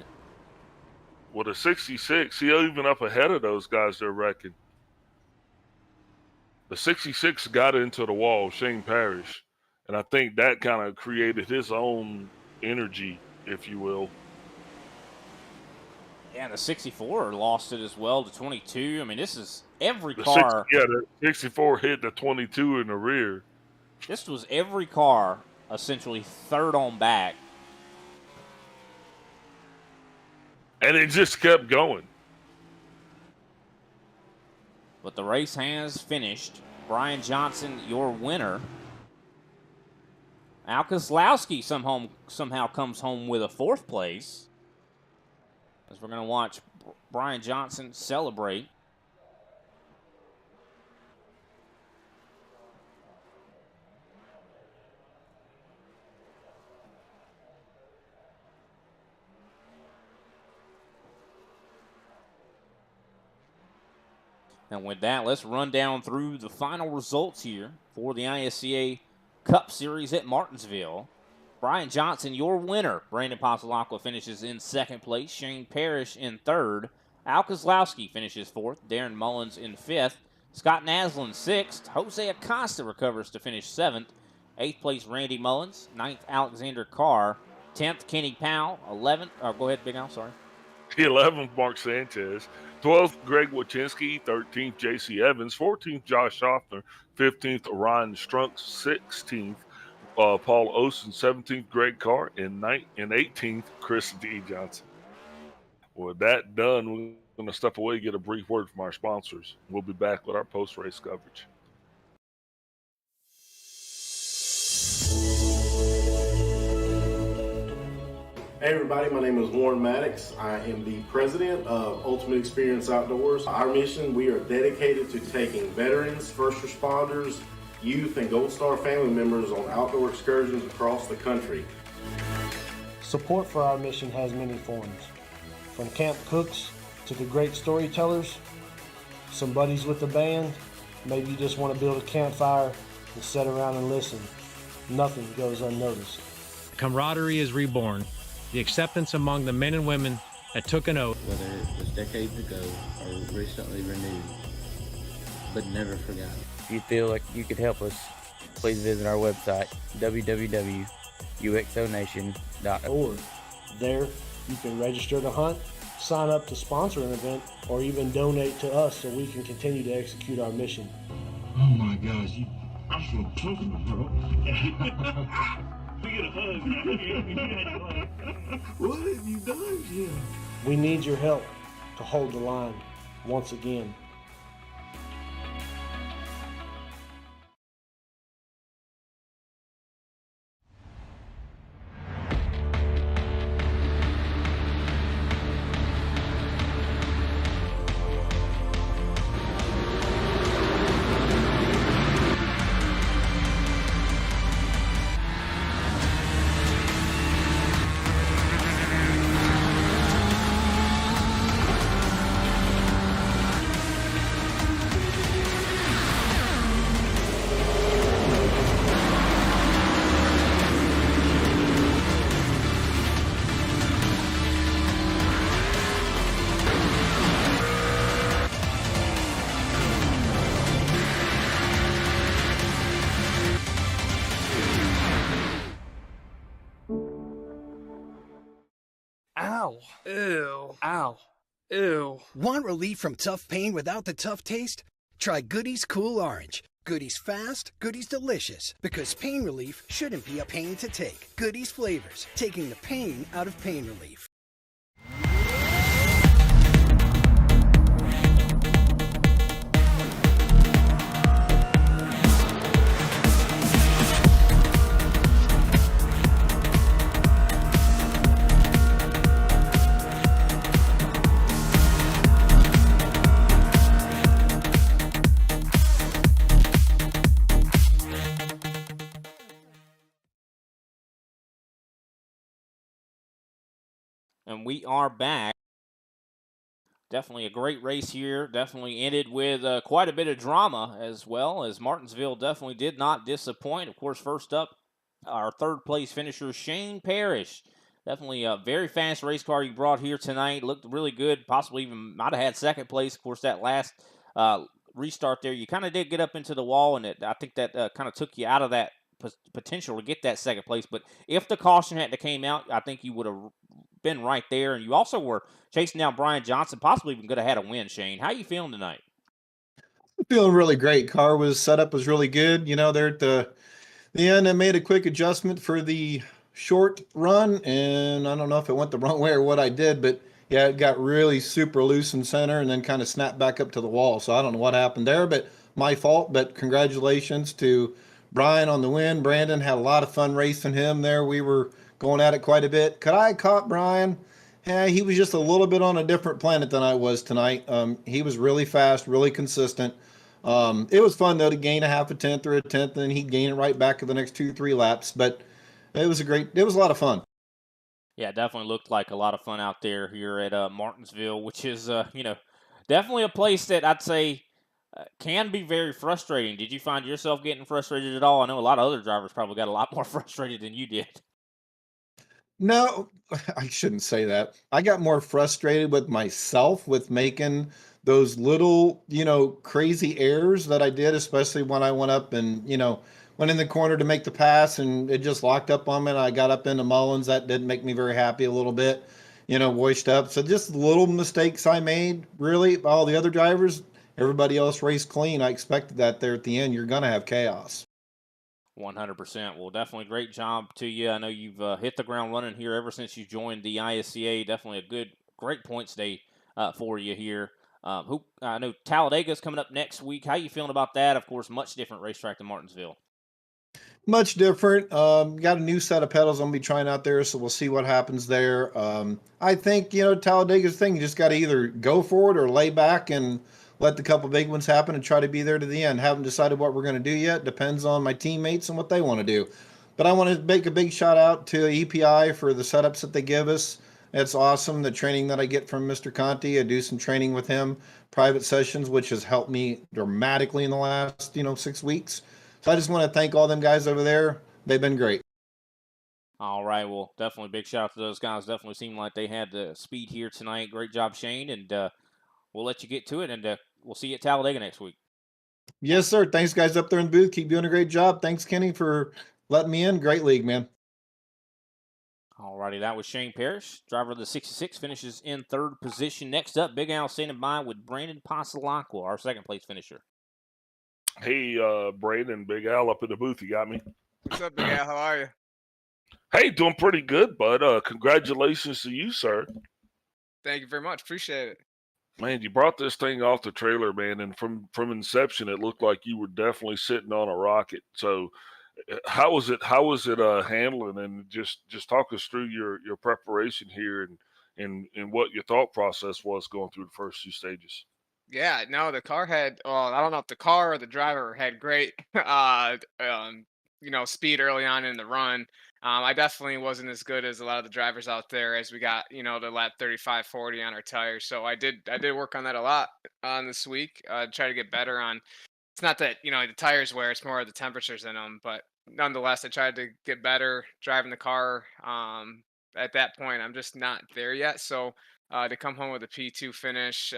With a 66, he even up ahead of those guys they're wrecking. The 66 got into the wall, Shane Parrish, and I think that kind of created his own energy, if you will. Yeah, the 64 lost it as well to 22. I mean, this is every car. The 64 hit the 22 in the rear. This was every car essentially third on back. And it just kept going. But the race has finished. Brian Johnson, your winner. Al Kozlowski somehow comes home with a 4th place. As we're going to watch Brian Johnson celebrate. And with that, let's run down through the final results here for the ISCA Cup Series at Martinsville. Brian Johnson, your winner. Brandon Pasqualacqua finishes in 2nd place. Shane Parrish in 3rd. Al Kozlowski finishes 4th. Darren Mullins in 5th. Scott Naslin 6th. Jose Acosta recovers to finish 7th. 8th place, Randy Mullins. 9th, Alexander Carr. 10th, Kenny Powell. 11th. Go ahead, Big Al. Sorry. 11th, Mark Sanchez. 12th, Greg Wachinski. 13th, J.C. Evans. 14th, Josh Hoffner. 15th, Ryan Strunk. 16th, Paul Osen. 17th, Greg Carr. And 18th, Chris D. Johnson. With that done, we're going to step away and get a brief word from our sponsors. We'll be back with our post-race coverage. Hey everybody, my name is Warren Maddox. I am the president of Ultimate Experience Outdoors. Our mission, we are dedicated to taking veterans, first responders, youth, and Gold Star family members on outdoor excursions across the country. Support for our mission has many forms. From camp cooks to the great storytellers, some buddies with the band, maybe you just want to build a campfire and sit around and listen. Nothing goes unnoticed. Camaraderie is reborn. The acceptance among the men and women that took an oath. Whether it was decades ago or recently renewed, but never forgotten. If you feel like you could help us, please visit our website, www.uxonation.org. Or there, you can register to hunt, sign up to sponsor an event, or even donate to us so we can continue to execute our mission. Oh my gosh, I feel comfortable, bro. We get a hug. What have you done, Jim? We need your help to hold the line once again. Ow. Ew. Ow. Ew. Want relief from tough pain without the tough taste? Try Goody's Cool Orange. Goody's fast, Goody's delicious, because pain relief shouldn't be a pain to take. Goody's flavors, taking the pain out of pain relief. And we are back. Definitely a great race here. Definitely ended with quite a bit of drama as well, as Martinsville definitely did not disappoint. Of course, first up, our third place finisher, Shane Parrish. Definitely a very fast race car you brought here tonight. Looked really good. Possibly even might have had second place. Of course, that last restart there, you kind of did get up into the wall, and I think that kind of took you out of that potential to get that second place. But if the caution hadn't came out, I think you would have been right there. And you also were chasing down Brian Johnson, possibly even could have had a win. Shane, how you feeling tonight? Feeling really great. Car was setup was really good. You know, they're at the end. I made a quick adjustment for the short run, and I don't know if it went the wrong way or what I did, but yeah, it got really super loose in center and then kind of snapped back up to the wall. So I don't know what happened there, but my fault. But congratulations to Brian on the win. Brandon had a lot of fun racing him there. We were going at it quite a bit. Could I have caught Brian? Yeah, he was just a little bit on a different planet than I was tonight. He was really fast, really consistent. It was fun though to gain a half a tenth or a tenth, and then he'd gain it right back in the next 2-3 laps. But it was a lot of fun. Yeah, definitely looked like a lot of fun out there here at Martinsville, which is definitely a place that I'd say can be very frustrating. Did you find yourself getting frustrated at all? I know a lot of other drivers probably got a lot more frustrated than you did. No, I shouldn't say that. I got more frustrated with myself with making those little, crazy errors that I did, especially when I went up and, went in the corner to make the pass and it just locked up on me and I got up into Mullins. That didn't make me very happy a little bit, washed up. So just little mistakes I made, really. All the other drivers, everybody else raced clean. I expected that there at the end. You're going to have chaos. 100%. Well, definitely great job to you. I know you've hit the ground running here ever since you joined the ISCA. Definitely a great points day for you here. I know Talladega's coming up next week. How you feeling about that? Of course, much different racetrack than Martinsville. Much different. Got a new set of pedals I'm gonna be trying out there, so we'll see what happens there. I think Talladega's thing. You just got to either go for it or lay back and let the couple big ones happen and try to be there to the end. Haven't decided what we're gonna do yet. Depends on my teammates and what they want to do. But I want to make a big shout out to EPI for the setups that they give us. It's awesome. The training that I get from Mr. Conti, I do some training with him, private sessions, which has helped me dramatically in the last 6 weeks. So I just want to thank all them guys over there. They've been great. All right. Well, definitely big shout out to those guys. Definitely seemed like they had the speed here tonight. Great job, Shane. And we'll let you get to it. And we'll see you at Talladega next week. Yes, sir. Thanks, guys, up there in the booth. Keep doing a great job. Thanks, Kenny, for letting me in. Great league, man. All righty. That was Shane Parrish, driver of the 66, finishes in third position. Next up, Big Al standing by with Brandon Pasalacqua, our second place finisher. Hey, Braden, Big Al up in the booth. You got me? What's up, Big Al? How are you? Hey, doing pretty good, bud. Congratulations to you, sir. Thank you very much. Appreciate it. Man, you brought this thing off the trailer, man, and from inception, it looked like you were definitely sitting on a rocket. So, how was it handling? And just talk us through your preparation here and what your thought process was going through the first two stages. Yeah, no, the car had, well, I don't know if the car or the driver had great, speed early on in the run. I definitely wasn't as good as a lot of the drivers out there as we got, the lap 35, 40 on our tires. So I did work on that a lot on this week. Try to get better on. It's not that the tires wear; it's more of the temperatures in them. But nonetheless, I tried to get better driving the car. At that point, I'm just not there yet. So to come home with a P2 finish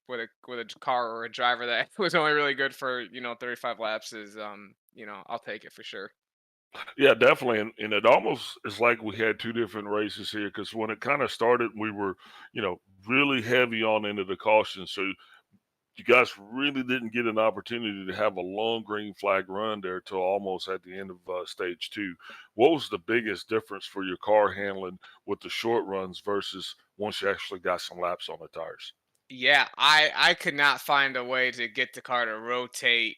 with a car or a driver that was only really good for 35 laps is I'll take it for sure. Yeah, definitely, and it almost is like we had 2 different races here because when it kinda started, we were, really heavy on into the caution, so you guys really didn't get an opportunity to have a long green flag run there till almost at the end of, stage 2. What was the biggest difference for your car handling with the short runs versus once you actually got some laps on the tires? Yeah, I could not find a way to get the car to rotate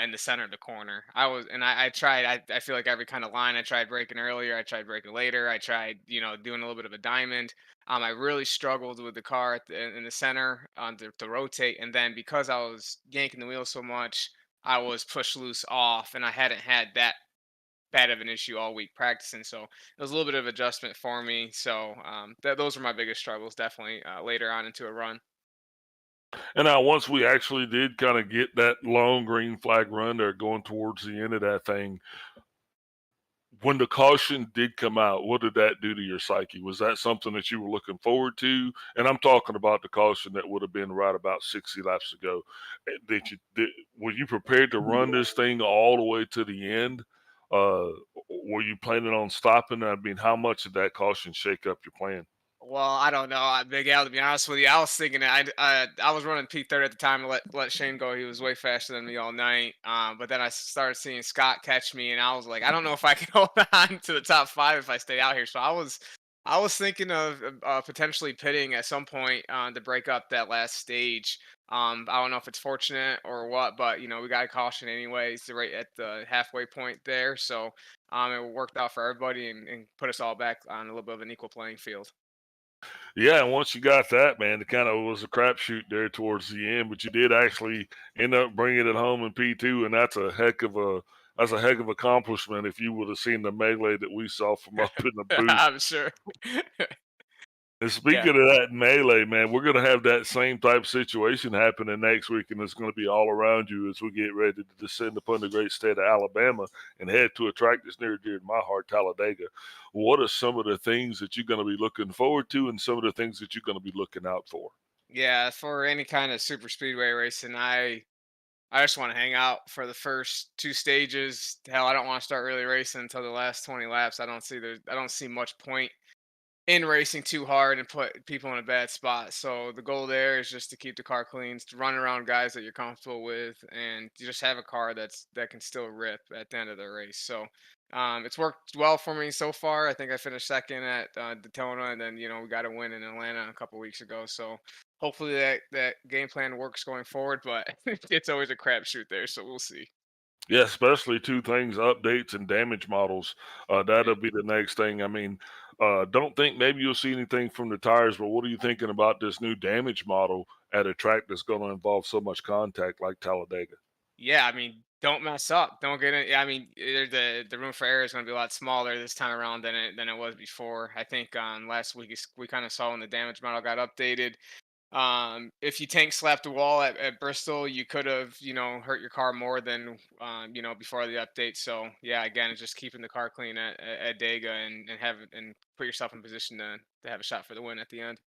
in the center of the corner. I tried. I feel like every kind of line. I tried braking earlier. I tried braking later. I tried, doing a little bit of a diamond. I really struggled with the car in the center to rotate. And then because I was yanking the wheel so much, I was pushed loose off, and I hadn't had that bad of an issue all week practicing. So it was a little bit of adjustment for me. So those were my biggest struggles, definitely later on into a run. And now once we actually did kinda get that long green flag run there going towards the end of that thing, when the caution did come out, what did that do to your psyche? Was that something that you were looking forward to? And I'm talking about the caution that would have been right about 60 laps ago. Were you prepared to run this thing all the way to the end? Were you planning on stopping? I mean, how much did that caution shake up your plan? Well, I don't know, Big Al. To be honest with you, I was thinking that I was running P30 at the time to let Shane go. He was way faster than me all night. But then I started seeing Scott catch me, and I was like, I don't know if I can hold on to the top 5 if I stay out here. So I was thinking of potentially pitting at some point to break up that last stage. I don't know if it's fortunate or what, but we got a caution anyways, right at the halfway point there. So it worked out for everybody and put us all back on a little bit of an equal playing field. Yeah, and once you got that, man, it kind of was a crapshoot there towards the end, but you did actually end up bringing it home in P2, and that's a heck of accomplishment if you would have seen the melee that we saw from up in the booth. I'm sure. And Yeah. speaking of that melee, man, we're gonna have that same type situation happening next week, and it's gonna be all around you as we get ready to descend upon the great state of Alabama and head to a track that's near and dear to my heart, Talladega. What are some of the things that you're gonna be looking forward to, and some of the things that you're gonna be looking out for? Yeah, for any kind of super speedway racing, I just want to hang out for the first 2 stages. Hell, I don't want to start really racing until the last 20 laps. I don't see much point in racing too hard and put people in a bad spot. So the goal there is just to keep the car clean, to run around guys that you're comfortable with, and you just have a car that can still rip at the end of the race. So it's worked well for me so far. I think I finished second at Daytona, and then we got a win in Atlanta a couple weeks ago. So hopefully that game plan works going forward. But it's always a crapshoot there, so we'll see. Yeah, especially 2 things, updates and damage models. That'll be the next thing. I mean, don't think maybe you'll see anything from the tires, but what are you thinking about this new damage model at a track that's gonna involve so much contact like Talladega? Yeah, I mean, don't mess up. Don't get it. I mean, the room for error is going to be a lot smaller this time around than it was before. I think last week we kind of saw when the damage model got updated. If you tank slapped the wall at Bristol, you could have hurt your car more than before the update. So yeah, again, it's just keeping the car clean at Dega and put yourself in position to have a shot for the win at the end.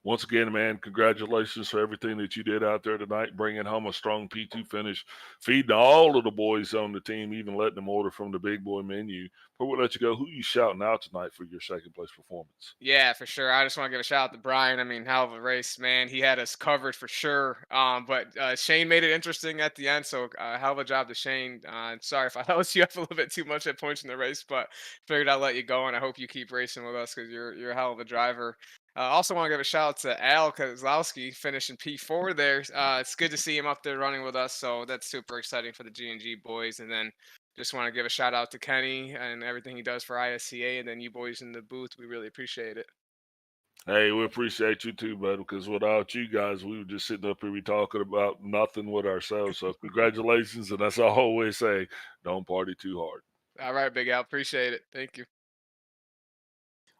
Once again, man, congratulations for everything that you did out there tonight, bringing home a strong P2 finish, feeding all of the boys on the team, even letting them order from the big boy menu. Before we let you go, who you shouting out tonight for your second place performance? Yeah, for sure. I just want to give a shout out to Brian. I mean, hell of a race, man. He had us covered for sure. But Shane made it interesting at the end. So hell of a job to Shane. Sorry if I held you up a little bit too much at points in the race, but figured I'd let you go. And I hope you keep racing with us because you're a hell of a driver. Also want to give a shout out to Al Kozlowski finishing P4 there. It's good to see him up there running with us. So that's super exciting for the G&G boys. And then just want to give a shout out to Kenny and everything he does for ISCA, and then you boys in the booth. We really appreciate it. Hey, we appreciate you too, bud, because without you guys, we were just sitting up here be talking about nothing with ourselves. So congratulations, and that's all I always say, don't party too hard. All right, Big Al. Appreciate it. Thank you.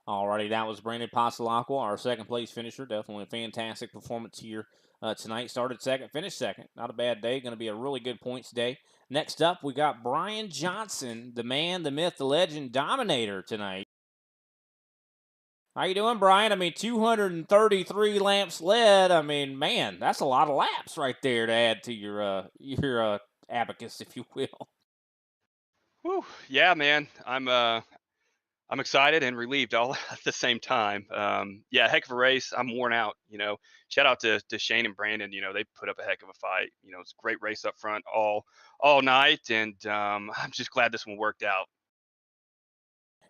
Alrighty, that was Brandon Pasalacqua, our second place finisher. Definitely a fantastic performance here tonight. Started second, finished second. Not a bad day. Going to be a really good points day. Next up, we got Brian Johnson, the man, the myth, the legend, Dominator tonight. How you doing, Brian? I mean, 233 laps led. I mean, man, that's a lot of laps right there to add to your abacus, if you will. Whew, yeah, man. I'm excited and relieved all at the same time. Yeah, heck of a race. I'm worn out. Shout out to Shane and Brandon. They put up a heck of a fight. It's a great race up front all night, and I'm just glad this one worked out.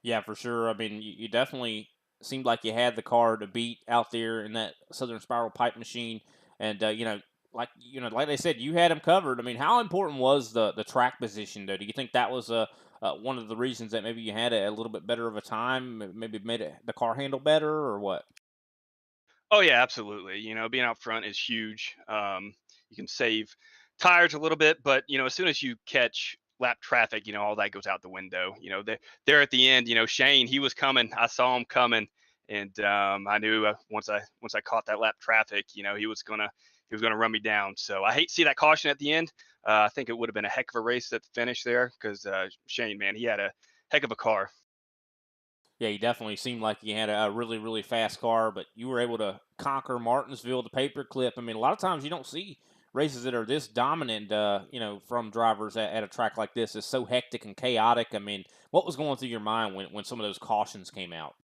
Yeah, for sure. I mean, you definitely seemed like you had the car to beat out there in that Southern Spiral pipe machine, and like they said, you had them covered. I mean, how important was the track position though? Do you think that was one of the reasons that maybe you had a little bit better of a time, maybe made the car handle better, or what? Oh yeah, absolutely. Being out front is huge. You can save tires a little bit, but as soon as you catch lap traffic, all that goes out the window. There at the end, Shane, he was coming. I saw him coming, and I knew once I caught that lap traffic, he was gonna run me down. So I hate to see that caution at the end. I think it would have been a heck of a race at the finish there because Shane, man, he had a heck of a car. Yeah, you definitely seemed like you had a really, really fast car, but you were able to conquer Martinsville, the paperclip. I mean, a lot of times you don't see races that are this dominant, from drivers at a track like this. It's so hectic and chaotic. I mean, what was going through your mind when some of those cautions came out?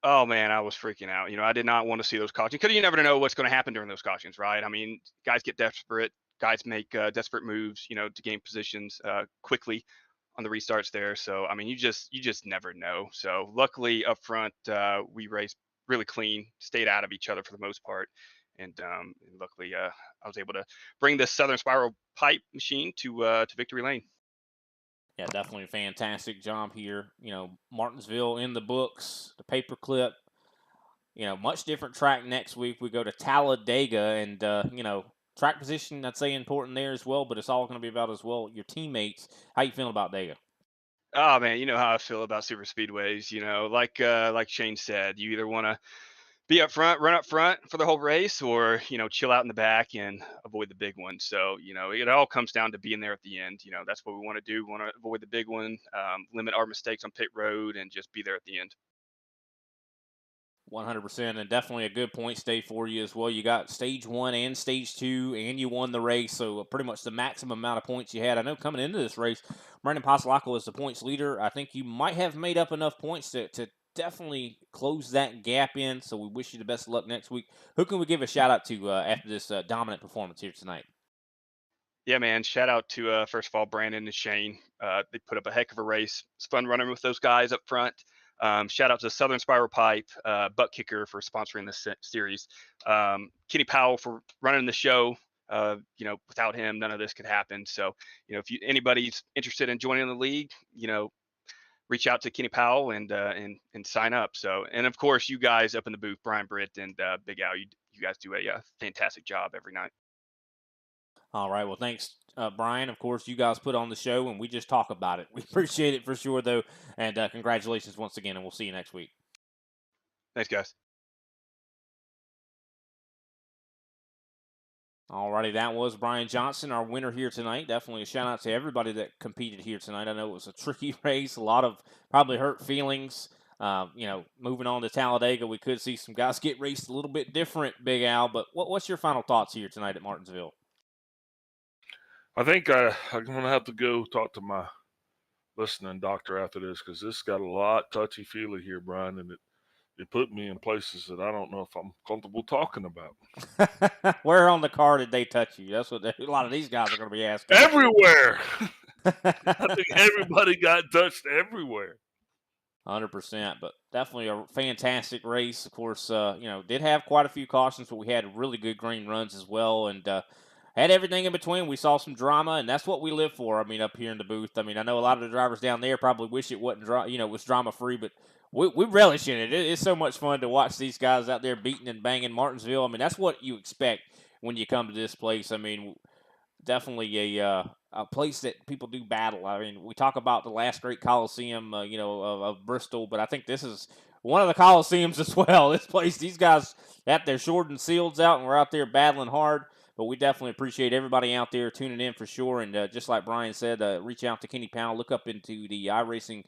Oh man, I was freaking out. I did not want to see those cautions because you never know what's going to happen during those cautions, right? I mean, guys get desperate. Guys make desperate moves, to gain positions quickly on the restarts there. So I mean, you just never know. So luckily up front, we raced really clean, stayed out of each other for the most part, and luckily I was able to bring this Southern Spiral pipe machine to victory lane. Yeah, definitely a fantastic job here. Martinsville in the books, the paperclip. Much different track next week. We go to Talladega, and track position, I'd say important there as well. But it's all going to be about as well your teammates. How you feeling about Dega? Oh man, you know how I feel about super speedways. Like Shane said, you either want to be up front, run up front for the whole race, or chill out in the back and avoid the big one. So it all comes down to being there at the end. That's what we want to do. We want to avoid the big one, limit our mistakes on pit road, and just be there at the end. 100%, and definitely a good point stay for you as well. You got stage one and stage two, and you won the race, so pretty much the maximum amount of points you had. I know coming into this race, Brandon Pasalaco is the points leader. I think you might have made up enough points to definitely close that gap in, so we wish you the best of luck next week. Who can we give a shout out to after this dominant performance here tonight? Yeah, man. Shout out to first of all Brandon and Shane. They put up a heck of a race. It's fun running with those guys up front. Shout out to Southern Spiral Pipe, Butt Kicker for sponsoring this series. Kenny Powell for running the show. Without him, none of this could happen. So, if anybody's interested in joining the league, reach out to Kenny Powell and sign up. So, and of course, you guys up in the booth, Brian Britt and Big Al, you guys do a fantastic job every night. All right. Well, thanks, Brian. Of course, you guys put on the show, and we just talk about it. We appreciate it for sure, though. And congratulations once again, and we'll see you next week. Thanks, guys. Alrighty, that was Brian Johnson, our winner here tonight. Definitely a shout out to everybody that competed here tonight. I know it was a tricky race, a lot of probably hurt feelings. Moving on to Talladega, we could see some guys get raced a little bit different, Big Al. But what's your final thoughts here tonight at Martinsville? I think I'm going to have to go talk to my listening doctor after this because this got a lot touchy-feely here, Brian, and it put me in places that I don't know if I'm comfortable talking about. Where on the car did they touch you? That's what a lot of these guys are going to be asking. Everywhere. I think everybody got touched everywhere. 100%, but definitely a fantastic race. Of course, did have quite a few cautions, but we had really good green runs as well, and had everything in between. We saw some drama, and that's what we live for. I mean, up here in the booth. I mean, I know a lot of the drivers down there probably wish it wasn't, was drama free, but we relish in it. It's so much fun to watch these guys out there beating and banging Martinsville. I mean, that's what you expect when you come to this place. I mean, definitely a place that people do battle. I mean, we talk about the last great Coliseum, of Bristol, but I think this is one of the Coliseums as well. This place, these guys have their sword and shields out, and we're out there battling hard. But we definitely appreciate everybody out there tuning in for sure. And just like Brian said, reach out to Kenny Powell. Look up into the iRacing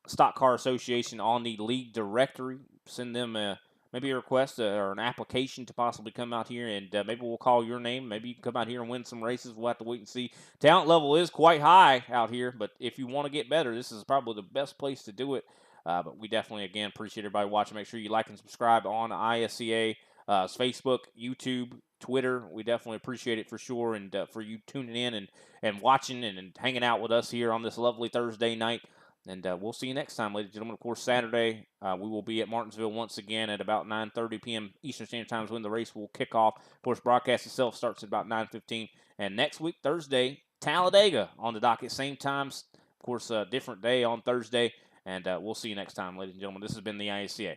Stock Car Association on the league directory. Send them a maybe a request or an application to possibly come out here, and maybe we'll call your name. Maybe you can come out here and win some races. We'll have to wait and see. Talent level is quite high out here, but if you want to get better, this is probably the best place to do it. But we definitely, again, appreciate everybody watching. Make sure you like and subscribe on ISCA, Facebook, YouTube, Twitter. We definitely appreciate it for sure, and for you tuning in and watching and hanging out with us here on this lovely Thursday night. And we'll see you next time, ladies and gentlemen. Of course, Saturday, we will be at Martinsville once again at about 9:30 p.m. Eastern Standard Time is when the race will kick off. Of course, broadcast itself starts at about 9:15. And next week, Thursday, Talladega on the docket, same times. Of course, different day on Thursday. And we'll see you next time, ladies and gentlemen. This has been the ISCA.